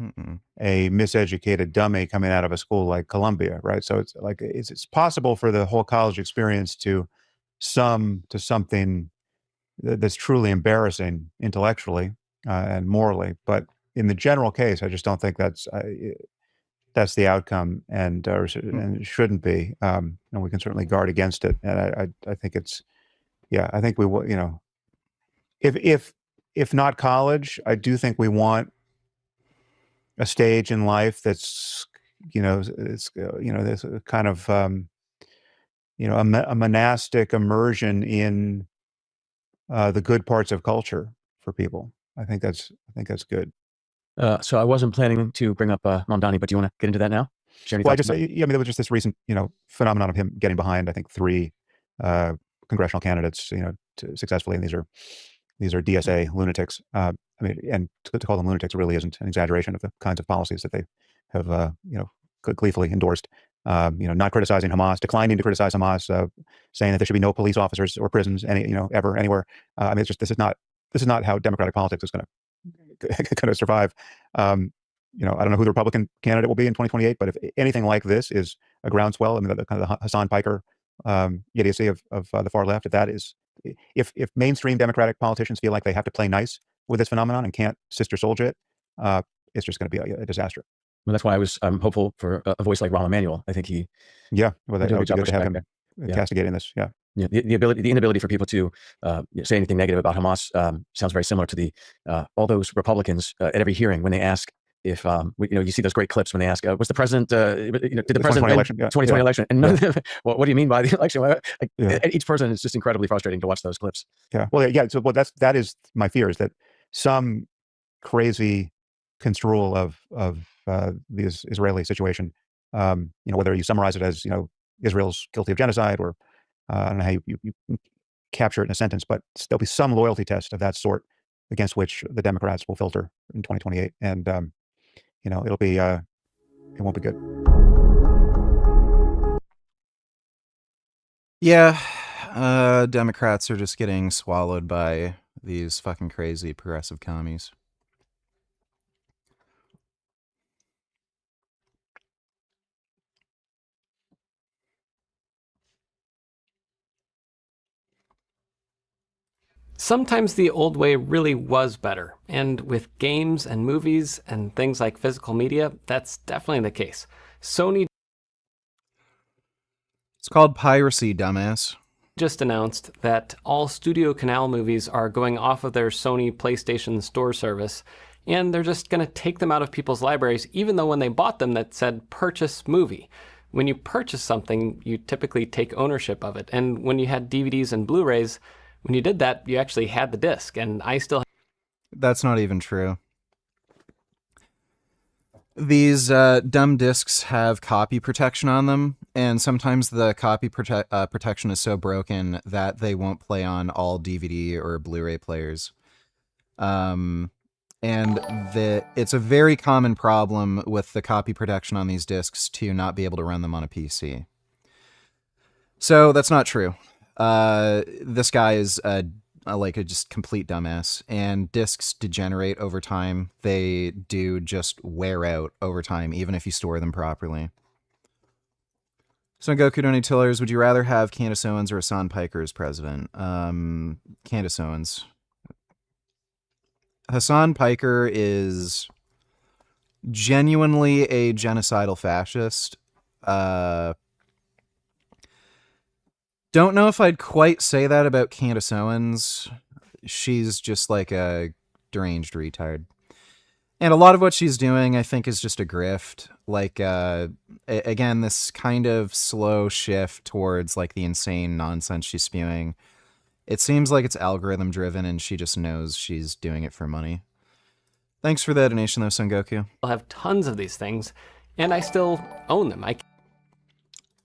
a miseducated dummy coming out of a school like Columbia, right? So it's like it's possible for the whole college experience to sum to something that's truly embarrassing intellectually and morally, but in the general case, I just don't think that's the outcome, and and it shouldn't be. And we can certainly guard against it. And I think it's, I think we will. If not college, I do think we want a stage in life that's, it's this kind of a monastic immersion in the good parts of culture for people. I think that's good. So I wasn't planning to bring up Mamdani, but do you want to get into that now? Well, I mean, there was just this recent, phenomenon of him getting behind, I think, 3 congressional candidates, successfully, and these are DSA lunatics. I mean, and to call them lunatics really isn't an exaggeration of the kinds of policies that they have, gleefully endorsed. Not criticizing Hamas, declining to criticize Hamas, saying that there should be no police officers or prisons ever anywhere. I mean, it's just this is not how democratic politics is going to survive. I don't know who the Republican candidate will be in 2028, but if anything like this is a groundswell, I mean, the kind of the Hassan Piker idiocy of the far left, if mainstream Democratic politicians feel like they have to play nice with this phenomenon and can't sister soldier it, it's just going to be a disaster. Well, that's why I was hopeful for a voice like Rahm Emanuel. I think he, well, that would be good to have him castigating this. The inability for people to say anything negative about Hamas sounds very similar to all those Republicans at every hearing when they ask if you see those great clips when they ask, was the president did the president 2020 election? And what do you mean by the election? Each person is just incredibly frustrating to watch those clips. So that is my fear, is that some crazy construal of the Israeli situation, whether you summarize it as Israel's guilty of genocide, or I don't know how you capture it in a sentence, but there'll be some loyalty test of that sort against which the Democrats will filter in 2028, and it'll be it won't be good. Yeah, Democrats are just getting swallowed by these fucking crazy progressive commies. Sometimes the old way really was better, and with games and movies and things like physical media, that's definitely the case. Sony It's called piracy, dumbass. Just announced that all Studio Canal movies are going off of their Sony PlayStation Store service, and they're just going to take them out of people's libraries, even though when they bought them that said purchase movie. When you purchase something, you typically take ownership of it, and when you had DVDs and Blu-rays, when you did that, you actually had the disc, and I still... That's not even true. These dumb discs have copy protection on them, and sometimes the copy protection is so broken that they won't play on all DVD or Blu-ray players. And it's a very common problem with the copy protection on these discs to not be able to run them on a PC. So that's not true. This guy is like a just complete dumbass, and discs degenerate over time. They do just wear out over time, even if you store them properly. So Goku Donate Tillers, would you rather have Candace Owens or Hassan Piker as president? Candace Owens. Hassan Piker is genuinely a genocidal fascist. Don't know if I'd quite say that about Candace Owens. She's just like a deranged retard. And a lot of what she's doing, I think, is just a grift. Like, again, this kind of slow shift towards like the insane nonsense she's spewing. It seems like it's algorithm driven and she just knows she's doing it for money. Thanks for the donation though, Son Goku. I'll have tons of these things, and I still own them.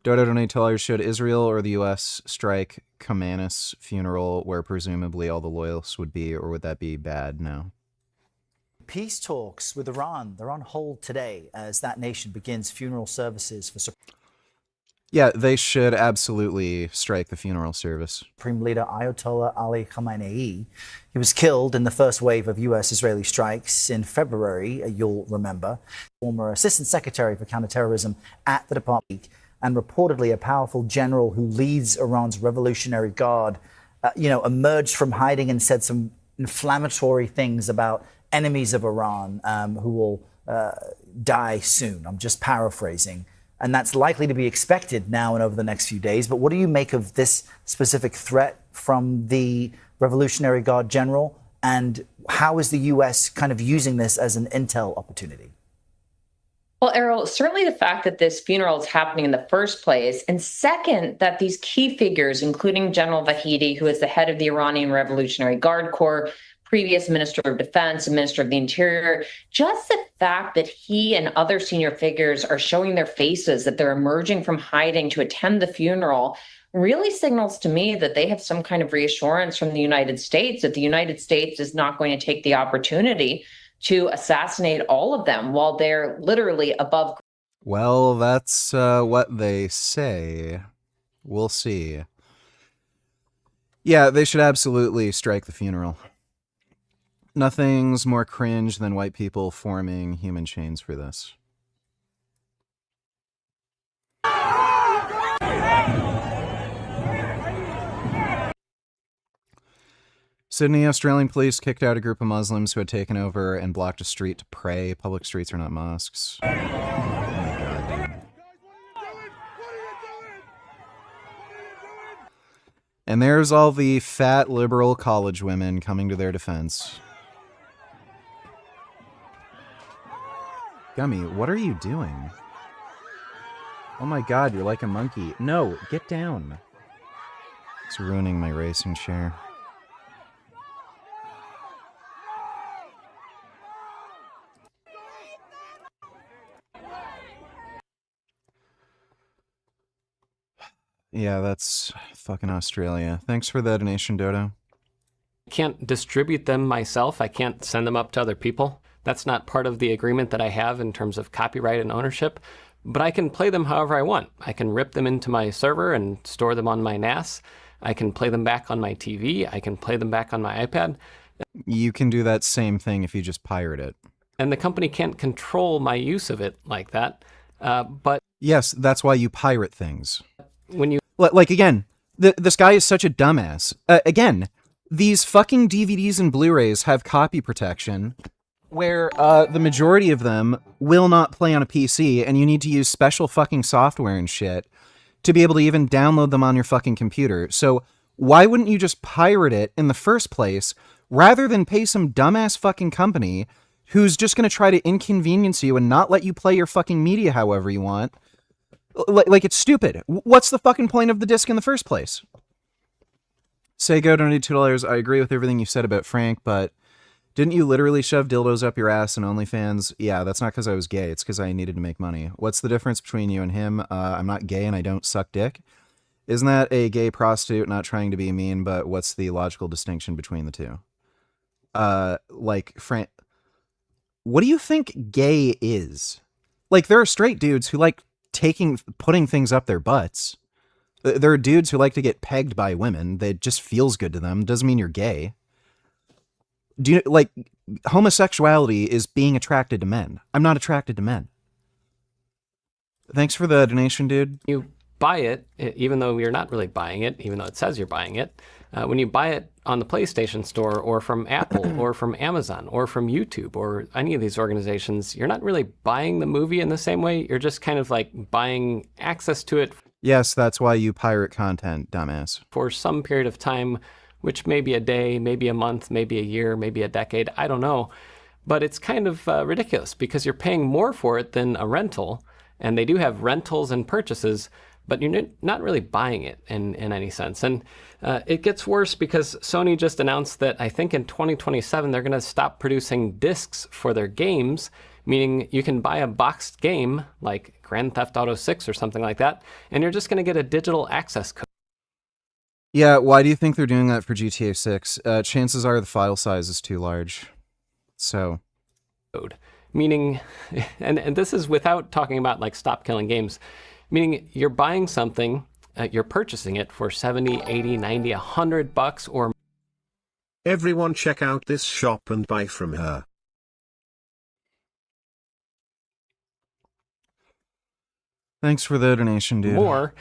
Dodo Donate Tellers, should Israel or the U.S. strike Khamenei's funeral where presumably all the loyalists would be, or would that be bad? No. Peace talks with Iran, they're on hold today as that nation begins funeral services for Yeah, they should absolutely strike the funeral service. Supreme Leader Ayatollah Ali Khamenei. He was killed in the first wave of U.S.-Israeli strikes in February, you'll remember. Former Assistant Secretary for Counterterrorism at the Department, and reportedly a powerful general who leads Iran's Revolutionary Guard, emerged from hiding and said some inflammatory things about enemies of Iran who will die soon. I'm just paraphrasing. And that's likely to be expected now and over the next few days. But what do you make of this specific threat from the Revolutionary Guard general? And how is the U.S. kind of using this as an intel opportunity? Well, Errol, certainly the fact that this funeral is happening in the first place, and second, that these key figures, including General Vahidi, who is the head of the Iranian Revolutionary Guard Corps, previous Minister of Defense and Minister of the Interior, just the fact that he and other senior figures are showing their faces, that they're emerging from hiding to attend the funeral, really signals to me that they have some kind of reassurance from the United States that the United States is not going to take the opportunity to assassinate all of them while they're literally above. Well, that's what they say. We'll see. Yeah, they should absolutely strike the funeral. Nothing's more cringe than white people forming human chains for this. Sydney, Australian police kicked out a group of Muslims who had taken over and blocked a street to pray. Public streets are not mosques. Oh my God, dude. And there's all the fat liberal college women coming to their defense. Gummy, what are you doing? Oh my God, you're like a monkey. No, get down. It's ruining my racing chair. Yeah, that's fucking Australia. Thanks for the donation, Dodo. I can't distribute them myself. I can't send them up to other people. That's not part of the agreement that I have in terms of copyright and ownership. But I can play them however I want. I can rip them into my server and store them on my NAS. I can play them back on my TV. I can play them back on my iPad. You can do that same thing if you just pirate it. And the company can't control my use of it like that. But yes, that's why you pirate things. When you like, again, this guy is such a dumbass. Again, these fucking DVDs and Blu-rays have copy protection where the majority of them will not play on a PC, and you need to use special fucking software and shit to be able to even download them on your fucking computer. So why wouldn't you just pirate it in the first place rather than pay some dumbass fucking company who's just going to try to inconvenience you and not let you play your fucking media however you want? Like, it's stupid. What's the fucking point of the disc in the first place? Sego donated $2. I agree with everything you said about Frank, but Didn't you literally shove dildos up your ass in OnlyFans? Yeah, that's not because I was gay. It's because I needed to make money. What's the difference between you and him? I'm not gay and I don't suck dick. Isn't that a gay prostitute? Not trying to be mean, but what's the logical distinction between the two? What do you think gay is? Like, there are straight dudes who like putting things up their butts. There are dudes who like to get pegged by women. That just feels good to them. Doesn't mean you're gay. Do you like homosexuality is being attracted to men? I'm not attracted to men. Thanks for the donation, dude. You buy it, even though you're not really buying it, even though it says you're buying it. When you buy it on the PlayStation Store or from Apple or from Amazon or from YouTube or any of these organizations, you're not really buying the movie in the same way. You're just kind of like buying access to it. Yes, that's why you pirate content, dumbass. For some period of time, which may be a day, maybe a month, maybe a year, maybe a decade, I don't know. But it's kind of ridiculous because you're paying more for it than a rental. And they do have rentals and purchases, but you're not really buying it in any sense. And it gets worse because Sony just announced that I think in 2027, they're going to stop producing discs for their games, meaning you can buy a boxed game like Grand Theft Auto 6 or something like that, and you're just going to get a digital access code. Yeah, why do you think they're doing that for GTA 6? Chances are the file size is too large. So. Meaning, and this is without talking about like stop killing games, meaning you're buying something, you're purchasing it for 70, 80, 90, $100 or. Everyone check out this shop and buy from her. Thanks for the donation, dude. More,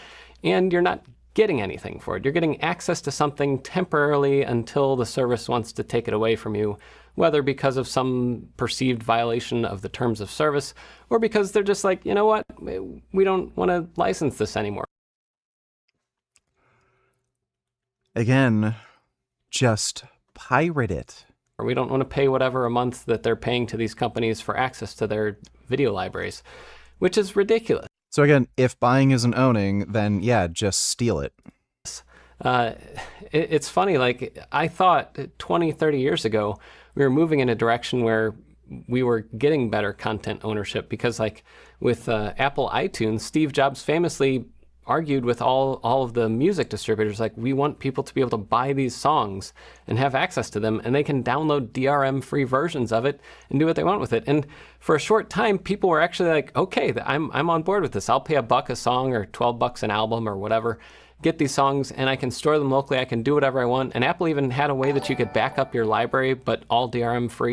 and you're not getting anything for it. You're getting access to something temporarily until the service wants to take it away from you, whether because of some perceived violation of the terms of service or because they're just like, you know what, we don't want to license this anymore. Again, just pirate it. Or we don't want to pay whatever a month that they're paying to these companies for access to their video libraries, which is ridiculous. So again, if buying isn't owning, then yeah, just steal it. It's funny, like I thought 20, 30 years ago, we were moving in a direction where we were getting better content ownership because like with Apple iTunes, Steve Jobs famously argued with all of the music distributors, like we want people to be able to buy these songs and have access to them, and they can download DRM-free versions of it and do what they want with it. And for a short time, people were actually like, okay, I'm on board with this. I'll pay $1 a song or $12 an album or whatever, get these songs, and I can store them locally. I can do whatever I want. And Apple even had a way that you could back up your library, but all DRM-free.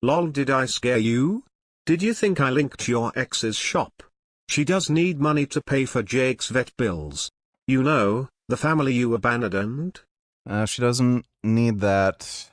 Lol, did I scare you? Did you think I linked your ex's shop? She does need money to pay for Jake's vet bills. You know, the family you abandoned? She doesn't need that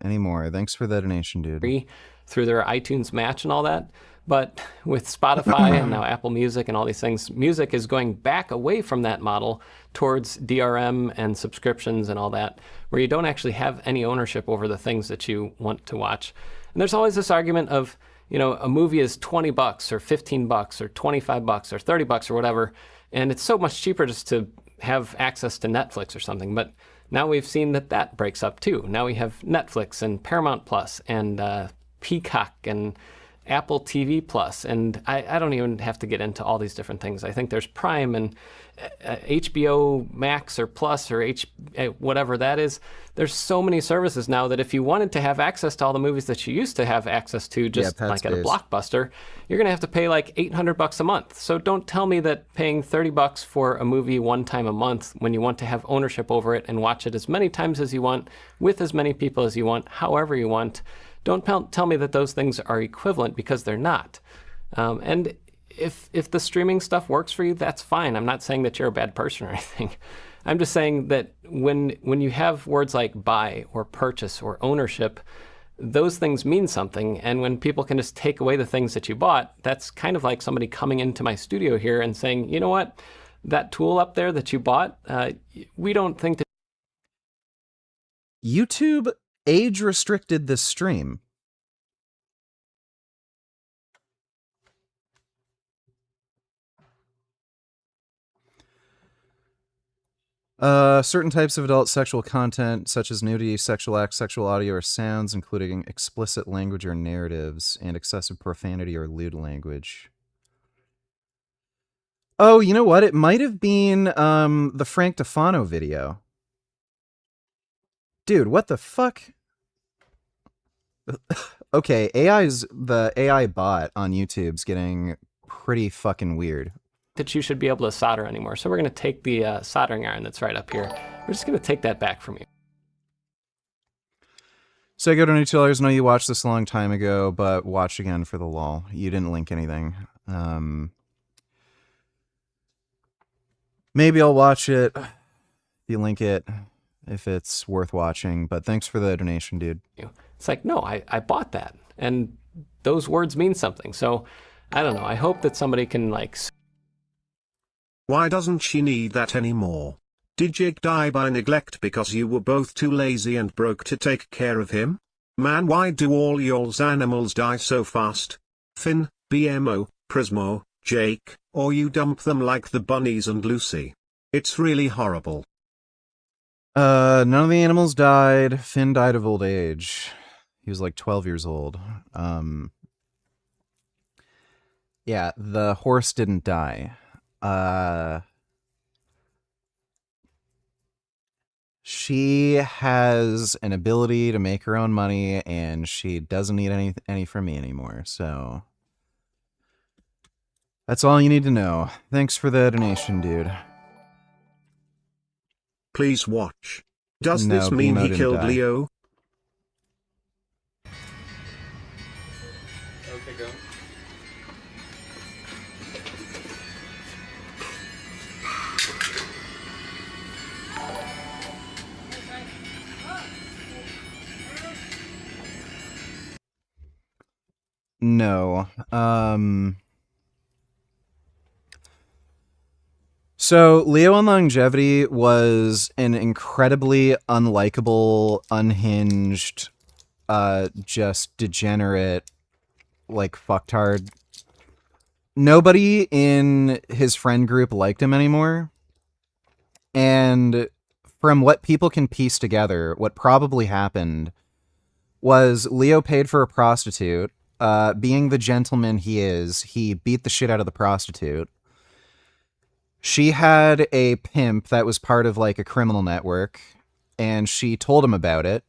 anymore. Thanks for the donation, dude. Through their iTunes Match and all that. But with Spotify and now Apple Music and all these things, music is going back away from that model towards DRM and subscriptions and all that, where you don't actually have any ownership over the things that you want to watch. And there's always this argument of, you know, a movie is $20 or $15 or $25 or $30 or whatever, and it's so much cheaper just to have access to Netflix or something. But now we've seen that breaks up too. Now we have Netflix and Paramount Plus and Peacock and Apple TV Plus, and I don't even have to get into all these different things. I think there's Prime and HBO Max or Plus or whatever that is. There's so many services now that if you wanted to have access to all the movies that you used to have access to, just like at a Blockbuster, you're gonna have to pay like $800 a month. So don't tell me that paying $30 for a movie one time a month when you want to have ownership over it and watch it as many times as you want, with as many people as you want, however you want. Don't tell me that those things are equivalent, because they're not. And if the streaming stuff works for you, that's fine. I'm not saying that you're a bad person or anything. I'm just saying that when you have words like buy or purchase or ownership, those things mean something. And when people can just take away the things that you bought, that's kind of like somebody coming into my studio here and saying, you know what, that tool up there that you bought, we don't think that. YouTube age restricted this stream. Certain types of adult sexual content, such as nudity, sexual acts, sexual audio or sounds, including explicit language or narratives, and excessive profanity or lewd language. Oh, you know what? It might have been the Frank Tufano video. Dude, what the fuck? Okay, the AI bot on YouTube's getting pretty fucking weird. That you should be able to solder anymore. So we're going to take the soldering iron that's right up here. We're just going to take that back from you. So I go to $2. Know you watched this a long time ago, but watch again for the lol. You didn't link anything. Maybe I'll watch it if you link it, if it's worth watching. But thanks for the donation, dude. It's like, no, I bought that. And those words mean something. So I don't know. I hope that somebody can like... Why doesn't she need that anymore? Did Jake die by neglect because you were both too lazy and broke to take care of him? Man, why do all y'all's animals die so fast? Finn, BMO, Prismo, Jake, or you dump them like the bunnies and Lucy. It's really horrible. None of the animals died. Finn died of old age. He was like 12 years old. Yeah, the horse didn't die. She has an ability to make her own money, and she doesn't need any from me anymore, so... That's all you need to know. Thanks for the donation, dude. Please watch. Does No, this mean Bimo he didn't killed die. Leo? Okay, go. No. So Leo on Longevity was an incredibly unlikable, unhinged, just degenerate, like fucktard. Nobody in his friend group liked him anymore. And from what people can piece together, what probably happened was Leo paid for a prostitute. Being the gentleman he is, he beat the shit out of the prostitute. She had a pimp that was part of like a criminal network, and she told him about it.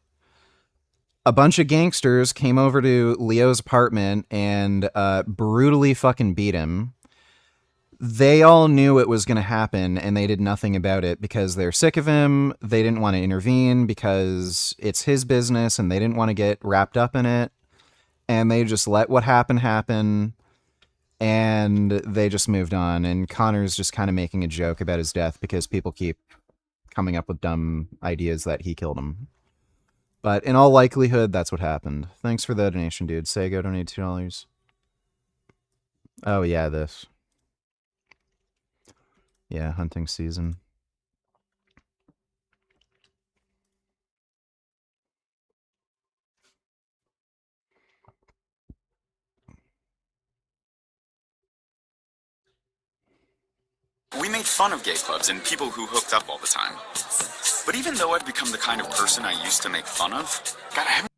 A bunch of gangsters came over to Leo's apartment and brutally fucking beat him. They all knew it was going to happen, and they did nothing about it because they're sick of him. They didn't want to intervene because it's his business, and they didn't want to get wrapped up in it. And they just let what happened happen, and they just moved on. And Connor's just kind of making a joke about his death because people keep coming up with dumb ideas that he killed him. But in all likelihood, that's what happened. Thanks for the donation, dude. Sego donated $2. Oh, yeah, this. Yeah, hunting season. We made fun of gay clubs and people who hooked up all the time. But even though I've become the kind of person I used to make fun of, God, I haven't...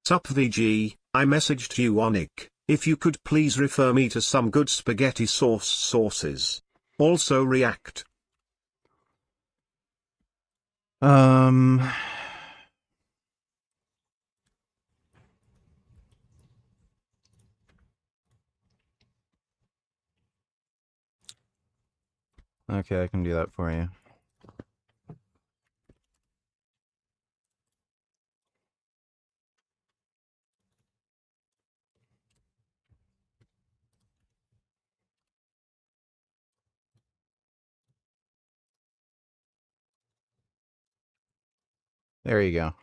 Sup VG, I messaged you on Nick. If you could please refer me to some good spaghetti sauce sources. Also react. Okay, I can do that for you. There you go.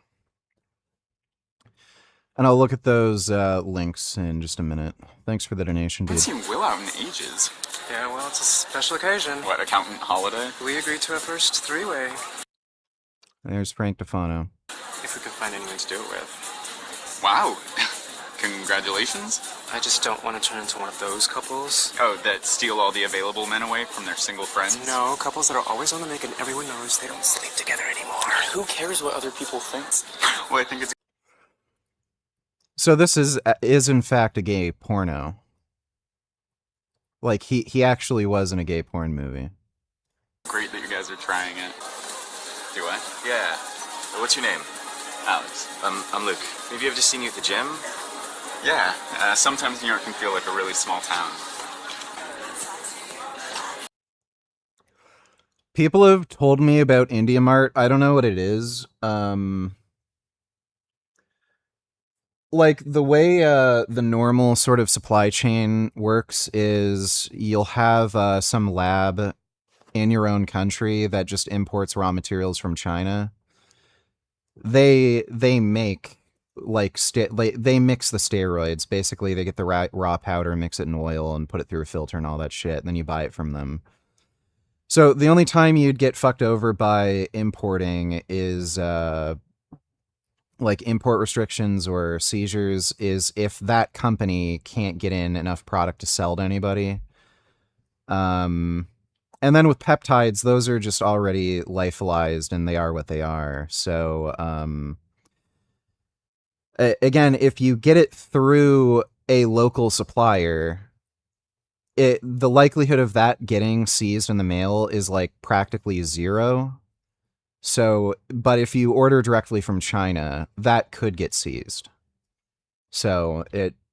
And I'll look at those links in just a minute. Thanks for the donation, I dude. haven't seen Will out in ages. Yeah, well, it's a special occasion. What, accountant holiday? We agreed to a first three-way. There's Frank Tufano. If we could find anyone to do it with. Wow. Congratulations. I just don't want to turn into one of those couples. Oh, that steal all the available men away from their single friends? No, couples that are always on the make and everyone knows they don't sleep together anymore. Who cares what other people think? Well, I think it's So this is in fact a gay porno. Like he actually was in a gay porn movie. great that you guys are trying it. Do I? Yeah. What's your name? Alex. I'm Luke. Have you ever just seen you at the gym? Yeah, sometimes New York can feel like a really small town. People have told me about India Mart. I don't know what it is. Like the way the normal sort of supply chain works is you'll have some lab in your own country that just imports raw materials from China. They make like they mix the steroids. Basically, they get the raw powder, mix it in oil, and put it through a filter and all that shit. And then you buy it from them. So the only time you'd get fucked over by importing is like import restrictions or seizures is if that company can't get in enough product to sell to anybody. And then with peptides, those are just already lyophilized and they are what they are. So again, if you get it through a local supplier, the likelihood of that getting seized in the mail is like practically zero. So, but if you order directly from China, that could get seized. So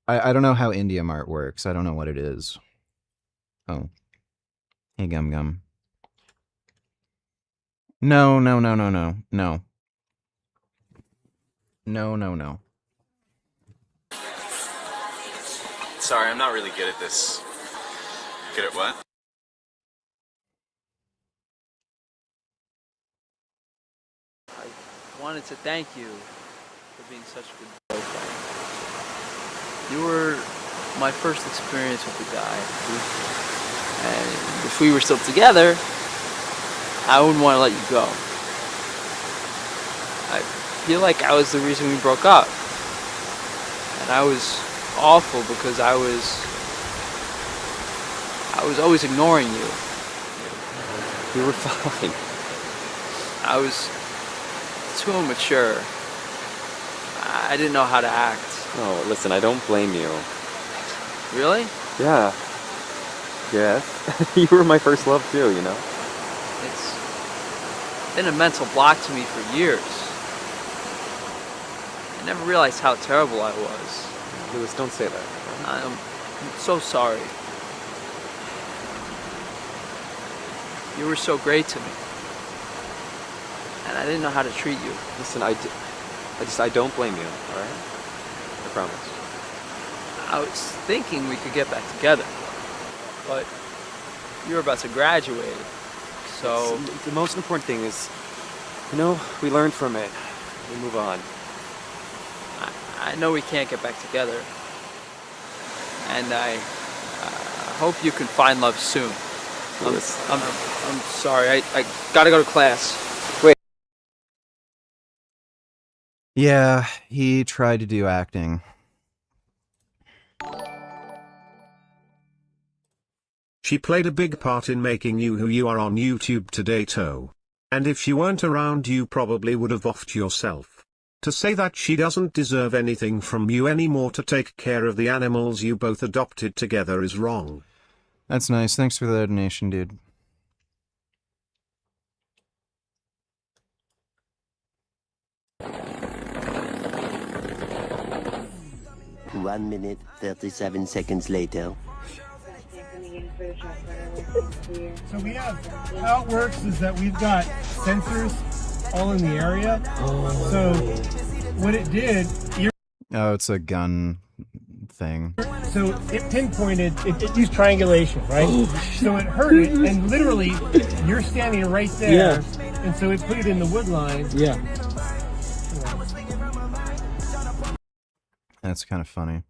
I don't know how India Mart works. I don't know what it is. Oh. Hey, Gum Gum. No. Sorry, I'm not really good at this. Good at what? I wanted to thank you for being such a good boyfriend. You were my first experience with a guy. And if we were still together, I wouldn't want to let you go. I feel like I was the reason we broke up. And I was awful because I was always ignoring you. You were fine. I was too immature. I didn't know how to act. Oh, listen, I don't blame you. Really? Yeah. Yes. You were my first love too, you know? It's been a mental block to me for years. I never realized how terrible I was. Lewis, don't say that. I'm so sorry. You were so great to me. And I didn't know how to treat you. Listen, I don't blame you, alright? I promise. I was thinking we could get back together. But you were about to graduate. So the most important thing is, you know, we learn from it. We move on. I know we can't get back together. And I hope you can find love soon. I'm sorry. I gotta go to class. Wait. Yeah, he tried to do acting. She played a big part in making you who you are on YouTube today, Toe. And if she weren't around, you probably would have offed yourself. To say that she doesn't deserve anything from you anymore to take care of the animals you both adopted together is wrong. That's nice. Thanks for the donation, dude. One minute, 37 seconds later. So we have, how it works is that we've got sensors all in the area. So what it did, Oh, it's a gun thing. so it pinpointed, it used triangulation, right? So it heard it, and literally, you're standing right there, and so it put it in the wood line. Yeah. That's kind of funny.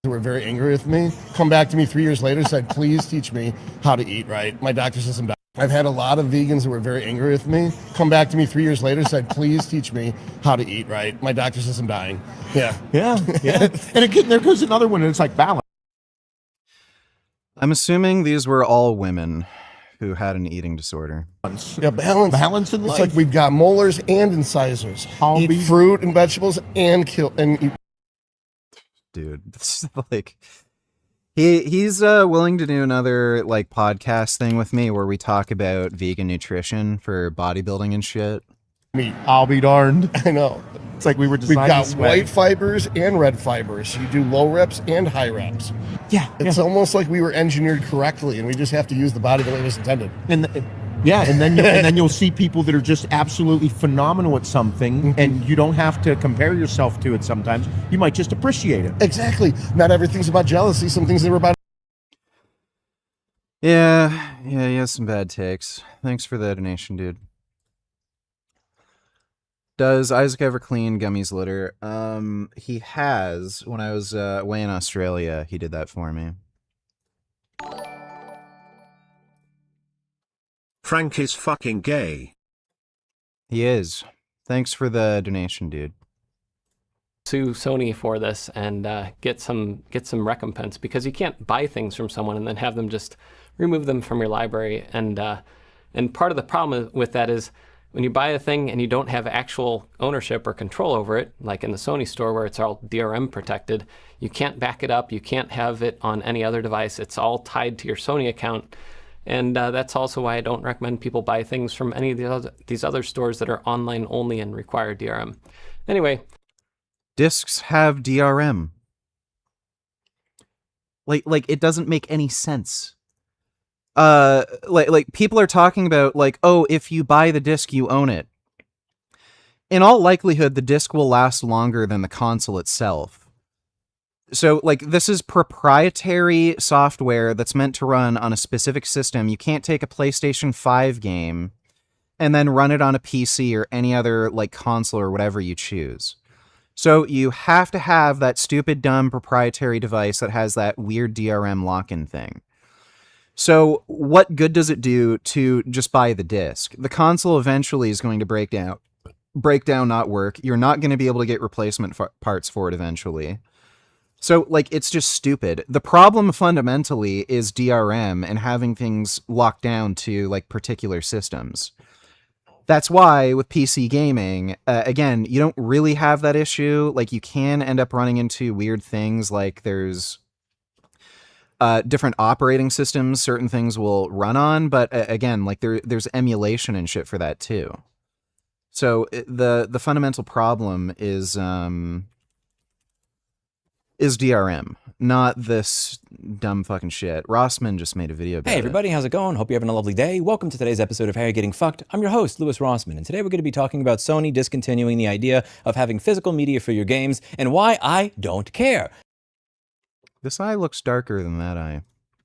Who were very angry with me, come back to me 3 years later, said, please teach me how to eat right. My doctor says I'm back. I've had a lot of vegans who were very angry with me come back to me 3 years later and said, please teach me how to eat right. My doctor says I'm dying. Yeah. Yeah. And again, there goes another one, and it's like balance. I'm assuming these were all women who had an eating disorder. Yeah, balance. Balance in life. It's like we've got molars and incisors. Eat fruit and vegetables and eat. Dude, this is like... He's willing to do another like podcast thing with me where we talk about vegan nutrition for bodybuilding and shit. I'll be darned. I know. It's like we were We've designed got this way. white fibers and red fibers. You do low reps and high reps. Yeah. It's almost like we were engineered correctly, and we just have to use the body the way it was intended. And then you'll see people that are just absolutely phenomenal at something, and you don't have to compare yourself to it sometimes. You might just appreciate it. Exactly. Not everything's about jealousy. Some things are about... Yeah, he has some bad takes. Thanks for the donation, dude. Does Isaac ever clean Gummy's litter? He has. When I was away in Australia, he did that for me. Frank is fucking gay. He is. Thanks for the donation, dude. Sue Sony for this and get some recompense, because you can't buy things from someone and then have them just remove them from your library. And part of the problem with that is when you buy a thing and you don't have actual ownership or control over it, like in the Sony store where it's all DRM protected, you can't back it up. You can't have it on any other device. It's all tied to your Sony account. And that's also why I don't recommend people buy things from any of these other stores that are online only and require DRM. Anyway. Discs have DRM. Like it doesn't make any sense. Like people are talking about like, oh, if you buy the disc, you own it. In all likelihood, the disc will last longer than the console itself. So, like, this is proprietary software that's meant to run on a specific system. You can't take a PlayStation 5 game and then run it on a PC or any other, like, console or whatever you choose. So you have to have that stupid, dumb proprietary device that has that weird DRM lock-in thing. So what good does it do to just buy the disc? The console eventually is going to break down, not work. You're not going to be able to get replacement parts for it eventually. So, like, it's just stupid. The problem fundamentally is DRM and having things locked down to, like, particular systems. That's why with PC gaming, again, you don't really have that issue. Like, you can end up running into weird things, like there's different operating systems certain things will run on, but again, like there's emulation and shit for that too. So the fundamental problem is DRM, not this dumb fucking shit. Rossman just made a video about it. Hey everybody, how's it going? Hope you're having a lovely day. Welcome to today's episode of How You're Getting Fucked. I'm your host, Louis Rossman, and today we're going to be talking about Sony discontinuing the idea of having physical media for your games and why I don't care. This eye looks darker than that eye.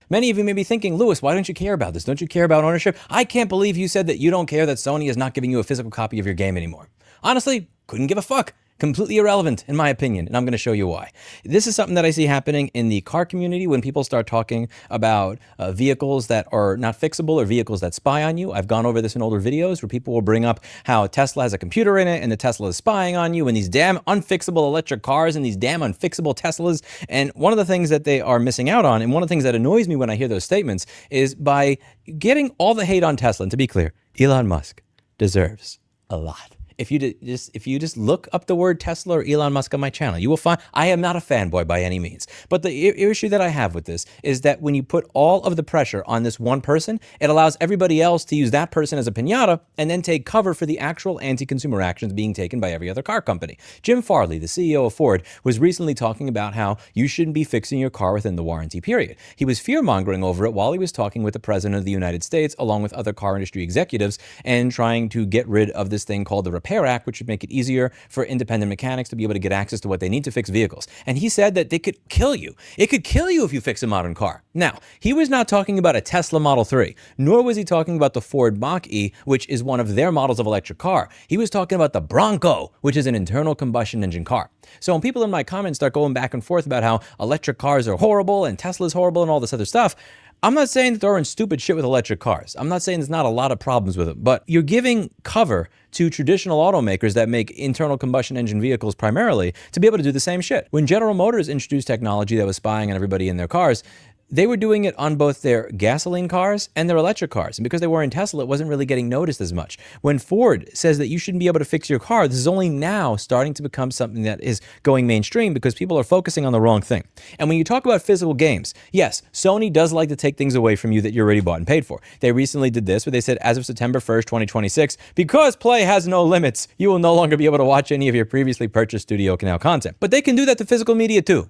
Many of you may be thinking, Louis, why don't you care about this? Don't you care about ownership? I can't believe you said that you don't care that Sony is not giving you a physical copy of your game anymore. Honestly, couldn't give a fuck. Completely irrelevant, in my opinion, and I'm going to show you why. This is something that I see happening in the car community when people start talking about vehicles that are not fixable or vehicles that spy on you. I've gone over this in older videos where people will bring up how Tesla has a computer in it and the Tesla is spying on you and these damn unfixable electric cars and these damn unfixable Teslas. And one of the things that they are missing out on, and one of the things that annoys me when I hear those statements, is by getting all the hate on Tesla. And to be clear, Elon Musk deserves a lot. If you just look up the word Tesla or Elon Musk on my channel, you will find I am not a fanboy by any means. But the issue that I have with this is that when you put all of the pressure on this one person, it allows everybody else to use that person as a piñata and then take cover for the actual anti-consumer actions being taken by every other car company. Jim Farley, the CEO of Ford, was recently talking about how you shouldn't be fixing your car within the warranty period. He was fear-mongering over it while he was talking with the President of the United States along with other car industry executives and trying to get rid of this thing called the Repair Act, which would make it easier for independent mechanics to be able to get access to what they need to fix vehicles. And he said that they could kill you. It could kill you if you fix a modern car. Now, he was not talking about a Tesla Model 3, nor was he talking about the Ford Mach-E, which is one of their models of electric car. He was talking about the Bronco, which is an internal combustion engine car. So when people in my comments start going back and forth about how electric cars are horrible and Tesla's horrible and all this other stuff, I'm not saying that there aren't stupid shit with electric cars. I'm not saying there's not a lot of problems with it, but you're giving cover to traditional automakers that make internal combustion engine vehicles primarily to be able to do the same shit. When General Motors introduced technology that was spying on everybody in their cars, they were doing it on both their gasoline cars and their electric cars. And because they were in Tesla, it wasn't really getting noticed as much. When Ford says that you shouldn't be able to fix your car, this is only now starting to become something that is going mainstream because people are focusing on the wrong thing. And when you talk about physical games, yes, Sony does like to take things away from you that you already bought and paid for. They recently did this where they said, as of September 1st, 2026, because Play has no limits, you will no longer be able to watch any of your previously purchased Studio Canal content. But they can do that to physical media too.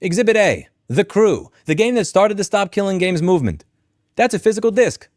Exhibit A. The Crew, the game that started the Stop Killing Games movement. That's a physical disc.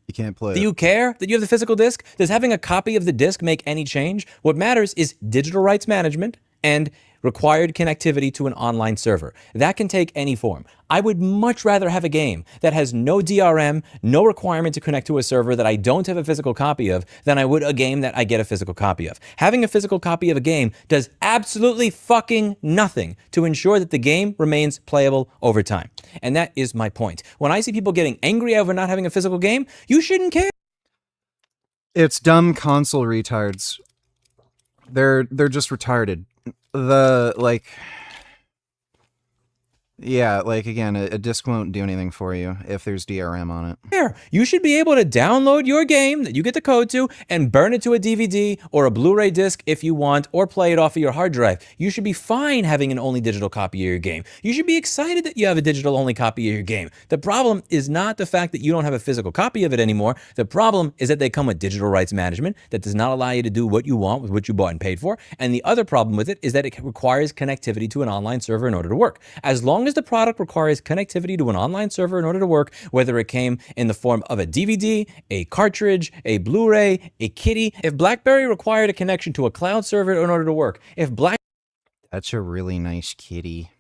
You can't play Do you care that you have the physical disc? Does having a copy of the disc make any change? What matters is digital rights management and required connectivity to an online server. That can take any form. I would much rather have a game that has no DRM, no requirement to connect to a server that I don't have a physical copy of, than I would a game that I get a physical copy of. Having a physical copy of a game does absolutely fucking nothing to ensure that the game remains playable over time. And that is my point. When I see people getting angry over not having a physical game, you shouldn't care. It's dumb console retards. They're just retarded. Yeah, again, a disc won't do anything for you if there's DRM on it. You should be able to download your game that you get the code to and burn it to a DVD or a Blu-ray disc if you want, or play it off of your hard drive. You should be fine having an only digital copy of your game. You should be excited that you have a digital only copy of your game. The problem is not the fact that you don't have a physical copy of it anymore. The problem is that they come with digital rights management that does not allow you to do what you want with what you bought and paid for. And the other problem with it is that it requires connectivity to an online server in order to work. As long as the product requires connectivity to an online server in order to work, whether it came in the form of a DVD, a cartridge, a Blu-ray, a kitty, if BlackBerry required a connection to a cloud server in order to work, That's a really nice kitty.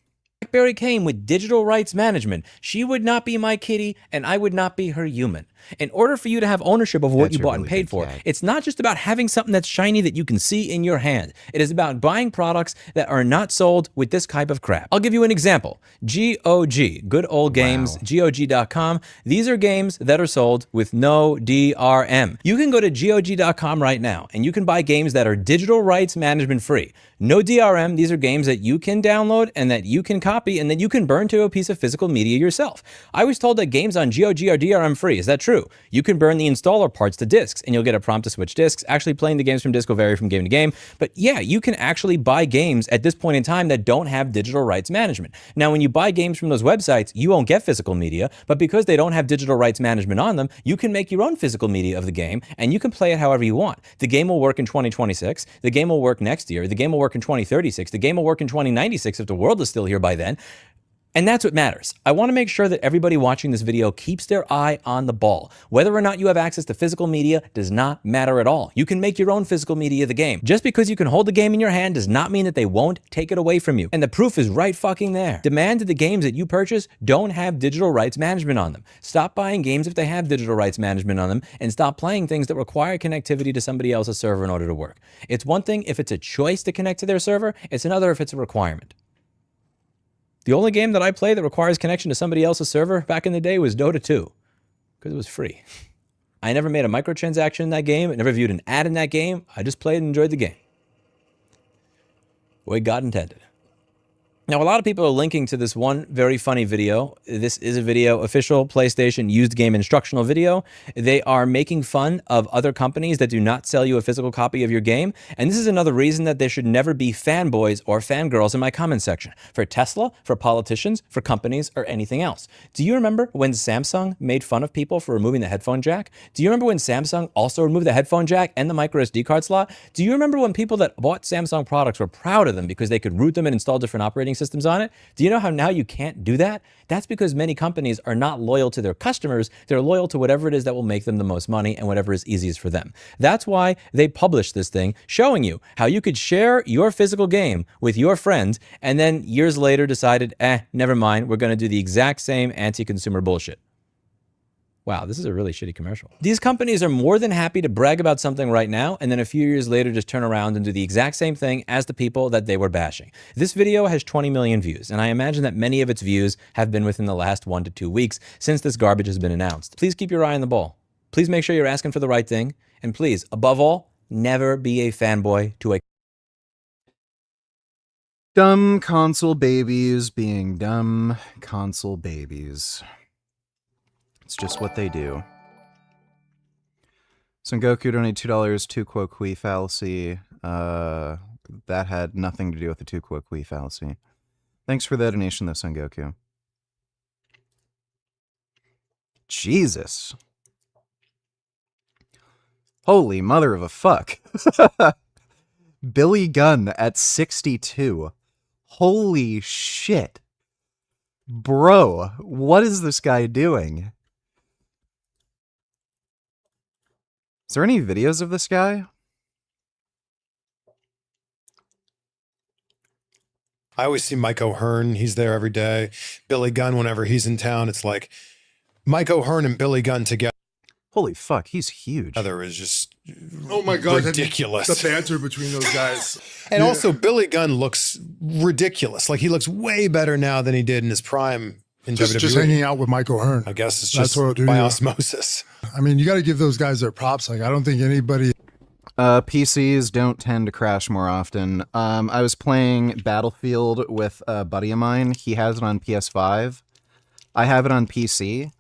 BlackBerry came with digital rights management, she would not be my kitty and I would not be her human. In order for you to have ownership of what you bought and paid for, it's not just about having something that's shiny that you can see in your hand. It is about buying products that are not sold with this type of crap. I'll give you an example. GOG, Good Old Games, GOG.com. These are games that are sold with no DRM. You can go to GOG.com right now and you can buy games that are digital rights management free. No DRM, these are games that you can download and that you can copy and that you can burn to a piece of physical media yourself. I was told that games on GOG are DRM free. Is that true? You can burn the installer parts to discs and you'll get a prompt to switch discs. Actually, playing the games from disc will vary from game to game. But yeah, you can actually buy games at this point in time that don't have digital rights management. Now, when you buy games from those websites, you won't get physical media, but because they don't have digital rights management on them, you can make your own physical media of the game and you can play it however you want. The game will work in 2026. The game will work next year. The game will work in 2036. The game will work in 2096 if the world is still here by then. And that's what matters. I want to make sure that everybody watching this video keeps their eye on the ball. Whether or not you have access to physical media does not matter at all. You can make your own physical media of the game. Just because you can hold the game in your hand does not mean that they won't take it away from you. And the proof is right fucking there. Demand that the games that you purchase don't have digital rights management on them. Stop buying games if they have digital rights management on them, and stop playing things that require connectivity to somebody else's server in order to work. It's one thing if it's a choice to connect to their server, it's another if it's a requirement. The only game that I play that requires connection to somebody else's server back in the day was Dota 2, because it was free. I never made a microtransaction in that game. I never viewed an ad in that game. I just played and enjoyed the game. The way God intended. Now, a lot of people are linking to this one very funny video. This is a video, official PlayStation used game instructional video. They are making fun of other companies that do not sell you a physical copy of your game. And this is another reason that there should never be fanboys or fangirls in my comment section. For Tesla, for politicians, for companies, or anything else. Do you remember when Samsung made fun of people for removing the headphone jack? Do you remember when Samsung also removed the headphone jack and the micro SD card slot? Do you remember when people that bought Samsung products were proud of them because they could root them and install different operating systems on it? Do you know how now you can't do that? That's because many companies are not loyal to their customers. They're loyal to whatever it is that will make them the most money and whatever is easiest for them. That's why they published this thing showing you how you could share your physical game with your friends and then years later decided, never mind, we're going to do the exact same anti-consumer bullshit. Wow, this is a really shitty commercial. These companies are more than happy to brag about something right now and then a few years later just turn around and do the exact same thing as the people that they were bashing. This video has 20 million views, and I imagine that many of its views have been within the last 1 to 2 weeks since this garbage has been announced. Please keep your eye on the ball. Please make sure you're asking for the right thing. And please, above all, never be a fanboy to a Dumb console babies being dumb console babies. It's just what they do. Son Goku donated $2 to quo qui fallacy. That had nothing to do with the tu quo qui fallacy. Thanks for the donation, though, Son Goku. Jesus. Holy mother of a fuck. Billy Gunn at 62. Holy shit. Bro, what is this guy doing? Is there any videos of this guy? I always see Mike O'Hearn. He's there every day. Billy Gunn, whenever he's in town, it's like Mike O'Hearn and Billy Gunn together. Holy fuck, he's huge. Other is just oh my god, ridiculous. The banter between those guys. And also, Billy Gunn looks ridiculous. Like, he looks way better now than he did in his prime in WWE. Just hanging out with Mike O'Hearn. I guess it's That's just what by osmosis. I mean, you got to give those guys their props. Like, I don't think anybody... PCs don't tend to crash more often. I was playing Battlefield with a buddy of mine. He has it on PS5. I have it on PC.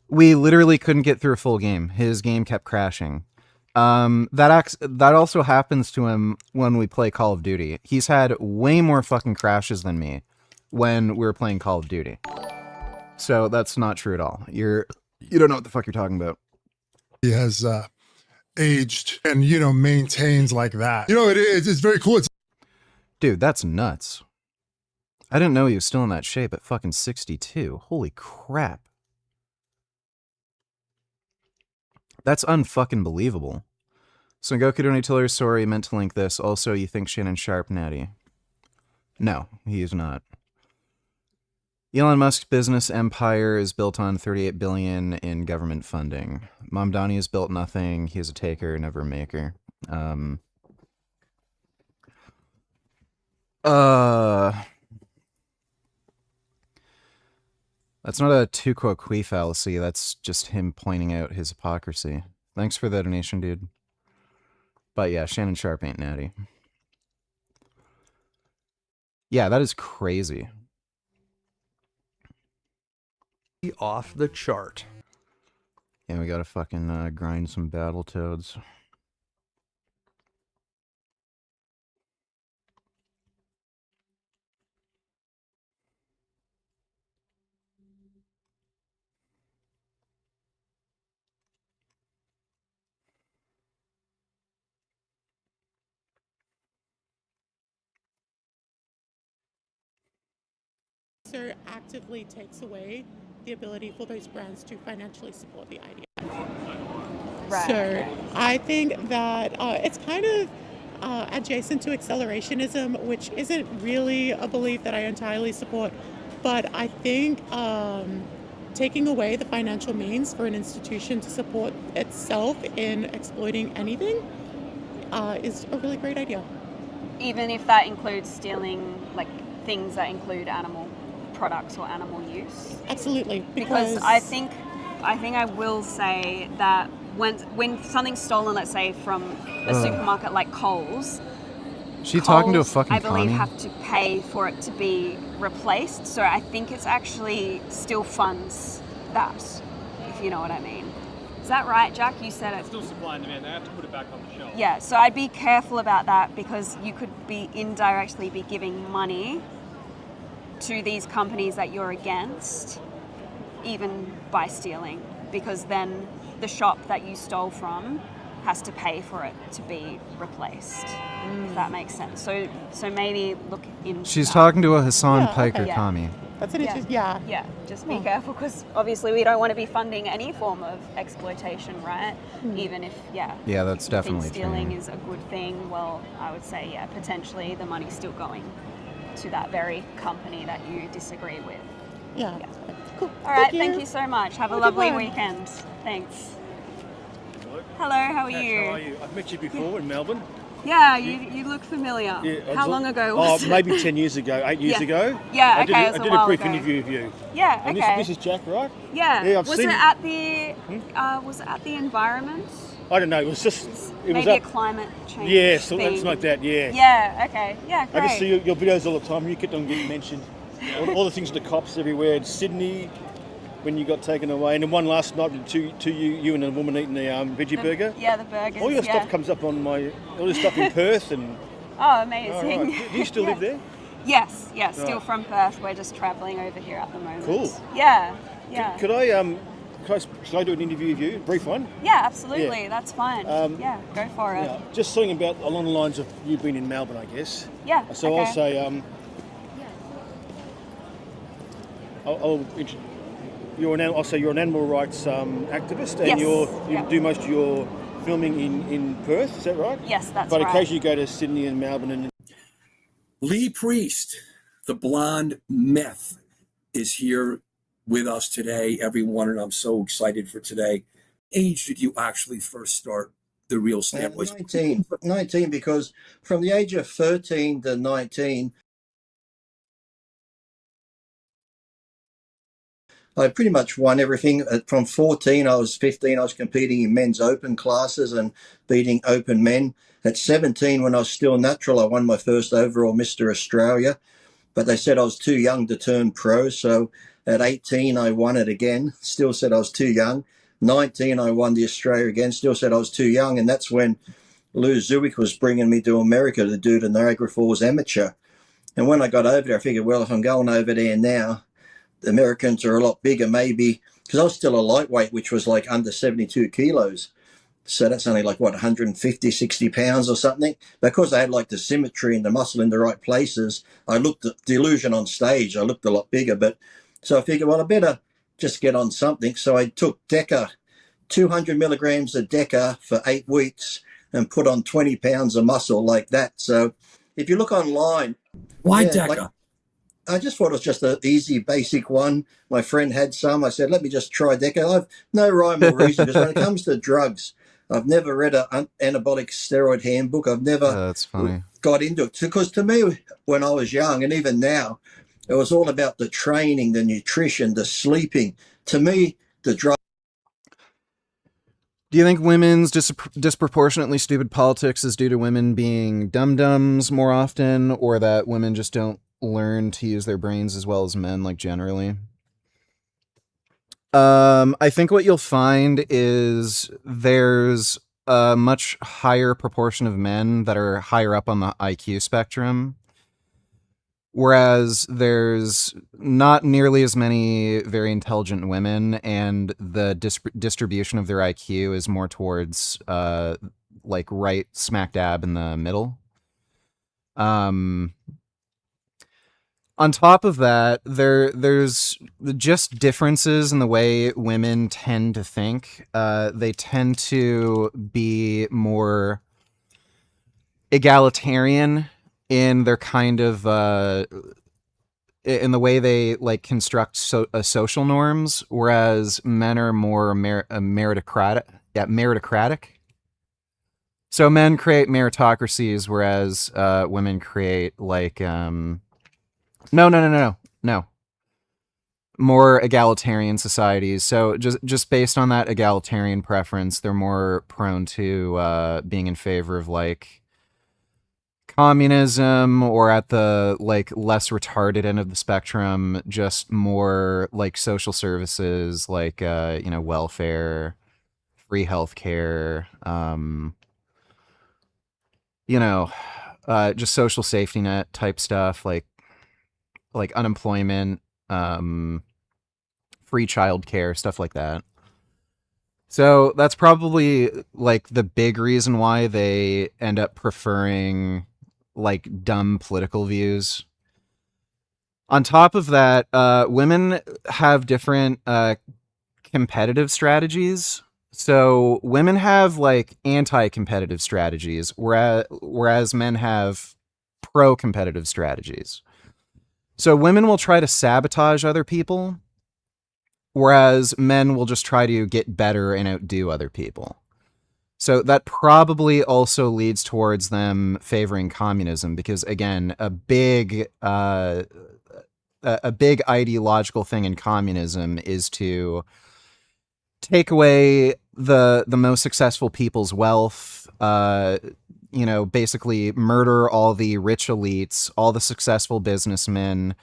We literally couldn't get through a full game. His game kept crashing. That also happens to him when we play Call of Duty. He's had way more fucking crashes than me when we were playing Call of Duty. So that's not true at all. You don't know what the fuck you're talking about. He has aged and, you know, maintains like that. You know, it's very cool. Dude, that's nuts. I didn't know he was still in that shape at fucking 62. Holy crap. That's unfucking believable. So Goku donated sorry, meant to link this. Also, you think Shannon Sharp natty? No, he is not. Elon Musk's business empire is built on $38 billion in government funding. Mamdani has built nothing. He is a taker, never a maker. That's not a tu quo qui fallacy. That's just him pointing out his hypocrisy. Thanks for the donation, dude. But yeah, Shannon Sharp ain't natty. Yeah, that is crazy. Off the chart. Yeah, we gotta fucking grind some Battletoads. Actively takes away the ability for those brands to financially support the idea. Right. So I think that it's kind of adjacent to accelerationism, which isn't really a belief that I entirely support, but I think taking away the financial means for an institution to support itself in exploiting anything is a really great idea. Even if that includes stealing like things that include animal products or animal use? Absolutely. Because I think I will say that when something's stolen, let's say from a supermarket like Coles, She talking to a fucking I believe commie? have to pay for it to be replaced. So I think it's actually still funds that, if you know what I mean. Is that right, Jack? You said it. Still supply and demand. They have to put it back on the shelf. Yeah, so I'd be careful about that because you could be indirectly be giving money to these companies that you're against, even by stealing, because then the shop that you stole from has to pay for it to be replaced, if that makes sense. So maybe look into She's that. talking to a Hassan Yeah, Piker okay. commie. That's an interesting, yeah. Yeah, just be careful because obviously we don't want to be funding any form of exploitation, right? Even if, Yeah, that's if you think definitely stealing true. is a good thing, well, I would say, yeah, potentially the money's still going to that very company that you disagree with. Yeah. Cool. All right, thank you so much. Have a lovely weekend. Thanks. Hello, how are you? How are you? I've met you before in Melbourne. Yeah, you look familiar. Yeah, how long ago was it? Maybe 10 years ago, 8 years ago. Yeah, I okay, did a brief interview of you. Yeah, and okay. This is Jack, right? Yeah. Yeah, I've was seen it at the was it at the environment? I don't know. It was just maybe a climate change. Yeah, something thing. like that. Yeah. Yeah. Okay. Yeah. Great. I just see your videos all the time. You kept on getting mentioned. all the things with the cops everywhere in Sydney. When you got taken away, and then one last night, you and a woman eating the veggie burger. Yeah, the burgers. All your stuff comes up on all your stuff in Perth and. Oh, amazing! Oh, right. Do you still live there? Yes, still from Perth. We're just travelling over here at the moment. Cool. Yeah. Could I should I do an interview with you, a brief one? Yeah, absolutely. Yeah. That's fine. Yeah, go for it. Yeah, just something about along the lines of you being in Melbourne, I guess. Yeah. So okay. I'll say I'll say you're an animal rights activist, and you do most of your filming in Perth. Is that right? Yes, that's right. But occasionally you go to Sydney and Melbourne. And Lee Priest, the blonde myth, is here with us today, everyone, and I'm so excited for today. Age did you actually first start the real Slam? 19, because from the age of 13 to 19, I pretty much won everything. From 14, I was 15, I was competing in men's open classes and beating open men. At 17, when I was still natural, I won my first overall Mr. Australia, but they said I was too young to turn pro. So at 18, I won it again, still said I was too young. 19, I won the Australia again, still said I was too young. And that's when Lou Zwick was bringing me to America to do the Niagara Falls Amateur. And when I got over there, I figured, well, if I'm going over there now, the Americans are a lot bigger, maybe, because I was still a lightweight, which was like under 72 kilos. So that's only like, 150, 60 pounds or something. Because I had like the symmetry and the muscle in the right places, I looked at the illusion on stage. I looked a lot bigger. But so I figured, well, I better just get on something. So I took Deca, 200 milligrams of Deca for 8 weeks and put on 20 pounds of muscle like that. So if you look online. Why Deca? I just thought it was just an easy, basic one. My friend had some. I said, let me just try Deca. I've no rhyme or reason, because when it comes to drugs, I've never read an anabolic steroid handbook. I've never that's funny. Got into it. Because to me, when I was young, and even now, it was all about the training, the nutrition, the sleeping. To me, the drug. Do you think women's disproportionately stupid politics is due to women being dum-dums more often, or that women just don't learn to use their brains as well as men, like generally? I think what you'll find is there's a much higher proportion of men that are higher up on the IQ spectrum, whereas there's not nearly as many very intelligent women, and the distribution of their IQ is more towards like right smack dab in the middle. On top of that, there's just differences in the way women tend to think. They tend to be more egalitarian in their kind of in the way they like construct social norms, whereas men are more meritocratic. Yeah, meritocratic. So men create meritocracies, whereas women create like No. More egalitarian societies. So just based on that egalitarian preference, they're more prone to being in favor of like communism, or at the like less retarded end of the spectrum, just more like social services, like welfare, free healthcare, just social safety net type stuff, like unemployment, free childcare, stuff like that. So that's probably like the big reason why they end up preferring like dumb political views. On top of that, women have different competitive strategies. So women have like anti-competitive strategies, whereas men have pro-competitive strategies. So women will try to sabotage other people, whereas men will just try to get better and outdo other people. So that probably also leads towards them favoring communism, because again, a big ideological thing in communism is to take away the most successful people's wealth, basically murder all the rich elites, all the successful businessmen,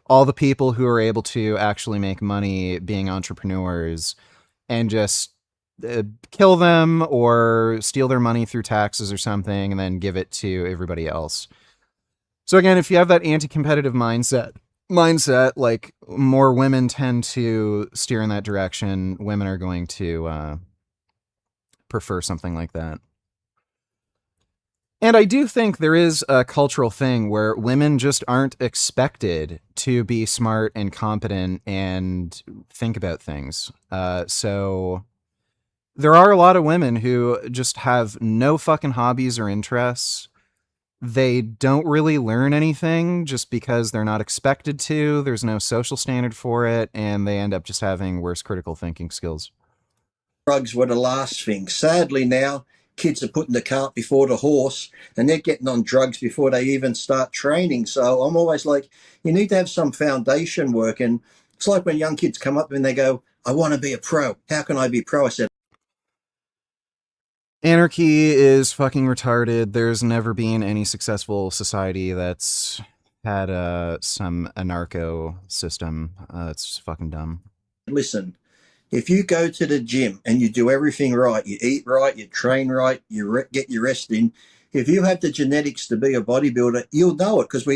all the people who are able to actually make money being entrepreneurs, and just kill them or steal their money through taxes or something and then give it to everybody else. So again, if you have that anti-competitive mindset, like more women tend to steer in that direction, women are going to prefer something like that. And I do think there is a cultural thing where women just aren't expected to be smart and competent and think about things. So there are a lot of women who just have no fucking hobbies or interests. They don't really learn anything just because they're not expected to. There's no social standard for it, and they end up just having worse critical thinking skills. Drugs were the last thing. Sadly now, kids are putting the cart before the horse, and they're getting on drugs before they even start training. So I'm always like, you need to have some foundation work. And it's like when young kids come up and they go, I want to be a pro. How can I be pro? I said, Anarchy is fucking retarded. There's never been any successful society that's had some anarcho system. It's fucking dumb. listen, if you go to the gym and you do everything right, you eat right, you train right, you get your rest in, if you have the genetics to be a bodybuilder, you'll know it, because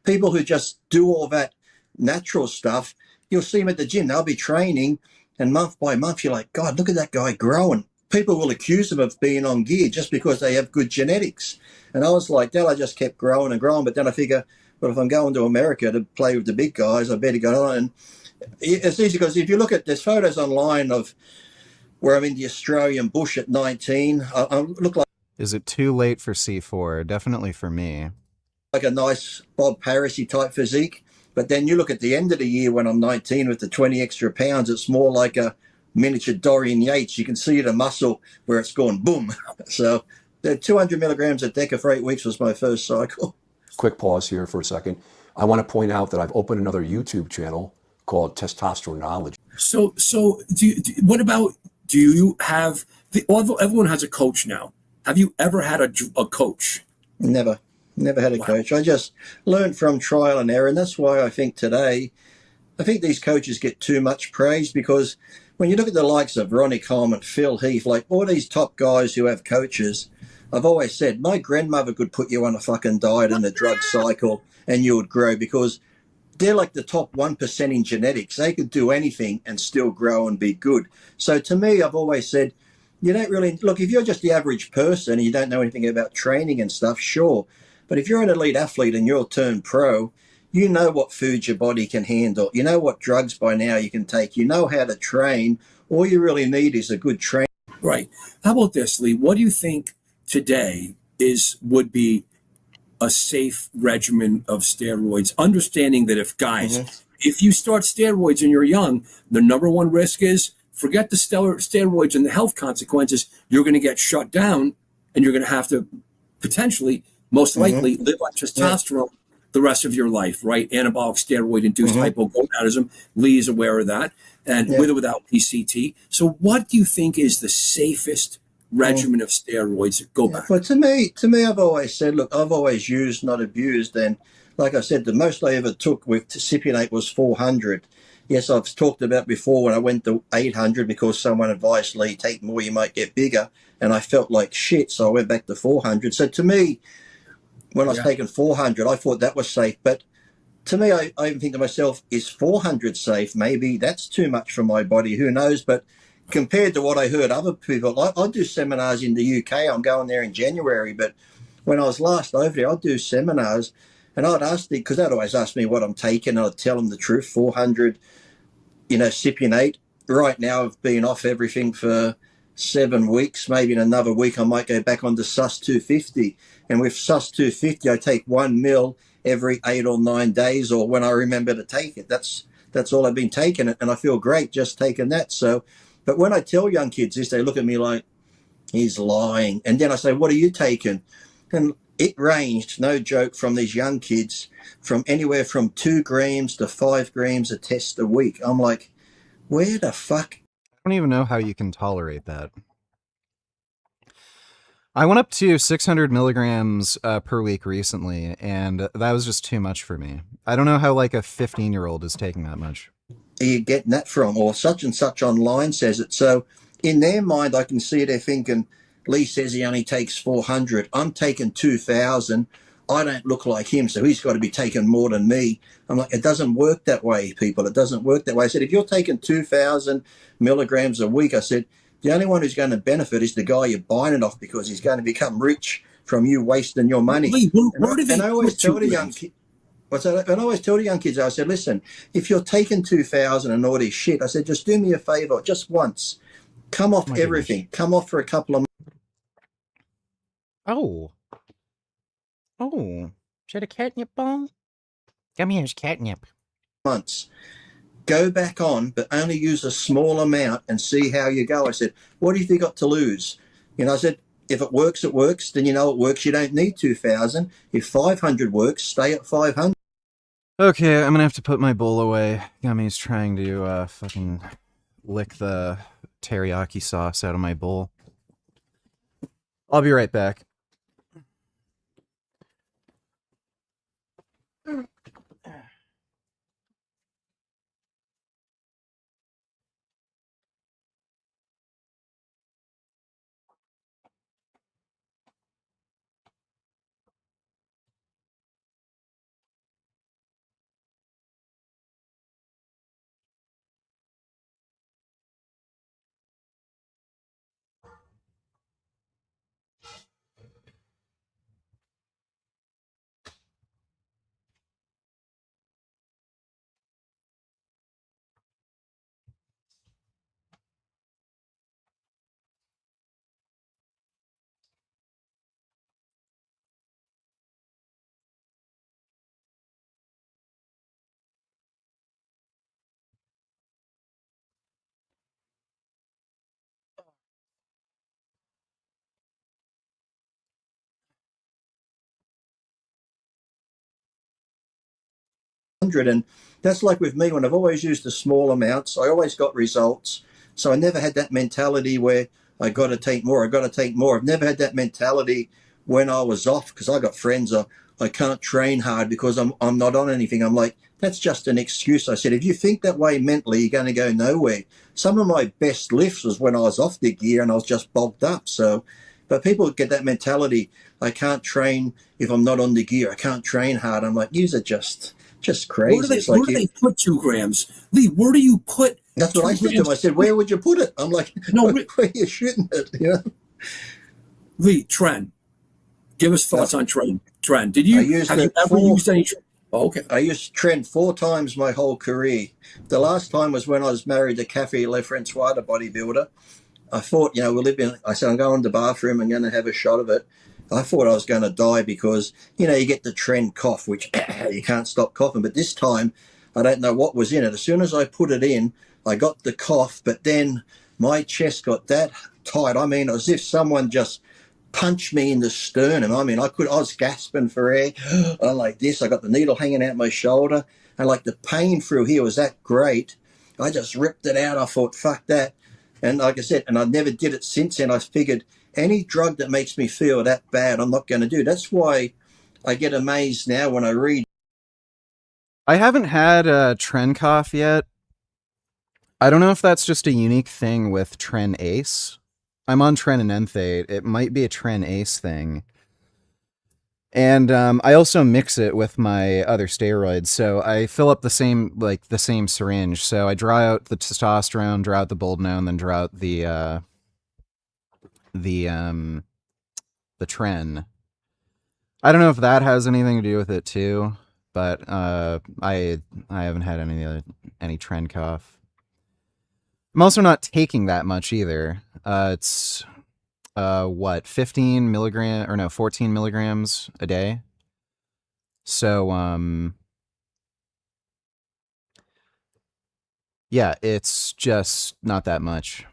people who just do all that natural stuff, you'll see them at the gym. They'll be training, and month by month, you're like, God, look at that guy growing. People will accuse them of being on gear just because they have good genetics. And I was like, then I just kept growing and growing. But then I figure, well, if I'm going to America to play with the big guys, I better go on. And it's easy, because if you look at, there's photos online of where I'm in the Australian bush at 19. I look like. Is it too late for C4? Definitely for me. Like a nice Bob Parisi type physique. But then you look at the end of the year when I'm 19 with the 20 extra pounds, it's more like a miniature Dorian Yates. You can see the muscle where it's gone boom. So the 200 milligrams a deca for 8 weeks was my first cycle. Quick pause here for a second. I want to point out that I've opened another YouTube channel called Testosteronology. So what about, do you have, everyone has a coach now. Have you ever had a coach? Never had a coach. I just learned from trial and error. And that's why I think today, these coaches get too much praise, because when you look at the likes of Ronnie Coleman, Phil Heath, like all these top guys who have coaches, I've always said my grandmother could put you on a fucking diet and a drug cycle and you would grow, because they're like the top 1% in genetics. They could do anything and still grow and be good. So to me, I've always said, you don't really, look, if you're just the average person and you don't know anything about training and stuff, sure. But if you're an elite athlete and you're turned pro, you know what foods your body can handle. You know what drugs by now you can take. You know how to train. All you really need is a good train. Right. How about this, Lee? What do you think today would be a safe regimen of steroids? Understanding that if you start steroids and you're young, the number one risk is, forget the steroids and the health consequences. You're going to get shut down, and you're going to have to potentially, most likely, live on testosterone the rest of your life, right? Anabolic steroid-induced hypogonadism. Lee is aware of that, and with or without PCT. So what do you think is the safest regimen of steroids? Go back. But to me, I've always said, look, I've always used, not abused. And like I said, the most I ever took with Tisipionate was 400. Yes, I've talked about before when I went to 800 because someone advised Lee, take more, you might get bigger. And I felt like shit, so I went back to 400. So to me, when I was taking 400, I thought that was safe. But to me, I even think to myself, is 400 safe? Maybe that's too much for my body. Who knows? But compared to what I heard other people, I do seminars in the UK. I'm going there in January. But when I was last over there, I'd do seminars. And I'd ask them, because they'd always ask me what I'm taking, and I'd tell them the truth, 400, Cypionate. Right now, I've been off everything for 7 weeks. Maybe in another week, I might go back on to SUS 250. And with SUS 250, I take 1 mil every 8 or 9 days, or when I remember to take it. That's all I've been taking it, and I feel great just taking that. So, but when I tell young kids this, they look at me like he's lying. And then I say, what are you taking? And it ranged, no joke, from these young kids from anywhere from 2 grams to 5 grams a test a week. I'm like, where the fuck? I don't even know how you can tolerate that. I went up to 600 milligrams per week recently, and that was just too much for me. I don't know how like a 15-year-old is taking that much. Are you getting that from? Or such and such online says it. So in their mind, I can see they're thinking, Lee says he only takes 400. I'm taking 2,000. I don't look like him, so he's got to be taking more than me. I'm like, it doesn't work that way, people. It doesn't work that way. I said, if you're taking 2,000 milligrams a week, I said, the only one who's going to benefit is the guy you're buying it off, because he's going to become rich from you wasting your money. Lee, where do they and I always put tell 2 the young grams? kids, what's that? And I always tell the young kids, I said, listen, if you're taking 2,000 and all this shit, I said, just do me a favor, just once. Come off everything. Come off for a couple of Oh. Oh. Is that a catnip bomb? Come here, it's catnip. months. Go back on, but only use a small amount and see how you go. I said, what have you got to lose? You know, I said, if it works, it works. Then you know it works. You don't need 2,000. If 500 works, stay at 500. Okay, I'm gonna have to put my bowl away. Gummy's trying to fucking lick the teriyaki sauce out of my bowl. I'll be right back. And that's like with me, when I've always used the small amounts, I always got results. So I never had that mentality where I got to take more, I got to take more. I've never had that mentality when I was off, because I got friends, I can't train hard because I'm not on anything. I'm like, that's just an excuse. I said, if you think that way mentally, you're going to go nowhere. Some of my best lifts was when I was off the gear and I was just bogged up. So, but people get that mentality, I can't train if I'm not on the gear. I can't train hard. I'm like, yous are just crazy. Where do they put 2 grams? Lee, where do you put? That's what I said to him. I said, where would you put it? I'm like, no, where are you shooting it? You know? Lee, trend. Give us thoughts on trend. Trend. Have you ever used any? Oh, okay. I used Trend 4 times my whole career. The last time was when I was married to Cafe Le Francois, the bodybuilder. I thought, I said, I'm going to the bathroom, I'm going to have a shot of it. I thought I was going to die because, you get the Trend cough, which you can't stop coughing. But this time, I don't know what was in it. As soon as I put it in, I got the cough, but then my chest got that tight. I mean, as if someone just punched me in the sternum. I mean, I was gasping for air. I'm like this. I got the needle hanging out my shoulder. And like the pain through here was that great. I just ripped it out. I thought, fuck that. And like I said, and I never did it since then. I figured any drug that makes me feel that bad, I'm not going to do. That's why I get amazed now when I read. I haven't had a Tren cough yet. I don't know if that's just a unique thing with Tren Ace. I'm on Tren and Enthate. It might be a Tren Ace thing. And I also mix it with my other steroids. So I fill up the same syringe. So I draw out the testosterone, draw out the Boldenone, and then draw out the Tren. I don't know if that has anything to do with it too, but I haven't had any Tren cough. I'm also not taking that much either. It's 14 milligrams a day. So, yeah, it's just not that much.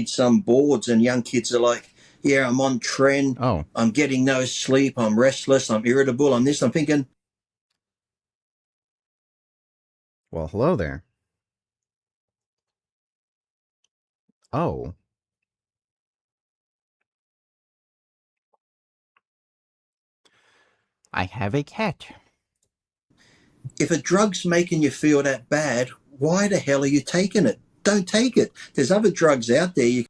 Some boards and young kids are like, yeah, I'm on trend. Oh. I'm getting no sleep. I'm restless. I'm irritable. I'm this. I'm thinking, Well, hello there. Oh. I have a cat. if a drug's making you feel that bad, why the hell are you taking it? Don't take it. There's other drugs out there.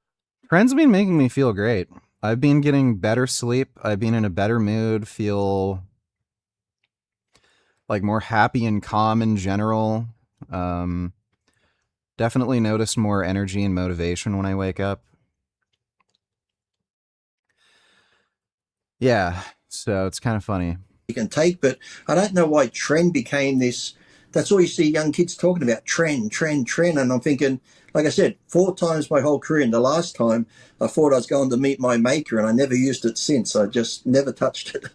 Trend's been making me feel great. I've been getting better sleep. I've been in a better mood, feel like more happy and calm in general. Definitely noticed more energy and motivation when I wake up. Yeah, so it's kind of funny. You can take, but I don't know why trend became this. That's all you see young kids talking about, trend, trend, trend. And I'm thinking, like I said, 4 times my whole career, and the last time I thought I was going to meet my maker, and I never used it since. I just never touched it.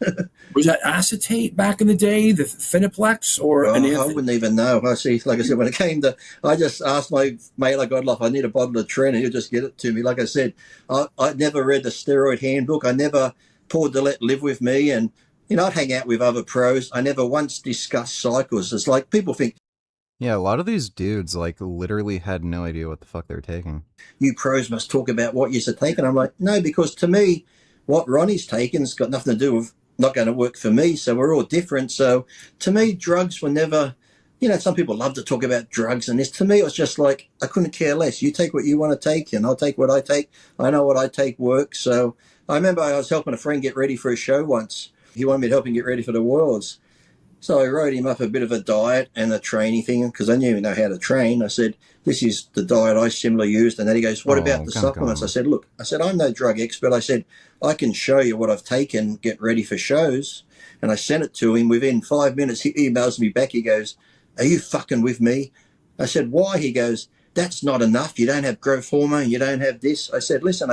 Was that acetate back in the day, the Finiplex, or an I wouldn't even know. I see, like I said, when it came to, I just asked my mate I got off, I need a bottle of Trend, and he'll just get it to me. Like I said, I never read the steroid handbook. I never poured the Let Live with me, and I'd hang out with other pros. I never once discussed cycles. It's like people think, yeah, a lot of these dudes like literally had no idea what the fuck they were taking. You pros must talk about what you're taking. I'm like, no, because to me, what Ronnie's taken's got nothing to do with not going to work for me. So we're all different. So to me, drugs were never, some people love to talk about drugs and this. To me, it was just like, I couldn't care less. You take what you want to take and I'll take what I take. I know what I take works. So I remember I was helping a friend get ready for a show once. He wanted me to help him get ready for the Worlds. So I wrote him up a bit of a diet and a training thing because I knew he know how to train. I said, this is the diet I similarly used. And then he goes, what about the supplements? I said, look, I'm no drug expert. I said, I can show you what I've taken, get ready for shows. And I sent it to him. Within 5 minutes, he emails me back. He goes, are you fucking with me? I said, why? He goes, that's not enough. You don't have growth hormone. You don't have this. I said, listen,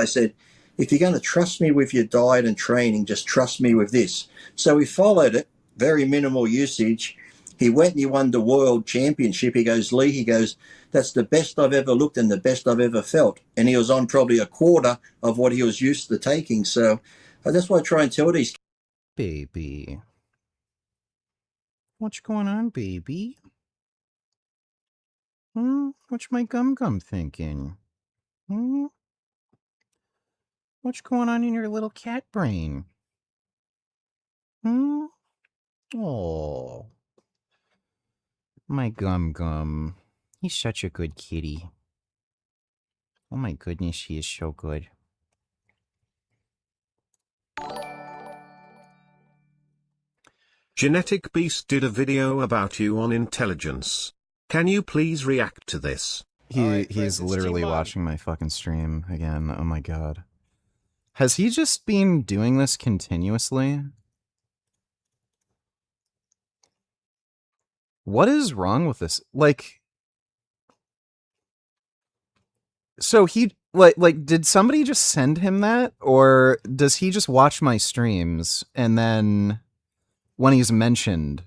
if you're going to trust me with your diet and training, just trust me with this. So he followed it. Very minimal usage. He went and he won the world championship. He goes, Lee, that's the best I've ever looked and the best I've ever felt. And he was on probably a quarter of what he was used to taking. So that's why I try and tell these. Baby. What's going on, baby? What's my gum thinking? What's going on in your little cat brain? Oh, my gum. He's such a good kitty. Oh my goodness, he is so good. Genetic Beast did a video about you on intelligence. Can you please react to this? He's literally watching my fucking stream again. Oh my god. Has he just been doing this continuously? What is wrong with this? Like, so he, like, did somebody just send him that? Or does he just watch my streams and then when he's mentioned,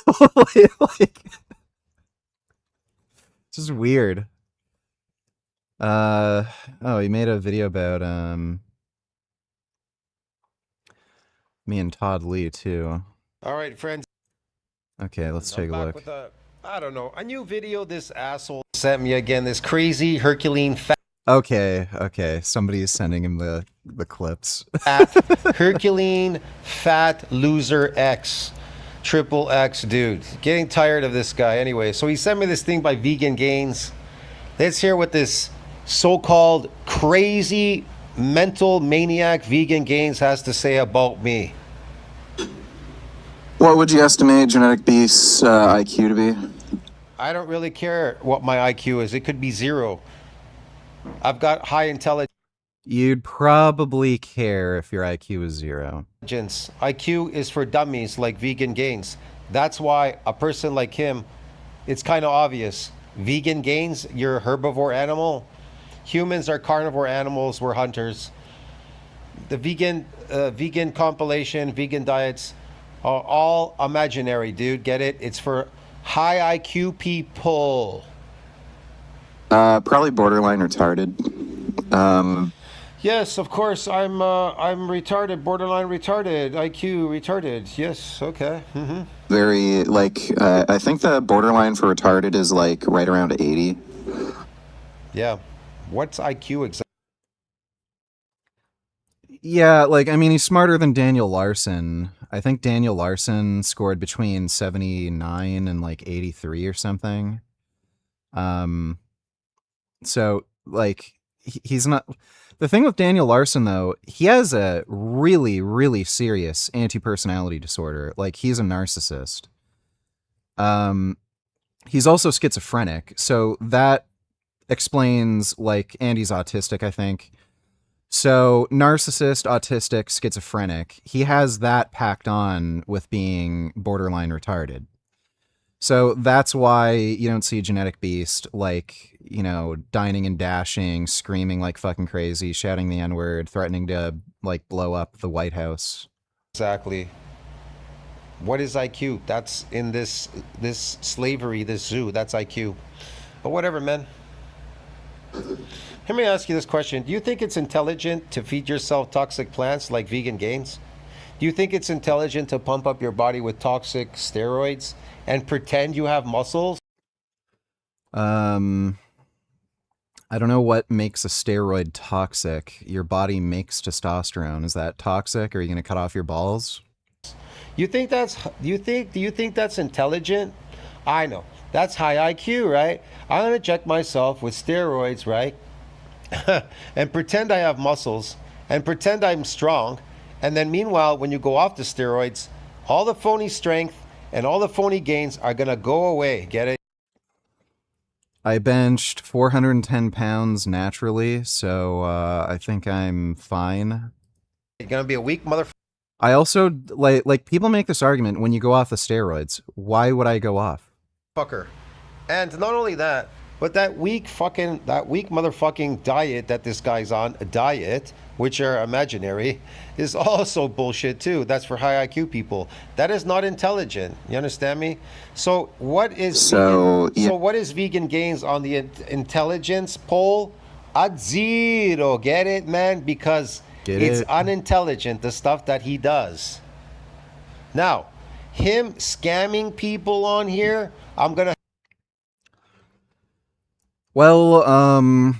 like, it's just weird. Oh, he made a video about, me and Todd Lee, too. All right, friends. Okay, let's take a look. With I don't know, a new video this asshole sent me again, this crazy Herculean fat. Okay, somebody is sending him the clips. Herculean fat loser X. Triple X dude. Getting tired of this guy anyway. So he sent me this thing by Vegan Gains. Let's hear what this so-called crazy mental maniac Vegan Gains has to say about me. What would you estimate Genetic Beast's IQ to be? I don't really care what my IQ is. It could be 0. I've got high intelligence. You'd probably care if your IQ is 0. IQ is for dummies like Vegan Gains. That's why a person like him, it's kind of obvious. Vegan Gains, you're a herbivore animal. Humans are carnivore animals. We're hunters. The vegan compilation, vegan diets are all imaginary, dude. Get it? It's for high IQ people. Probably borderline retarded. Yes, of course. I'm retarded, borderline retarded, IQ retarded. Yes, okay. Very, like, I think the borderline for retarded is like right around 80. Yeah. What's IQ exactly? Yeah, like, I mean, he's smarter than Daniel Larson. I think Daniel Larson scored between 79 and like 83 or something. So, like, he's not. The thing with Daniel Larson, though, he has a really, really serious anti-personality disorder. Like, he's a narcissist. He's also schizophrenic, so that explains, like, Andy's autistic, I think. So, narcissist, autistic, schizophrenic, he has that packed on with being borderline retarded. So that's why you don't see Genetic Beast, like, you know, dining and dashing, screaming like fucking crazy, shouting the N-word, threatening to, like, blow up the White House. Exactly. What is IQ? That's in this slavery, this zoo. That's IQ. But whatever, man. Let me ask you this question. Do you think it's intelligent to feed yourself toxic plants like vegan gains? Do you think it's intelligent to pump up your body with toxic steroids and pretend you have muscles? I don't know what makes a steroid toxic. Your body makes testosterone. Is that toxic? Or are you going to cut off your balls? Do you think that's intelligent? I know. That's high IQ, right? I'm going to inject myself with steroids, right? And pretend I have muscles and pretend I'm strong. And then meanwhile, when you go off the steroids, all the phony strength and all the phony gains are going to go away. Get it? I benched 410 pounds naturally, so I think I'm fine. You're going to be a weak motherfucker. I also, like people make this argument, when you go off the steroids, why would I go off? And not only that, but that weak motherfucking diet that this guy's on, a diet, which are imaginary, is also bullshit too. That's for high IQ people. That is not intelligent. You understand me? So what is what is vegan gains on the intelligence poll? At 0. Get it, man? Because it's unintelligent, the stuff that he does. Now, him scamming people on here, I'm gonna. Well,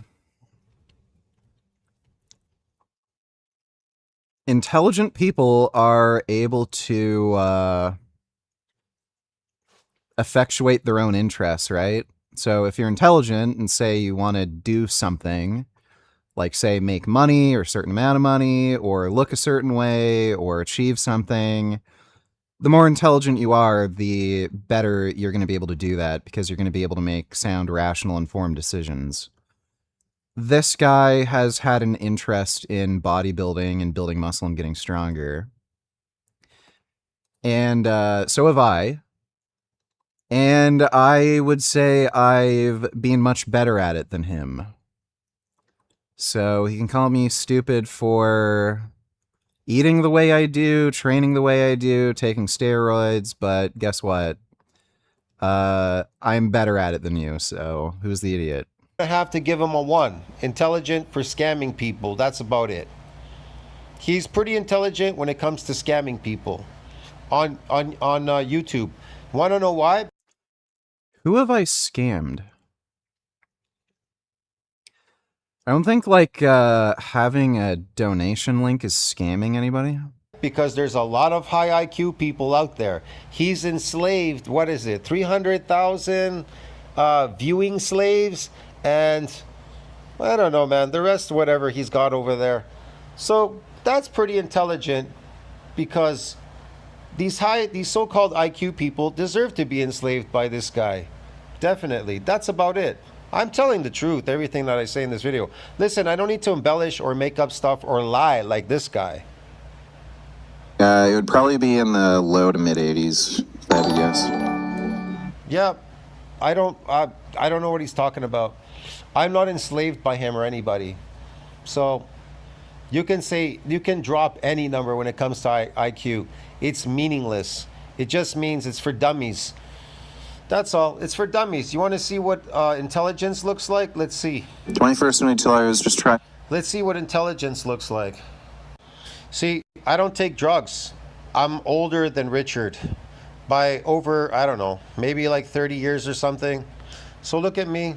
intelligent people are able to effectuate their own interests, right? So if you're intelligent and say you want to do something, like say make money or a certain amount of money or look a certain way or achieve something, the more intelligent you are, the better you're going to be able to do that because you're going to be able to make sound, rational, informed decisions. This guy has had an interest in bodybuilding and building muscle and getting stronger. And so have I. And I would say I've been much better at it than him. So he can call me stupid for eating the way I do, training the way I do, taking steroids, but guess what? I'm better at it than you, so who's the idiot? I have to give him a 1. Intelligent for scamming people. That's about it. He's pretty intelligent when it comes to scamming people on YouTube. Want to know why? Who have I scammed? I don't think, like, having a donation link is scamming anybody. Because there's a lot of high IQ people out there. He's enslaved, what is it, 300,000 viewing slaves? And I don't know, man, the rest, whatever he's got over there. So that's pretty intelligent because these so-called IQ people deserve to be enslaved by this guy. Definitely. That's about it. I'm telling the truth, everything that I say in this video. Listen, I don't need to embellish or make up stuff or lie like this guy. It would probably be in the low to mid 80s, if I had to guess. Yeah, I don't know what he's talking about. I'm not enslaved by him or anybody. So, You can drop any number when it comes to IQ. It's meaningless. It just means it's for dummies. That's all. It's for dummies. You want to see what intelligence looks like? Let's see. 21st until I was just trying. Let's see what intelligence looks like. See, I don't take drugs. I'm older than Richard by over, I don't know, maybe like 30 years or something. So look at me.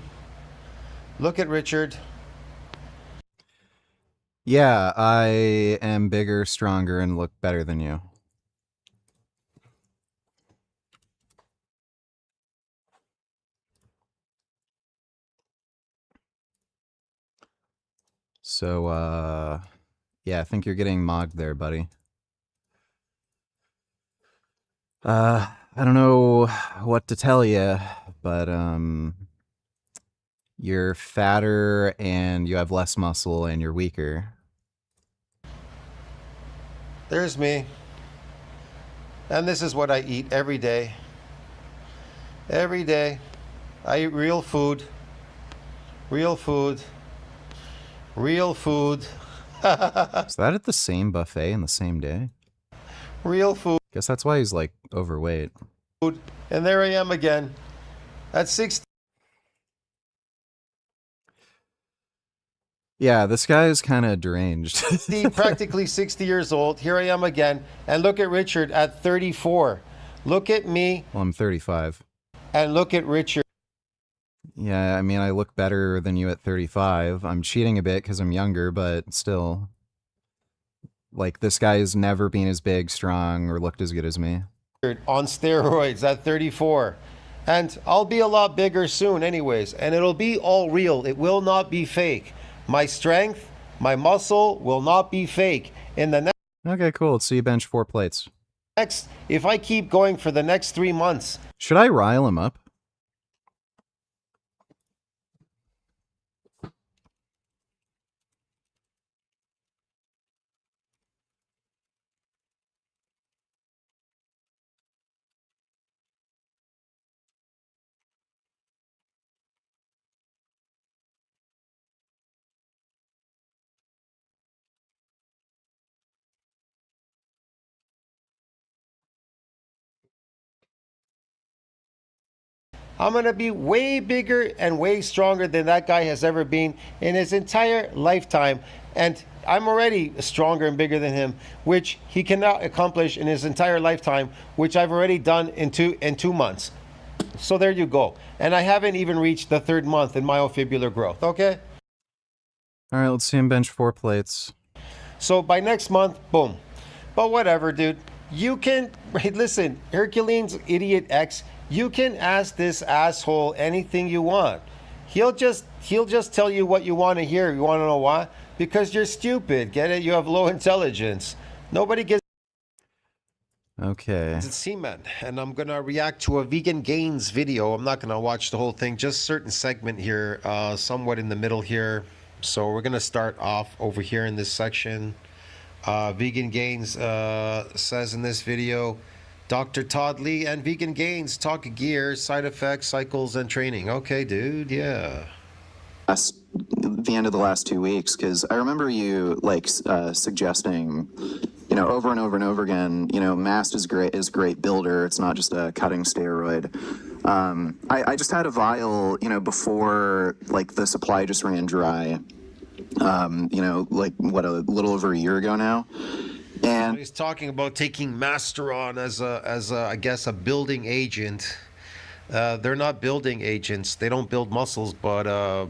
Look at Richard. Yeah, I am bigger, stronger, and look better than you. So, yeah, I think you're getting mogged there, buddy. I don't know what to tell you, but, you're fatter and you have less muscle and you're weaker. There's me. And this is what I eat every day. Every day. I eat real food. Real food. Real food. Is that at the same buffet in the same day? Real food. Guess that's why he's like overweight. And there I am again. At 60. Yeah, this guy is kind of deranged. Practically 60 years old. Here I am again. And look at Richard at 34. Look at me. Well, I'm 35. And look at Richard. Yeah, I mean, I look better than you at 35. I'm cheating a bit because I'm younger, but still. Like, this guy has never been as big, strong, or looked as good as me. On steroids at 34. And I'll be a lot bigger soon anyways. And it'll be all real. It will not be fake. My strength, my muscle will not be fake. In the next... Okay, cool. Let's see you bench 4 plates. If I keep going for the next 3 months... Should I rile him up? I'm going to be way bigger and way stronger than that guy has ever been in his entire lifetime. And I'm already stronger and bigger than him, which he cannot accomplish in his entire lifetime, which I've already done in two months. So there you go. And I haven't even reached the 3rd month in myofibrillar growth, okay? All right, let's see him bench 4 plates. So by next month, boom. But whatever, dude. You can, listen, Herculean's Idiot X, you can ask this asshole anything you want. He'll just tell you what you want to hear. You want to know why? Because you're stupid. Get it? You have low intelligence. Nobody gets... Okay. It's semen, and I'm gonna react to a vegan gains video. I'm not gonna watch the whole thing, just certain segment here, somewhat in the middle here. So we're gonna start off over here in this section. Vegan Gains says in this video, Dr. Todd Lee and Vegan Gains talk gear, side effects, cycles, and training. Okay, dude, yeah. The end of the last 2 weeks, because I remember you like suggesting, you know, over and over and over again, you know, mast is great builder. It's not just a cutting steroid. I just had a vial, you know, before like the supply just ran dry. You know, like what, a little over a year ago now. And he's talking about taking Masteron as a I guess a building agent. They're not building agents. They don't build muscles, but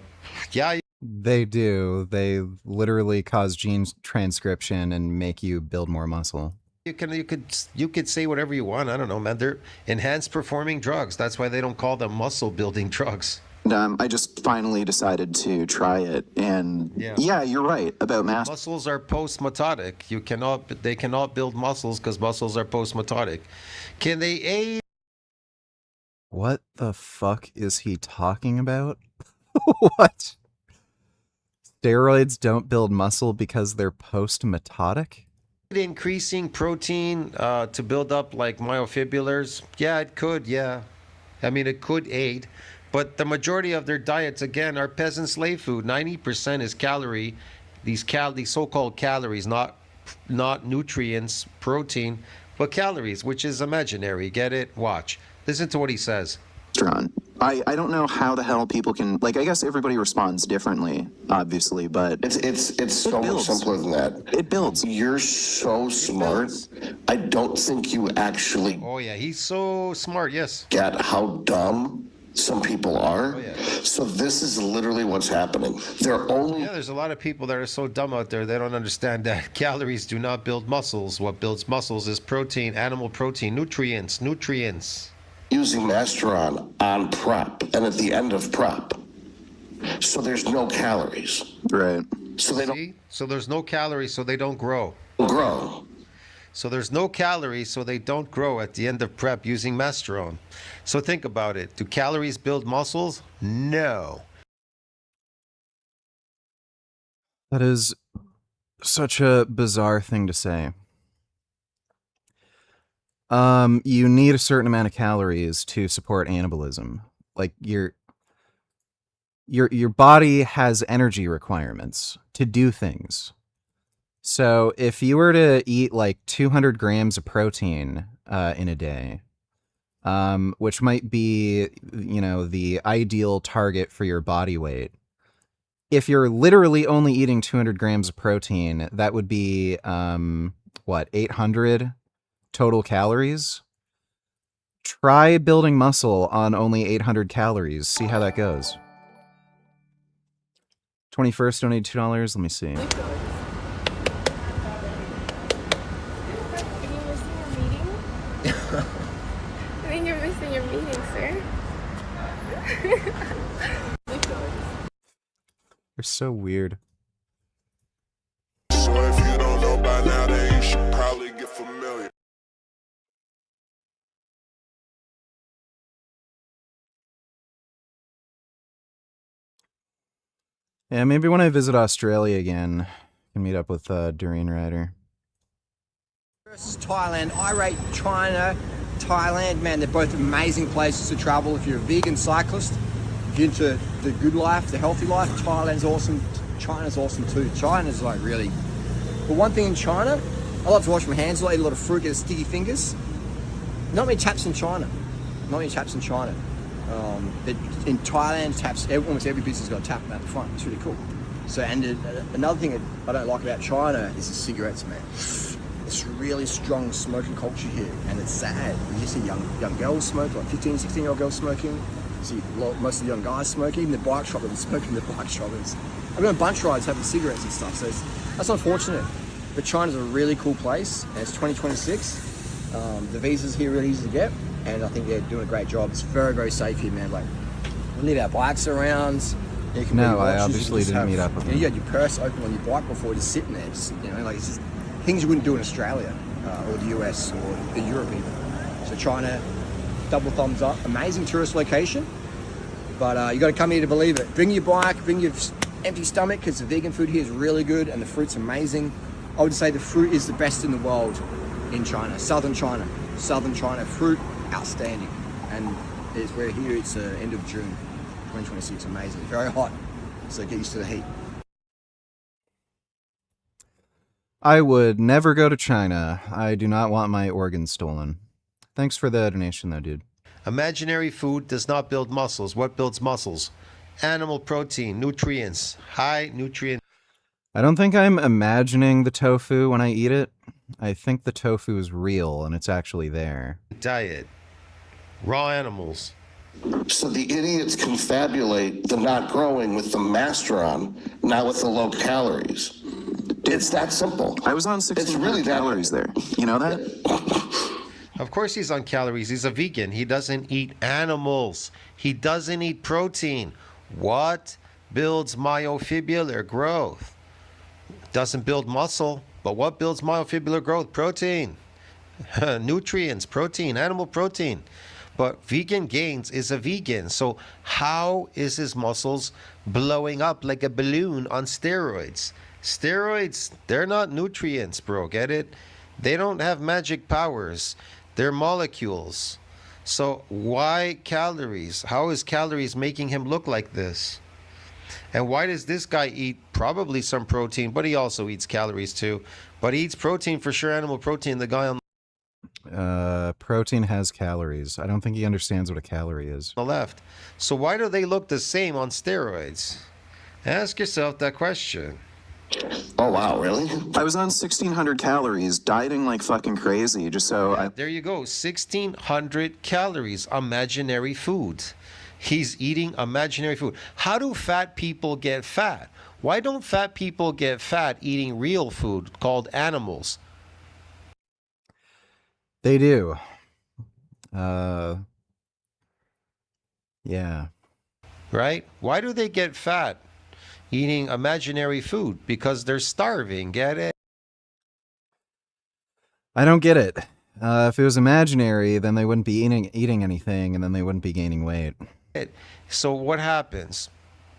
yeah. They do. They literally cause gene transcription and make you build more muscle. You could say whatever you want. I don't know, man. They're enhanced performing drugs. That's why they don't call them muscle building drugs. I just finally decided to try it, and yeah, you're right about mass. Muscles are post-mitotic. They cannot build muscles because muscles are post-mitotic. Can they aid? What the fuck is he talking about? What? Steroids don't build muscle because they're post-mitotic? Increasing protein to build up like myofibrillars? Yeah, it could, yeah. I mean, it could aid. But the majority of their diets, again, are peasant slave food. 90% is calorie. these so-called calories, not nutrients, protein, but calories, which is imaginary. Get it? Watch. Listen to what he says. I don't know how the hell people can, like, I guess everybody responds differently, obviously, but It's so much simpler than that. It builds. You're so smart. I don't think you actually Oh yeah, he's so smart. Yes. get how dumb some people are. So this is literally what's happening. They're only Yeah, there's a lot of people that are so dumb out there, they don't understand that calories do not build muscles. What builds muscles is protein, animal protein, nutrients. using Masteron on prep and at the end of prep. So there's no calories. Right. So they don't See? So there's no calories, so they don't grow. grow. So there's no calories, so they don't grow at the end of prep using Masteron. So think about it. Do calories build muscles? No. That is such a bizarre thing to say. You need a certain amount of calories to support anabolism. Like your body has energy requirements to do things. So if you were to eat like 200 grams of protein in a day, which might be, the ideal target for your body weight, if you're literally only eating 200 grams of protein, that would be 800 total calories. Try building muscle on only 800 calories. See how that goes. 21st donated $2. Let me see. I think you're missing your meeting, sir. They're so weird. So if you don't know by now, then you should probably get familiar. Yeah, maybe when I visit Australia again, I can meet up with Doreen Ryder. Versus Thailand. I rate China, Thailand, man, they're both amazing places to travel. If you're a vegan cyclist, if you're into the good life, the healthy life, Thailand's awesome. China's awesome too. China's like really... But one thing in China, I love to wash my hands, I eat a lot of fruit, get sticky fingers. Not many taps in China. But in Thailand, taps, almost every business has got a tap at the front. It's really cool. So, and another thing that I don't like about China is the cigarettes, man. It's really strong smoking culture here, and it's sad. You see young girls smoke, like 15, 16-year-old girls smoking. You see most of the young guys smoking, even the bike shop, they're smoking the bike shoppers. I've been on bunch rides having cigarettes and stuff, so that's unfortunate. But China's a really cool place, and it's 2026. The visas here really easy to get, and I think they're doing a great job. It's very, very safe here, man. Like, we leave our bikes around. You can No, I obviously didn't meet up with them. You had your purse open on your bike before, just sitting there, like it's just things you wouldn't do in Australia or the US or the Europe even. So China, double thumbs up. Amazing tourist location, but you got to come here to believe it. Bring your bike, bring your empty stomach, because the vegan food here is really good and the fruit's amazing. I would say the fruit is the best in the world in China. Southern China, fruit outstanding. And we're here. It's end of June, 2026. Amazing, very hot. So get used to the heat. I would never go to China. I do not want my organs stolen. Thanks for the donation, though, dude. Imaginary food does not build muscles. What builds muscles? Animal protein, nutrients, high nutrient. I don't think I'm imagining the tofu when I eat it. I think the tofu is real and it's actually there. Diet. Raw animals. So the idiots confabulate the not growing with the Masteron, not with the low calories. It's that simple. I was on 1600 calories there. You know that? Of course he's on calories. He's a vegan. He doesn't eat animals. He doesn't eat protein. What builds myofibular growth? Doesn't build muscle, but what builds myofibular growth? Protein. Nutrients, protein, animal protein. But Vegan Gains is a vegan. So how is his muscles blowing up like a balloon on steroids? Steroids, they're not nutrients, bro. Get it? They don't have magic powers. They're molecules. So why calories? How is calories making him look like this? And why does this guy eat probably some protein, but he also eats calories too. But he eats protein for sure, animal protein. The guy on Protein has calories. I don't think he understands what a calorie is. the left. So why do they look the same on steroids? Ask yourself that question. Oh, wow, really? I was on 1,600 calories, dieting like fucking crazy, just so I... There you go, 1,600 calories, imaginary food. He's eating imaginary food. How do fat people get fat? Why don't fat people get fat eating real food called animals? They do. Yeah. Right? Why do they get fat eating imaginary food? Because they're starving. Get it? I don't get it. If it was imaginary, then they wouldn't be eating anything, and then they wouldn't be gaining weight. So what happens?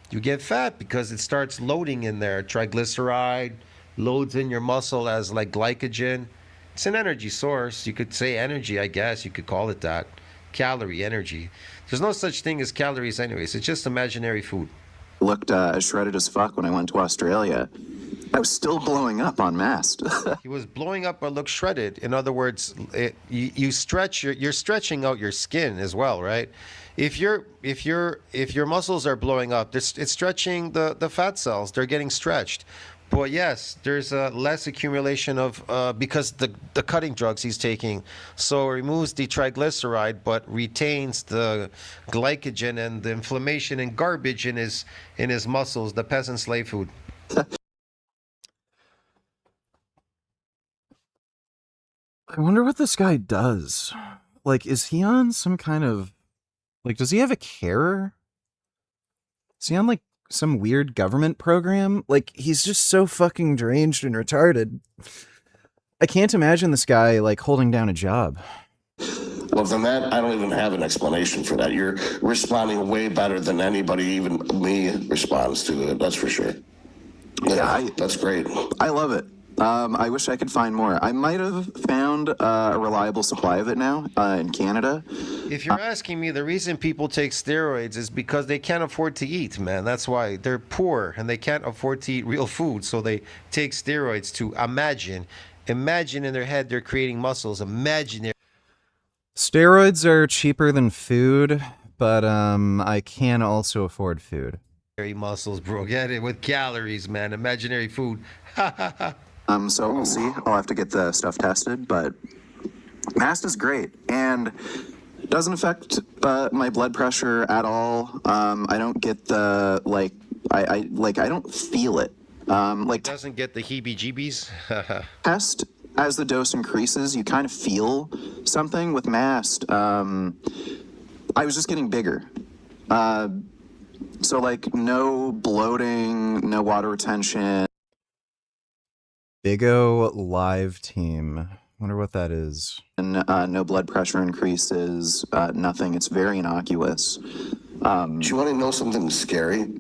You get fat because it starts loading in there. Triglyceride loads in your muscle as like glycogen. It's an energy source. You could say energy, I guess. You could call it that. Calorie, energy. There's no such thing as calories anyways. It's just imaginary food. looked shredded as fuck when I went to Australia. I was still blowing up on mast. He was blowing up but looked shredded. In other words, you stretch you're stretching out your skin as well, right? If your muscles are blowing up, it's stretching the fat cells. They're getting stretched. But yes, there's less accumulation of because the cutting drugs he's taking, so it removes the triglyceride but retains the glycogen and the inflammation and garbage in his muscles. The peasant slave food. I wonder what this guy does. Like, is he on some kind of... Like, does he have a carer? Is he on, like, some weird government program? Like, he's just so fucking deranged and retarded. I can't imagine this guy, like, holding down a job. Well, then that, I don't even have an explanation for that. You're responding way better than anybody, even me, responds to it. That's for sure. Yeah, that's great. I love it. I wish I could find more. I might have found a reliable supply of it now in Canada. If you're asking me, the reason people take steroids is because they can't afford to eat, man. That's why they're poor and they can't afford to eat real food. So they take steroids to imagine in their head they're creating muscles. Imaginary. Steroids are cheaper than food, but I can also afford food. Muscles, bro. Get it with calories, man. Imaginary food. So we'll see. I'll have to get the stuff tested, but mast is great and it doesn't affect my blood pressure at all. I don't get the I don't feel it. Doesn't get the heebie-jeebies. Test as the dose increases, you kind of feel something with mast. I was just getting bigger. So like no bloating, no water retention. Big O live team. Wonder what that is. And no blood pressure increases, nothing. It's very innocuous. Do you want to know something scary?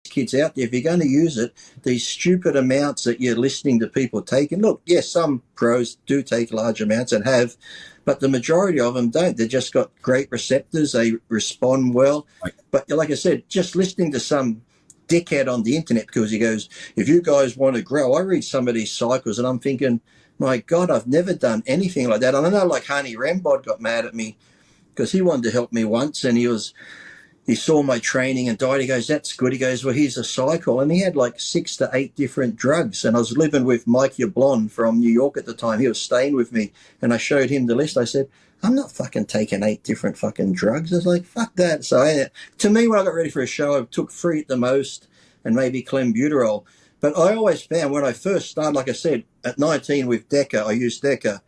Kids out there, if you're going to use it, these stupid amounts that you're listening to people taking, look, yes, some pros do take large amounts and have, but the majority of them don't. They've just got great receptors. They respond well. But like I said, just listening to some dickhead on the internet because he goes, if you guys want to grow, I read some of these cycles and I'm thinking, my God, I've never done anything like that. And I know like Honey Rambod got mad at me because he wanted to help me once and he saw my training and died. He goes, that's good. He goes, well, here's a cycle. And he had like 6 to 8 different drugs. And I was living with Mike Yablon from New York at the time. He was staying with me. And I showed him the list. I said, I'm not fucking taking 8 different fucking drugs. I was like, fuck that. So to me, when I got ready for a show, I took 3 at the most and maybe clenbuterol. But I always found when I first started, like I said, at 19 with Deca, I used Deca.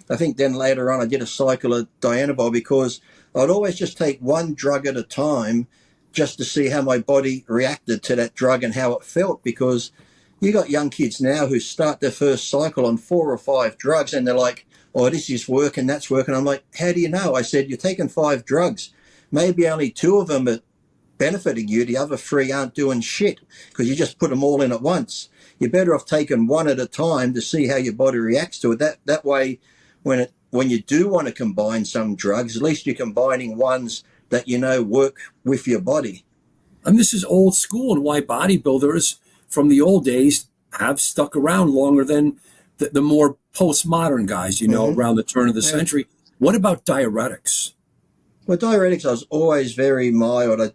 I think then later on I did a cycle of Dianabol because I'd always just take one drug at a time just to see how my body reacted to that drug and how it felt, because you got young kids now who start their first cycle on 4 or 5 drugs and they're like, oh, this is working, that's working. I'm like, how do you know? I said, you're taking 5 drugs. Maybe only 2 of them are benefiting you. The other 3 aren't doing shit because you just put them all in at once. You're better off taking one at a time to see how your body reacts to it. That way, when you do want to combine some drugs, at least you're combining ones that you know work with your body. And this is old school, and why bodybuilders from the old days have stuck around longer than the more postmodern guys, around the turn of the century. What about diuretics? Well, diuretics, I was always very mild. I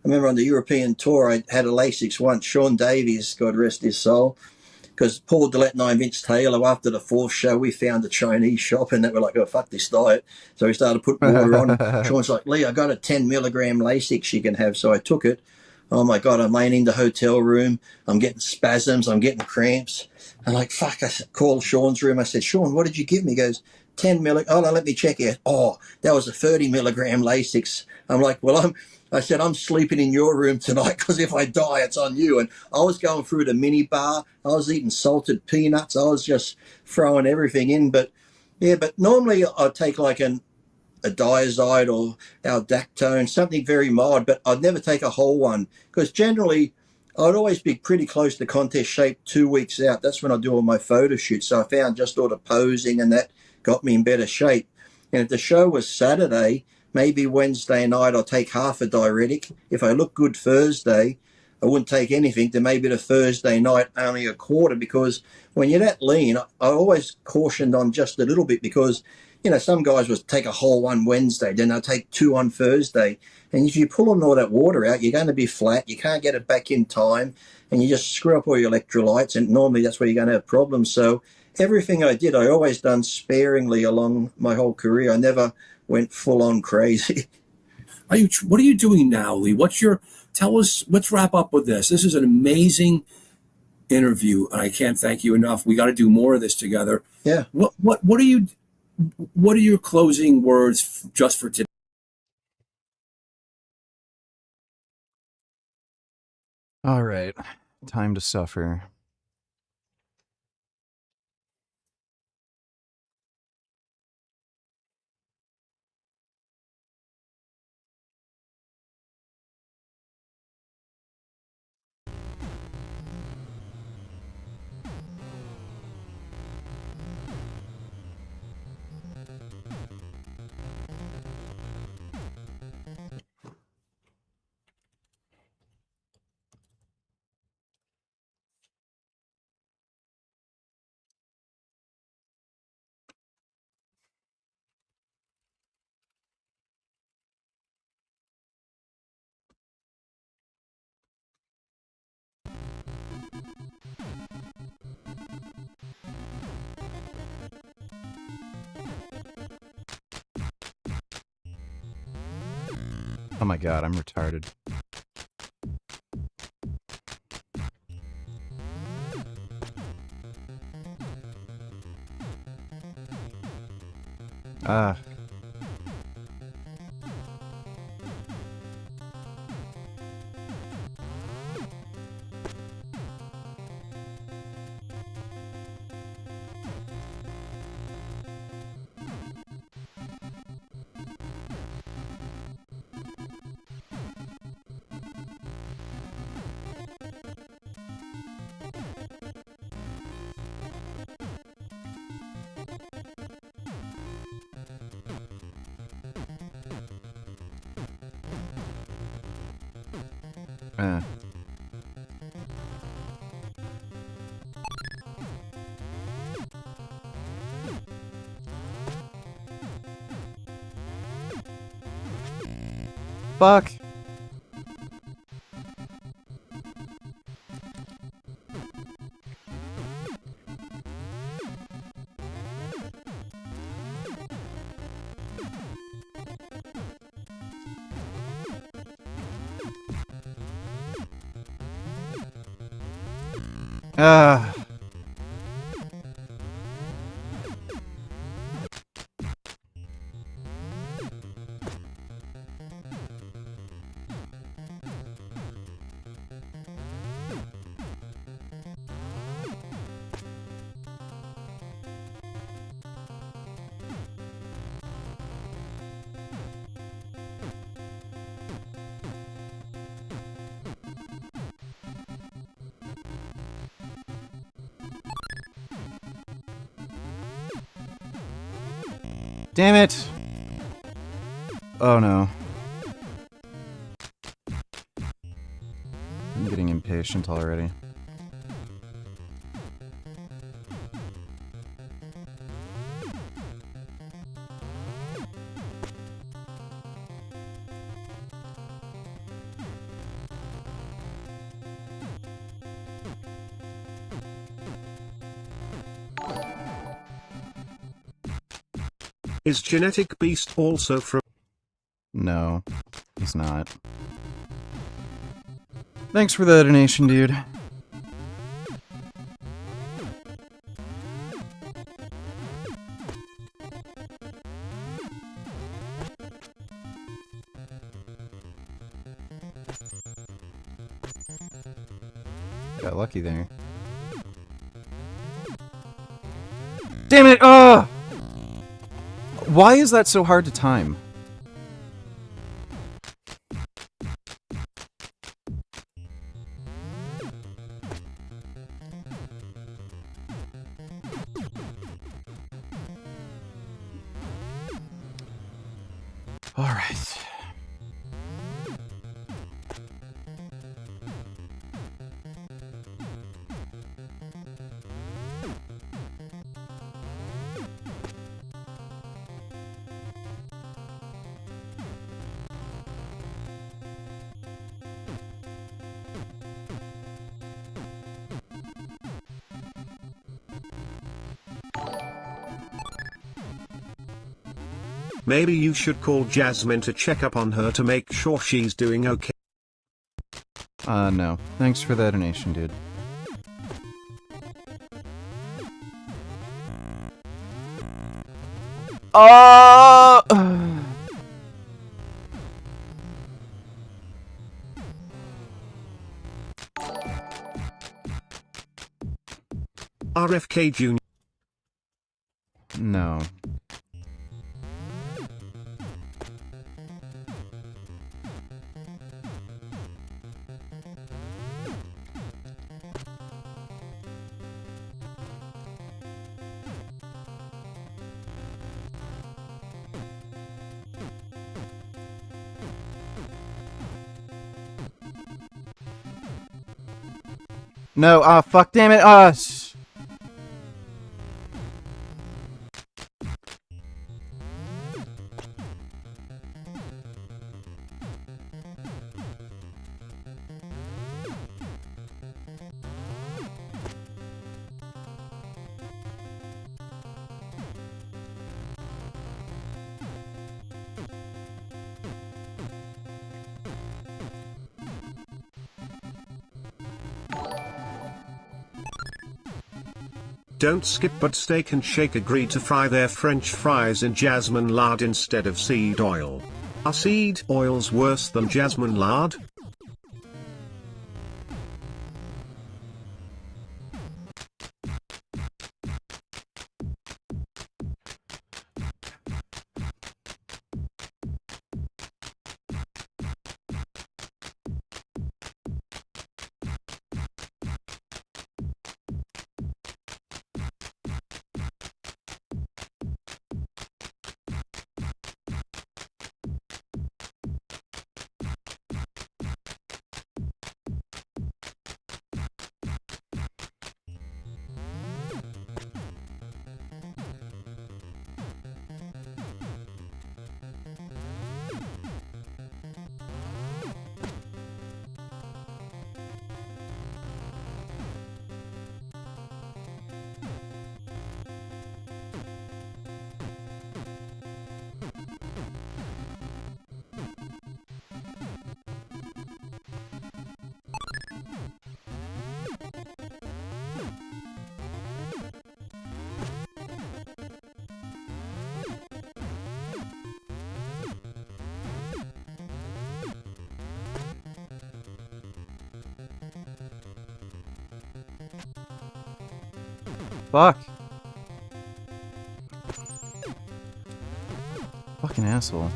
remember on the European tour, I had a Lasix once. Sean Davies, God rest his soul, because Paul Dillette and I and Vince Taylor, after the fourth show, we found a Chinese shop and they were like, oh, fuck this diet. So we started putting water on. Sean's like, Lee, I got a 10 milligram Lasix you can have. So I took it. Oh my God, I'm laying in the hotel room. I'm getting spasms. I'm getting cramps. I'm like, fuck. I called Sean's room. I said, Sean, what did you give me? He goes, 10 milligram. Oh, no, let me check it. Oh, that was a 30 milligram Lasix. I'm like, well, I said, I'm sleeping in your room tonight because if I die, it's on you. And I was going through the mini bar. I was eating salted peanuts. I was just throwing everything in. But normally I'd take like a diazide or aldactone, something very mild, but I'd never take a whole one because generally I'd always be pretty close to contest shape 2 weeks out. That's when I do all my photo shoots. So I found just all the posing and that got me in better shape. And if the show was Saturday, maybe Wednesday night I'll take half a diuretic. If I look good Thursday, I wouldn't take anything. Then maybe the Thursday night only a quarter, because when you're that lean, I always cautioned on just a little bit because, some guys would take a whole one Wednesday, then they'll take 2 on Thursday. And if you're pulling all that water out, you're going to be flat. You can't get it back in time, and you just screw up all your electrolytes, and normally that's where you're going to have problems. So everything I did, I always done sparingly along my whole career. I never went full on crazy. What are you doing now, Lee? Tell us, let's wrap up with this. This is an amazing interview, and I can't thank you enough. We got to do more of this together. Yeah. What are your closing words just for today? All right. Time to suffer. Oh my god, I'm retarded. Ah. Fuck. Ah. Damn it! Oh no. impatient already. Is Genetic Beast also from... No, he's not. Thanks for the donation, dude. Got lucky there. Damn it! Why is that so hard to time? All right. Maybe you should call Jasmine to check up on her to make sure she's doing okay. No. Thanks for that donation, dude. RFK Jr. No. No, fuck, damn it, Don't skip but Steak and Shake agreed to fry their French fries in jasmine lard instead of seed oil. Are seed oils worse than jasmine lard? Fuck. Fucking asshole.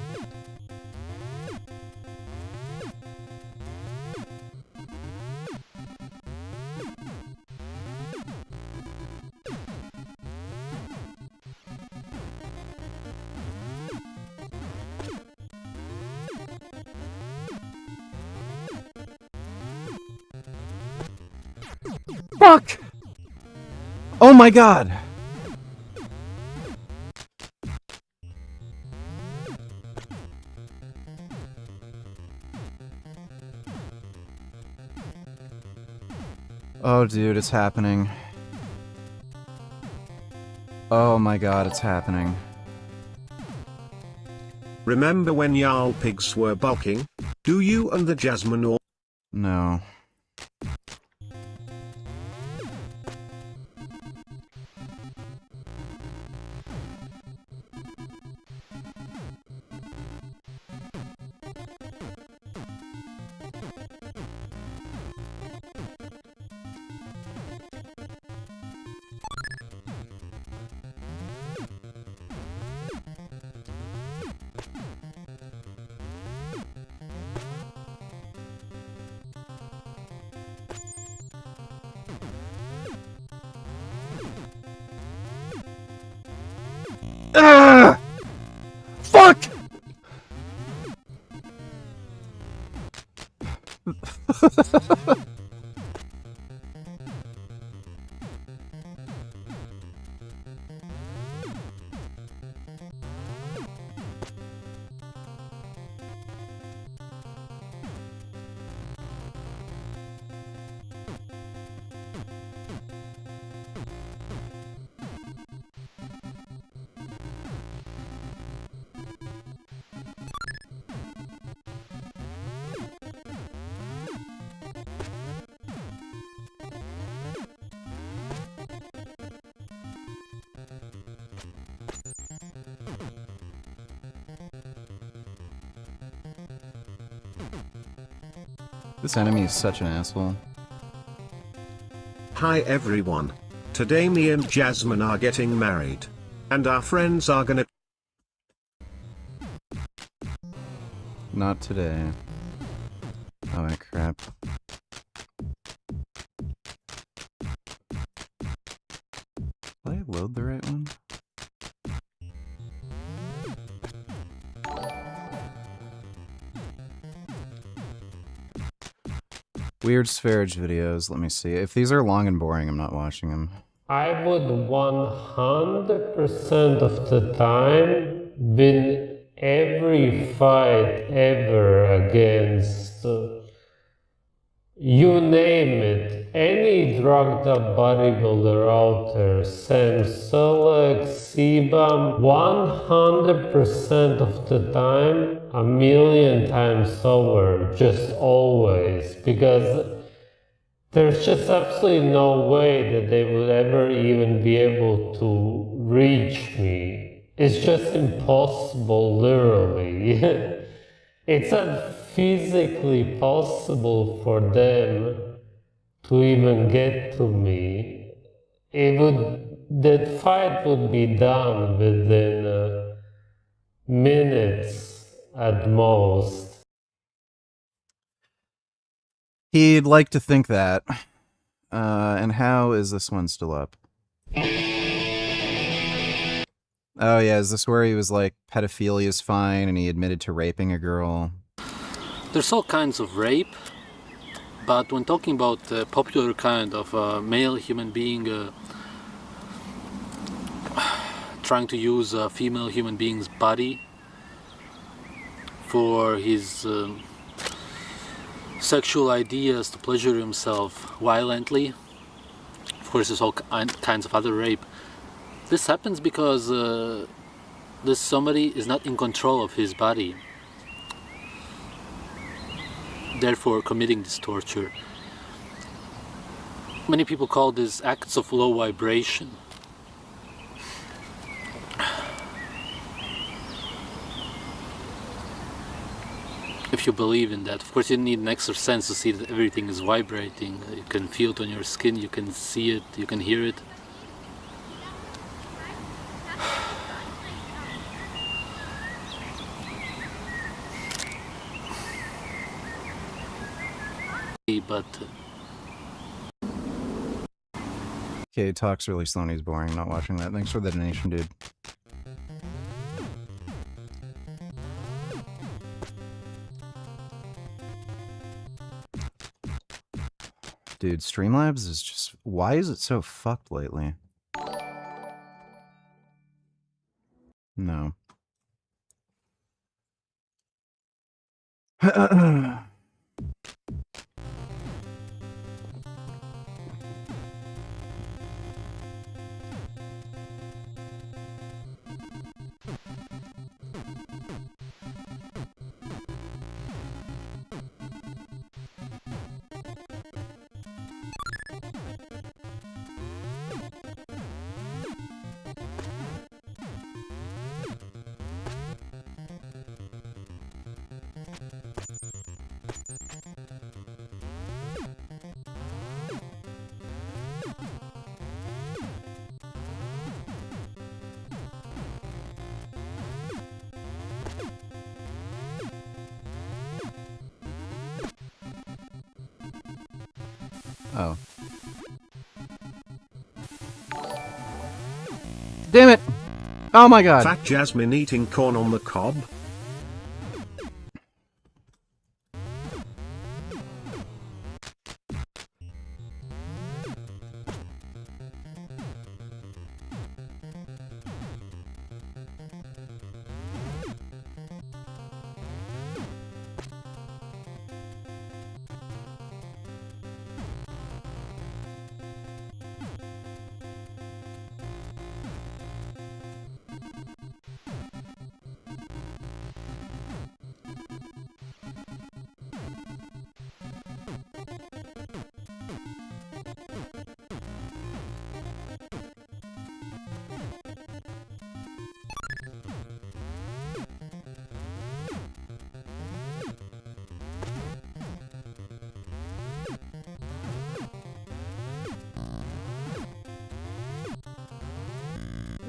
Fuck! Oh my god! Oh, dude, it's happening. Oh my god, it's happening. Remember when Jarl pigs were bulking? Do you and the Jasmine all? No. Ah! Fuck! This enemy is such an asshole. Hi everyone. Today me and Jasmine are getting married. And our friends are gonna... Not today. Oh, my crap. Did I load the right one? Weird Spherage videos, let me see. If these are long and boring, I'm not watching them. I would 100% of the time win every fight ever against you name it, any drugged up bodybuilder out there, Sam Sulek, Sebum, 100% of the time, a million times over, just always, because there's just absolutely no way that they would ever even be able to reach me. It's just impossible, literally. It's not physically possible for them to even get to me. That fight would be done within minutes at most. He'd like to think that. And how is this one still up? Oh yeah, is this where he was like, pedophilia is fine and he admitted to raping a girl? There's all kinds of rape, but when talking about the popular kind of male human being trying to use a female human being's body for his sexual ideas to pleasure himself violently, of course there's all kinds of other rape. This happens because this somebody is not in control of his body, therefore committing this torture. Many people call this acts of low vibration. If you believe in that, of course you need an extra sense to see that everything is vibrating. You can feel it on your skin, you can see it, you can hear it. But Okay, he talks really slow and he's boring. Not watching that. Thanks for the donation, dude. Dude, Streamlabs is just... Why is it so fucked lately? No. Oh. Damn it! Oh my god. Fat Jasmine eating corn on the cob?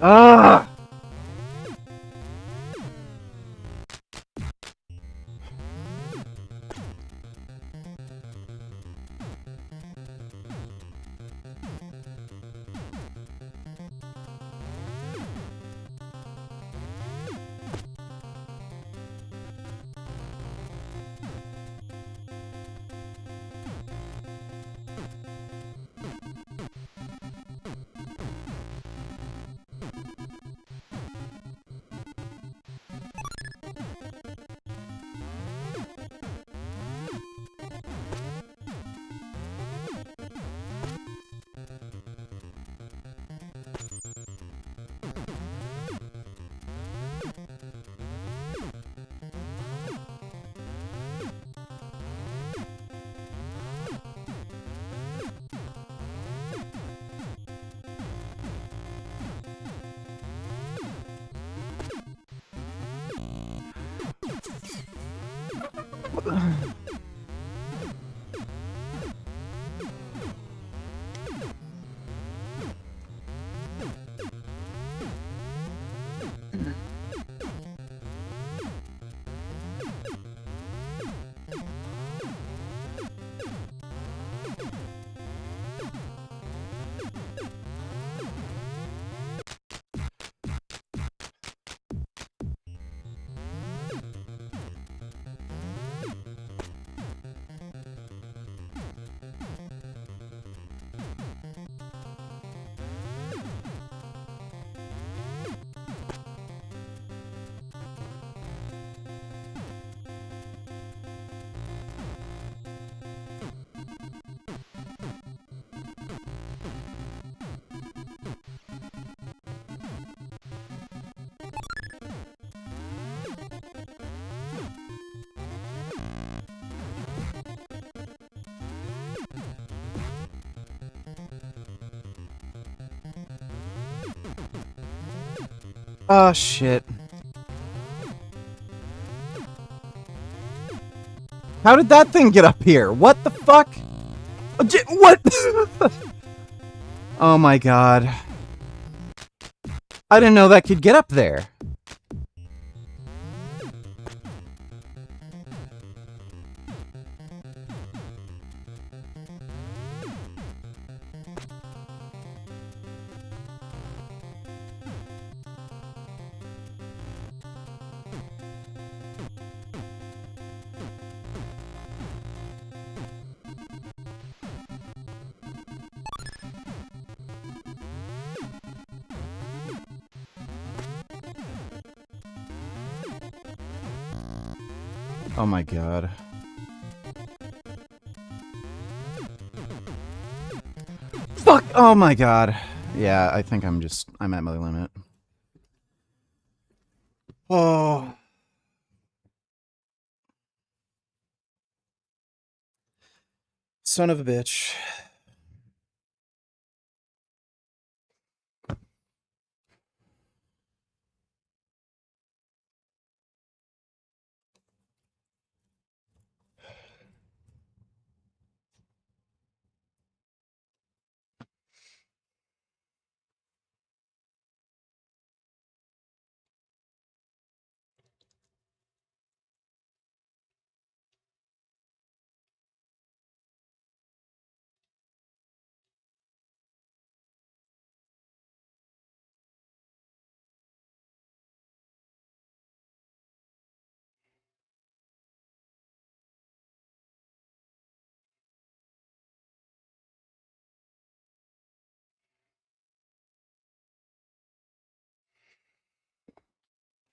Ah! Oh, shit. How did that thing get up here? What the fuck? What? Oh my god. I didn't know that could get up there. Oh my god. Fuck! Oh my god. Yeah, I think I'm at my limit. Oh. Son of a bitch.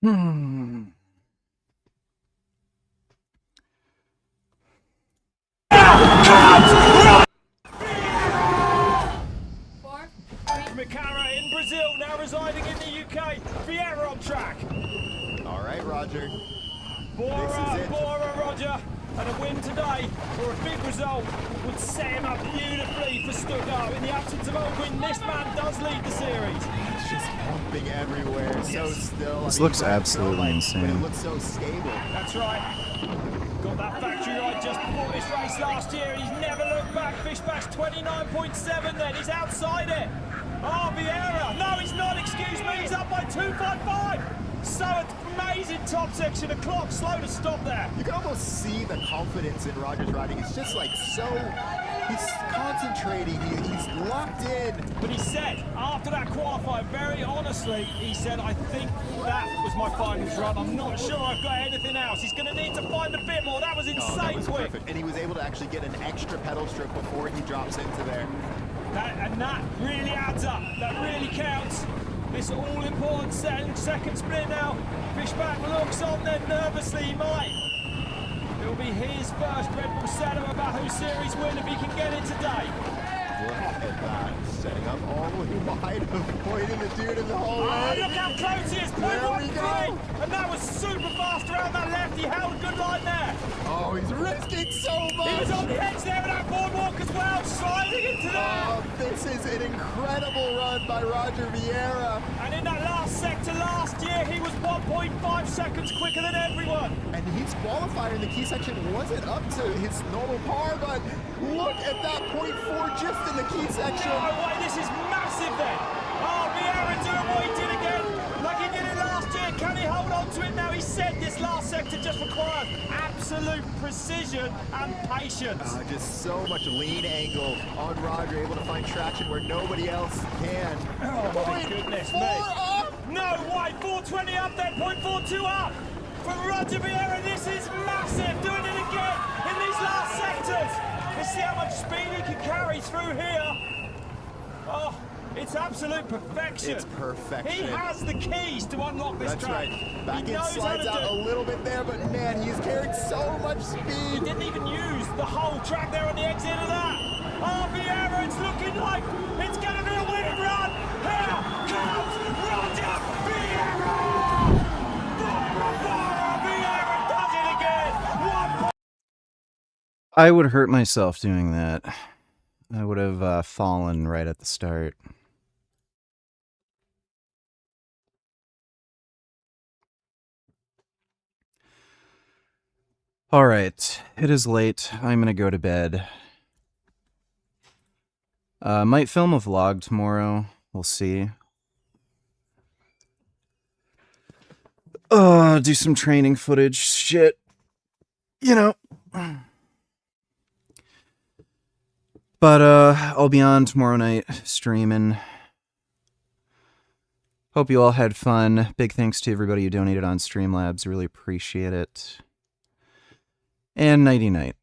Hmm. Micara in Brazil, now residing in the UK. Vieira on track. All right, Roger. Bora, Roger. And a win today, or a big result, would set him up beautifully for Stuttgart. In the absence of a win, this man does lead the series. It's just pumping everywhere, so still. This looks absolutely insane. But it looks so stable. That's right. Got that factory right just before this race last year, and he's never looked back. Fishback's 29.7 then, he's outside it. Oh, Vieira. No, he's not, excuse me, he's up by 2.55. So amazing top section, a clock slow to stop there. You can almost see the confidence in Roger's riding. It's just like so, he's concentrating, he's locked in. But he said, after that qualifier, very honestly, he said, I think that was my finals run. I'm not sure I've got anything else. He's going to need to find a bit more. That was insane that was quick. perfect. And he was able to actually get an extra pedal stroke before he drops into there. That really adds up. That really counts. This all-important second split now. Fishback looks on then nervously. He might. It'll be his first Red Bull Saddam Bahu Series win if he can get it today. Look at that. Setting up all the way wide, avoiding the dude in the hallway. Oh, look how close he is. 0.13. And that was super fast around that left. He held a good line there. Oh, he's risking so much. He was on the edge there with that boardwalk as well, sliding into there. Oh, this is an incredible run by Roger Vieira. And in that last sector last year, he was 1.5 seconds quicker than everyone. And his qualifier in the key section wasn't up to his normal par, but look at that 0.4 just in the key section. No way, this is massive then. Oh, Vieira doing what he did again, like he did it last year. Can he hold on to it now? He said this last sector just requires absolute precision and patience. Just so much lean angle on Roger, able to find traction where nobody else can. Oh my goodness me. Up. No way, 420 up then, 0.42 up. For Roger Vieira, this is massive, doing it again in these last sectors. Let's see how much speed he can carry through here. Oh, it's absolute perfection. It's perfection. He has the keys to unlock this track. That's right. Back he end slides out a little bit there, but man, he's carried so much speed. He didn't even use the whole track there on the exit of that. Oh, Vieira, it's looking like it's going to be a winning run. Here comes Roger Vieira! Vieira does it again! I would hurt myself doing that. I would have fallen right at the start. All right, it is late. I'm gonna go to bed. Might film a vlog tomorrow. We'll see. Do some training footage. Shit. You know. But I'll be on tomorrow night streaming. Hope you all had fun. Big thanks to everybody who donated on Streamlabs. Really appreciate it. And nighty-night.